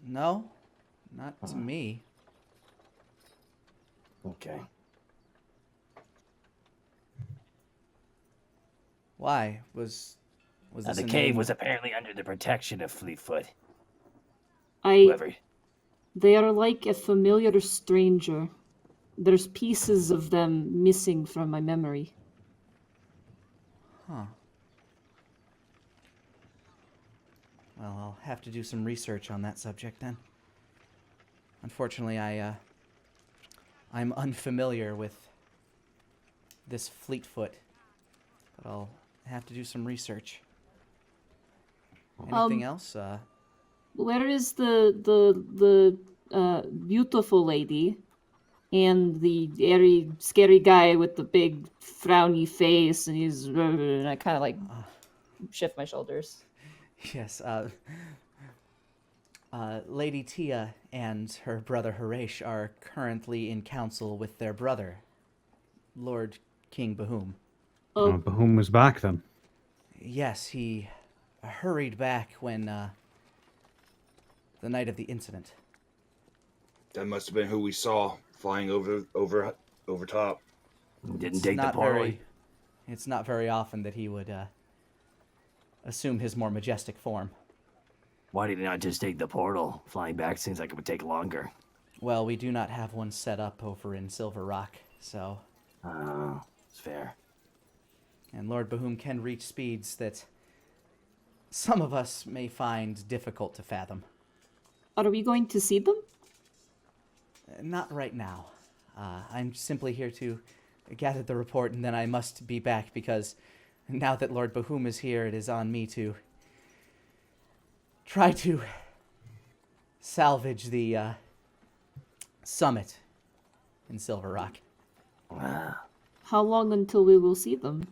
No, not to me. Okay. Why? Was this The a cave name? was apparently under the protection of Fleetfoot. They are like a familiar stranger. There's pieces of them missing from my memory. Huh. Well, I'll have to do some research on that subject then. Unfortunately, I'm unfamiliar with this Fleetfoot, but I'll have to do some research. Anything else? Where is the beautiful lady and the very scary guy with the big frowny face and he's And I kind of like shift my shoulders. Yes, Lady Tia and her brother Harash are currently in council with their brother, Lord King Bahum. Oh, Bahum was back then. Yes, he hurried back when, the night of the incident. That must have been who we saw flying over top. Didn't take the portal. It's not very often that he would, assume his more majestic form. Why did he not just take the portal? Flying back seems like it would take longer. Well, we do not have one set up over in Silver Rock, so... Oh, it's fair. And Lord Bahum can reach speeds that some of us may find difficult to fathom. are we going to see them? Not right now. I'm simply here to gather the report, and then I must be back because now that Lord Bahum is here, it is on me to try to salvage the summit in Silver Rock. Wow. How long until we will see them?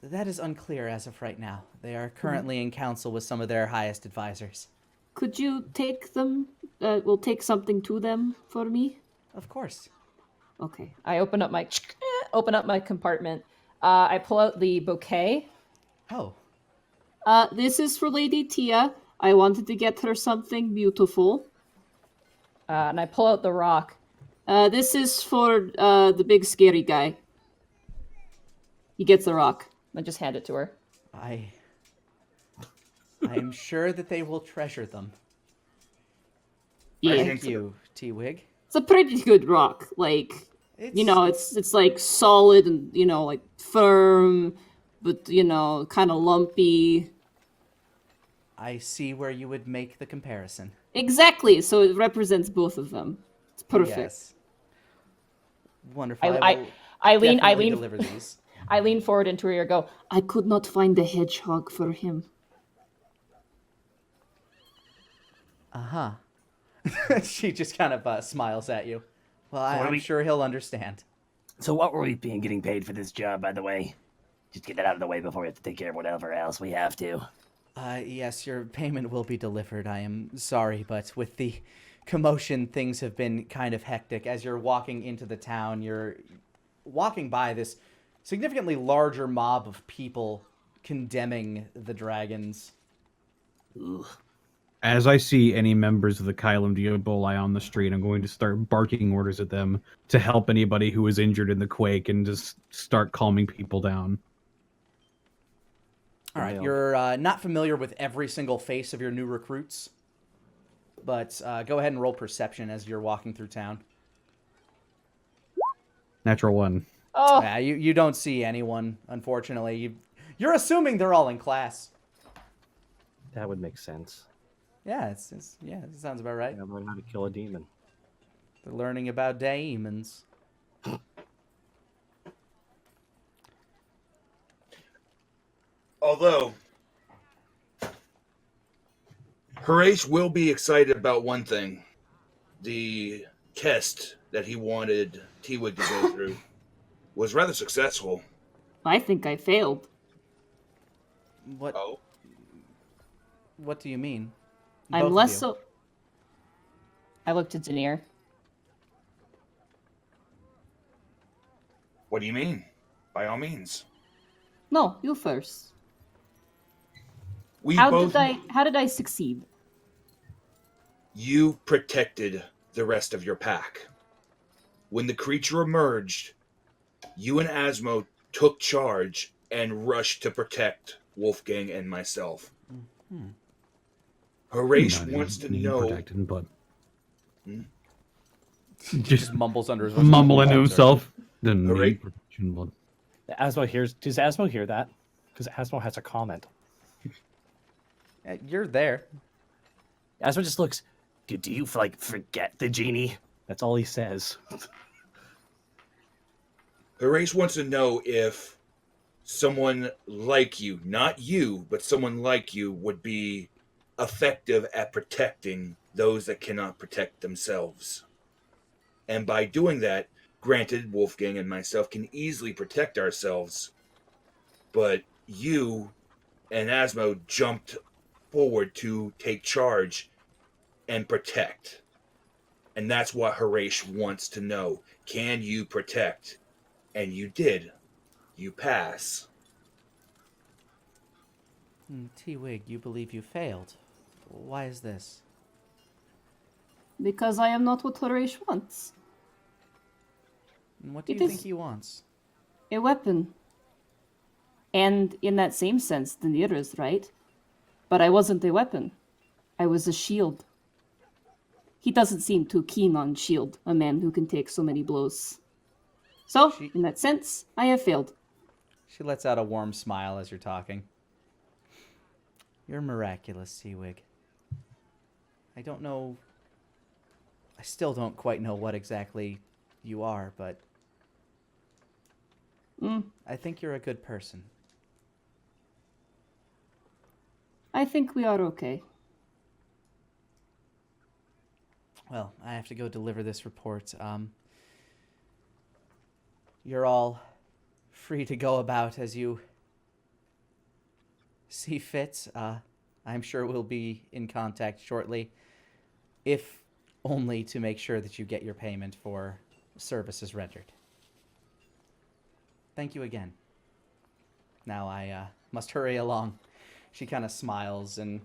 That is unclear as of right now. They are currently in council with some of their highest advisors. Could you take them? We'll take something to them for me. Of course. Okay. I open up my compartment. I pull out the bouquet. Oh, This is for Lady Tia. I wanted to get her something beautiful. And I pull out the rock. This is for the big scary guy. He gets the rock. I just hand it to her. I am sure that they will treasure them. Yeah. Thank you, T-Wig. It's a pretty good rock. Like, it's like solid and, like firm, but, kind of lumpy. I see where you would make the comparison. Exactly. So it represents both of them. It's perfect. Yes. Wonderful. I lean deliver these. I lean forward into her ear, go, I could not find a hedgehog for him. Uh-huh. She just kind of smiles at you. Well, I'm sure he'll understand. So what were we getting paid for this job, by the way? Just get that out of the way before we have to take care of whatever else we have to. Yes, your payment will be delivered. I am sorry, but with the commotion, things have been kind of hectic. As you're walking into the town, you're walking by this significantly larger mob of people condemning the dragons. Ugh. As I see any members of the Kylum Diaboli on the street, I'm going to start barking orders at them to help anybody who was injured in the quake and just start calming people down. All right, you're not familiar with every single face of your new recruits, but go ahead and roll perception as you're walking through town. Natural 1. oh, Yeah, you don't see anyone, unfortunately. You're assuming they're all in class. That would make sense. Yeah, it sounds about right. I learn how to kill a demon. They're learning about daemons. Although, Harash will be excited about one thing. The test that he wanted T-Wig to go through was rather successful. I think I failed. What? Oh. What do you mean? I'm Both of less you. so. I looked at Denier. What do you mean? By all means. No, you first. We How both. did I succeed? You protected the rest of your pack. When the creature emerged, you and Asmo took charge and rushed to protect Wolfgang and myself. Mm-hmm. Harash wants to know. Protected, but Just mumbles under his voice. mumbling to himself. Didn't Hooray. need protection, but Does Asmo hear that? Because Asmo has a comment. You're there. Asmo just looks, do you, forget the genie? That's all he says. Harash wants to know if someone like you, not you, but someone like you would be effective at protecting those that cannot protect themselves. And by doing that, granted, Wolfgang and myself can easily protect ourselves, but you and Asmo jumped forward to take charge and protect. And that's what Harash wants to know. Can you protect? And you did. You pass. T-Wig, you believe you failed. Why is this? Because I am not what Harash wants. And what do It you is- think he wants? A weapon. And in that same sense, Danir is right. But I wasn't a weapon. I was a shield. He doesn't seem too keen on shield, a man who can take so many blows. So, in that sense, I have failed. She lets out a warm smile as you're talking. You're miraculous, T-Wig. I don't know... I still don't quite know what exactly you are, but... I think you're a good person. I think we are okay. Well, I have to go deliver this report. You're all free to go about as you see fit. I'm sure we'll be in contact shortly, if only to make sure that you get your payment for services rendered. Thank you again. Now I must hurry along. She kind of smiles and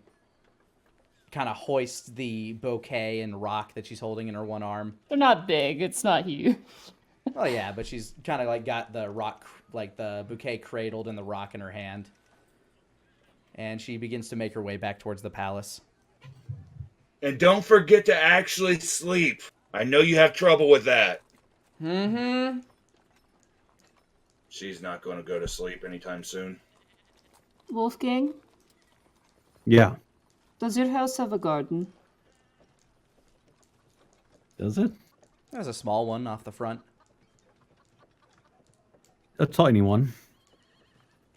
kind of hoists the bouquet and rock that she's holding in her one arm. They're not big. It's not huge. Oh yeah, but she's kind of like got the rock, like the bouquet cradled and the rock in her hand. And she begins to make her way back towards the palace. And don't forget to actually sleep. I know you have trouble with that. Mm-hmm. She's not going to go to sleep anytime soon. Wolfgang, Yeah. does your house have a garden? Does it? There's a small one off the front. A tiny one.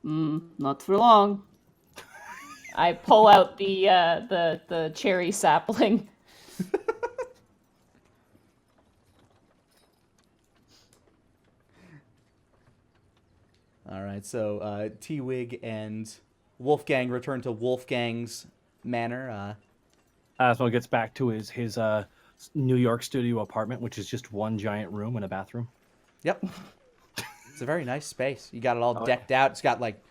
Not for long. I pull out the cherry sapling. All right, so T-Wig and Wolfgang return to Wolfgang's manor. Asmo gets back to his New York studio apartment, which is just one giant room and a bathroom. Yep. It's a very nice space. You got it all decked out. It's got like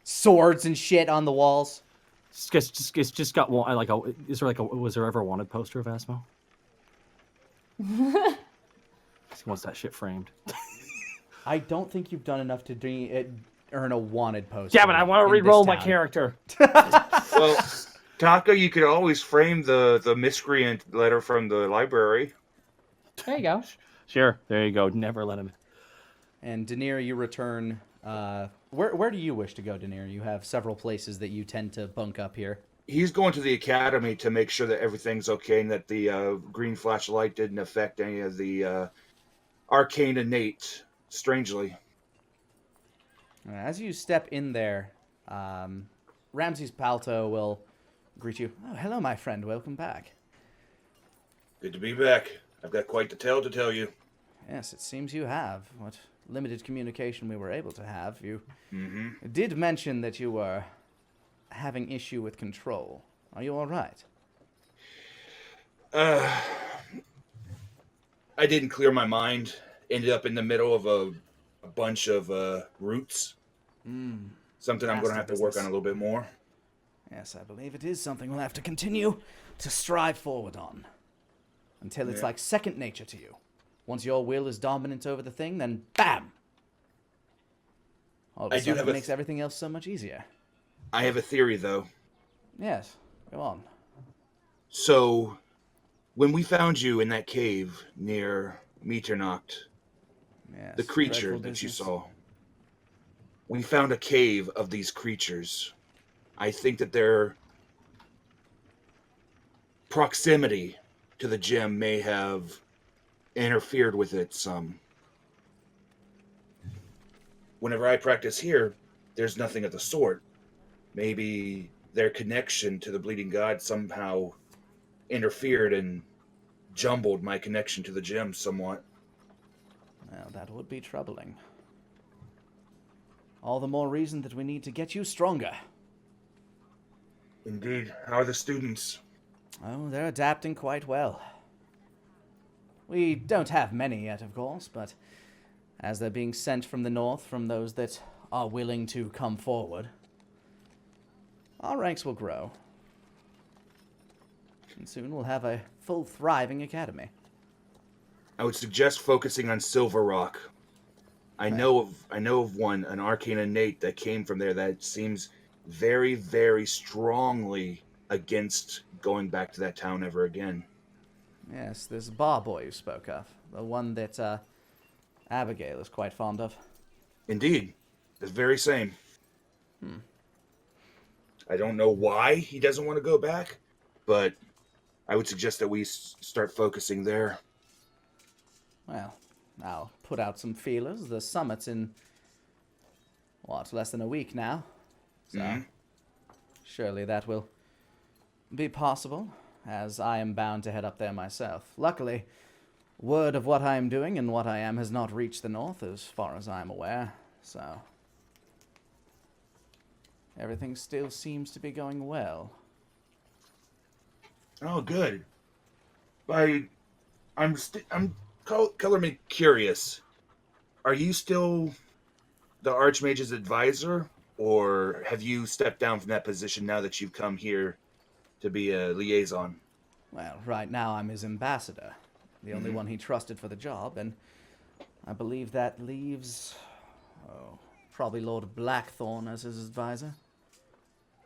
swords and shit on the walls. It's just got one. Like was there ever a wanted poster of Asmo? He wants that shit framed. I don't think you've done enough to earn a wanted poster. Yeah, but I want to in this re-roll my town. character. Well, Taka, you could always frame the miscreant letter from the library. There you go. Sure, there you go. Never let him. And Daenerys, you return. Where do you wish to go, Daenerys? You have several places that you tend to bunk up here. He's going to the academy to make sure that everything's okay and that the green flashlight didn't affect any of the arcane innate, strangely. As you step in there, Ramses Palto will greet you. Oh, hello, my friend. Welcome back. Good to be back. I've got quite the tale to tell you. Yes, it seems you have. What limited communication we were able to have. You Mm-hmm. did mention that you were having issue with control. Are you all right? I didn't clear my mind. Ended up in the middle of a bunch of roots. Something I'm going to have to work on a little bit more. Yes, I believe it is something we'll have to continue to strive forward on. Until it's like second nature to you. Once your will is dominant over the thing, then BAM! All of a sudden, it makes everything else so much easier. I have a theory, though. Yes, go on. So, when we found you in that cave near Mitternacht, Yes, the creature dreadful that you business. saw, we found a cave of these creatures. I think that their proximity to the gem may have interfered with it some. whenever I practice here, there's nothing of the sort. Maybe their connection to the bleeding god somehow interfered and jumbled my connection to the gem somewhat. Well, that would be troubling. All the more reason that we need to get you stronger. Indeed. How are the students? Oh, they're adapting quite well. We don't have many yet, of course, but as they're being sent from the north from those that are willing to come forward, our ranks will grow. And soon we'll have a full, thriving academy. I would suggest focusing on Silver Rock. I know of one, an arcane innate that came from there that seems very, very strongly against going back to that town ever again. Yes, this bar boy you spoke of. The one that Abigail is quite fond of. Indeed. The very same. I don't know why he doesn't want to go back, but I would suggest that we start focusing there. Well, I'll put out some feelers. The summit's in, less than a week now. So, surely that will be possible, as I am bound to head up there myself. Luckily, word of what I am doing and what I am has not reached the north as far as I am aware, so everything still seems to be going well. Oh, good. I'm color me curious. Are you still the Archmage's advisor, or have you stepped down from that position now that you've come here to be a liaison? Well, right now I'm his ambassador, the only one he trusted for the job, and I believe that leaves, probably Lord Blackthorn as his advisor.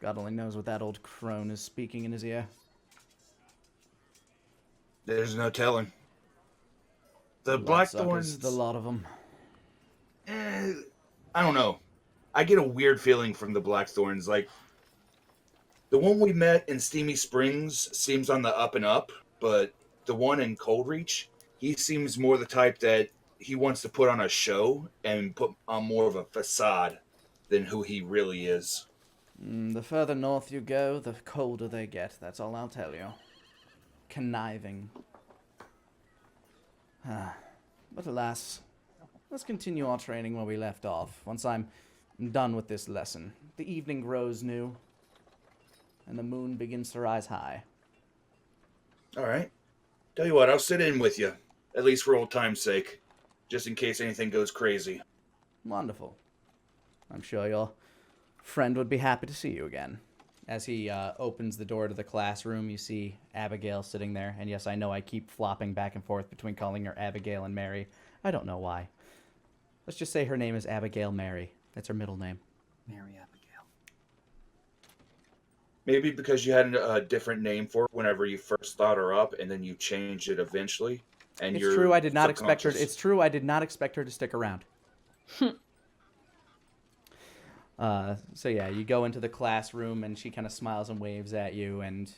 God only knows what that old crone is speaking in his ear. There's no telling. The Bloodsuckers, Blackthorns, the lot of them. I don't know. I get a weird feeling from the Blackthorns. Like, the one we met in Steamy Springs seems on the up and up, but the one in Coldreach, he seems more the type that he wants to put on a show and put on more of a facade than who he really is. The further north you go, the colder they get. That's all I'll tell you. Conniving. But alas, let's continue our training where we left off. Once I'm done with this lesson, the evening grows new, and the moon begins to rise high. All right. Tell you what, I'll sit in with you, at least for old time's sake, just in case anything goes crazy. Wonderful. I'm sure your friend would be happy to see you again. As he opens the door to the classroom, you see Abigail sitting there. And yes, I know I keep flopping back and forth between calling her Abigail and Mary. I don't know why. Let's just say her name is Abigail Mary. That's her middle name. Mary Abigail. Maybe because you had a different name for her whenever you first thought her up, and then you changed it eventually. And It's you're true. I did not expect her. subconscious. It's true. I did not expect her to stick around. So yeah, you go into the classroom, and she kind of smiles and waves at you, and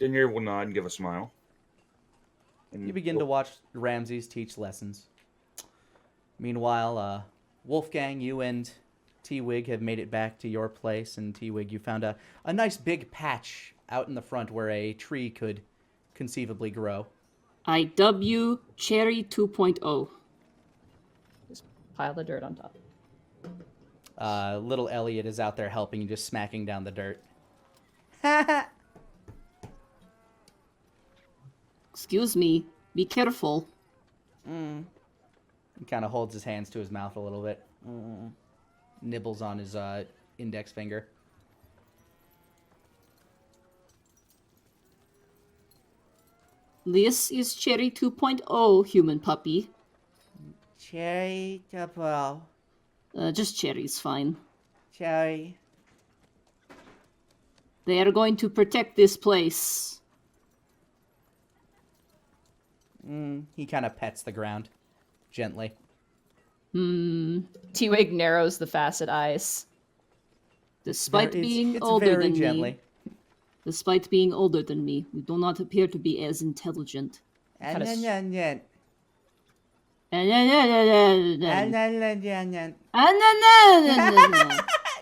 Denier will nod and give a smile. you begin to watch Ramses teach lessons. Meanwhile, Wolfgang, you and T-Wig have made it back to your place, and T-Wig, you found a nice big patch out in the front where a tree could conceivably grow. IW Cherry 2.0. Just pile the dirt on top. Little Elliot is out there helping you, just smacking down the dirt. Excuse me. Be careful. He kind of holds his hands to his mouth a little bit. Nibbles on his index finger. This is Cherry 2.0, human puppy. Cherry, double. Just Cherry's fine. Cherry. They are going to protect this place. He kind of pets the ground. Gently. T-Wig narrows the facet eyes. Despite being it's older very than gently. me. Despite being older than me, we do not appear to be as intelligent. Kinda And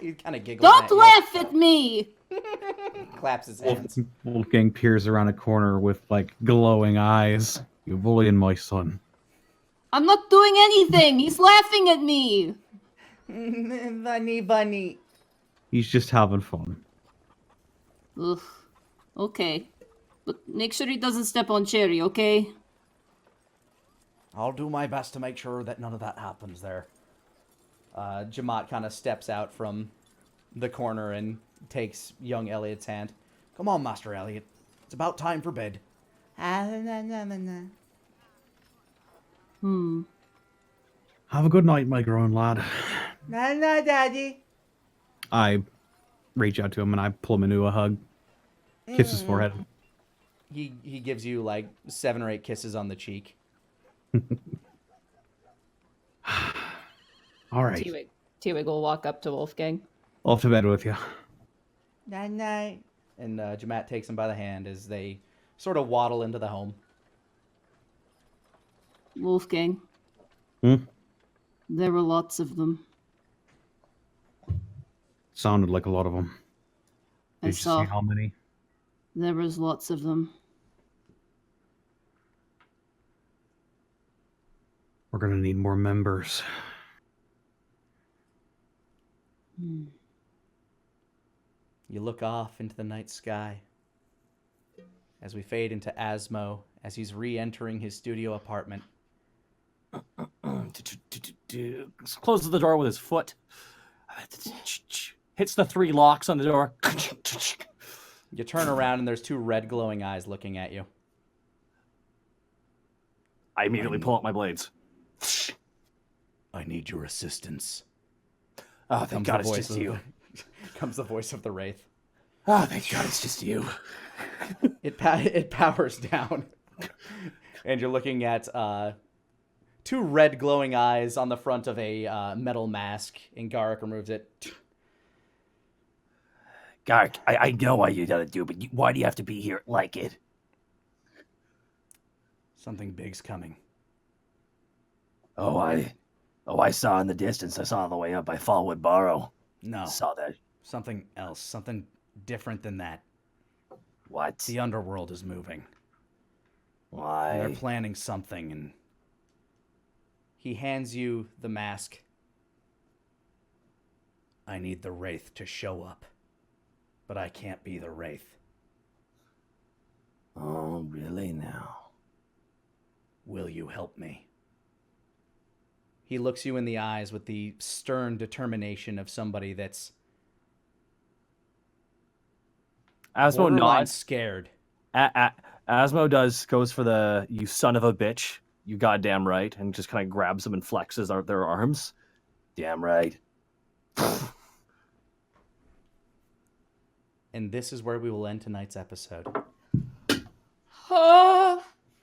He kind of giggles. Don't laugh at me! Claps his hands. Wolfgang peers around a corner with like glowing eyes. You bullying my son. I'm not doing anything! He's laughing at me! Bunny. He's just having fun. Ugh. Okay. But make sure he doesn't step on Cherry, okay? I'll do my best to make sure that none of that happens there. Jamat kind of steps out from the corner and takes young Elliot's hand. Come on, Master Elliot. It's about time for bed. Have a good night, my grown lad. No, Daddy. I reach out to him and I pull him into a hug. Kiss his forehead. He gives you like 7 or 8 kisses on the cheek. All right. T-Wig will walk up to Wolfgang. Off to bed with you. Night. And Jamat takes him by the hand as they sort of waddle into the home. Wolfgang. There were lots of them. Sounded like a lot of them. I Did you saw. see how many? There was lots of them. We're gonna need more members. You look off into the night sky as we fade into Asmo as he's re-entering his studio apartment. Closes the door with his foot. Hits the 3 locks on the door. You turn around and there's 2 red glowing eyes looking at you. I immediately pull out my blades. I need your assistance. Oh, thank God it's just you. Comes the voice of the wraith. Oh, thank God it's just you. It powers down. And you're looking at 2 red glowing eyes on the front of a metal mask, and Garrick removes it. Garrick, I know why you gotta do it, but why do you have to be here like it? Something big's coming. I saw in the distance. I saw on the way up by Fallwood Barrow. No. Saw that. Something else. Something different than that. What? The underworld is moving. Why? And they're planning something, and he hands you the mask. I need the wraith to show up, but I can't be the wraith. Oh, really now? Will you help me? He looks you in the eyes with the stern determination of somebody that's Asmo borderline nods. scared. Asmo goes for the "you son of a bitch, you goddamn right," and just kind of grabs them and flexes their arms. Damn right. And this is where we will end tonight's episode. Oh.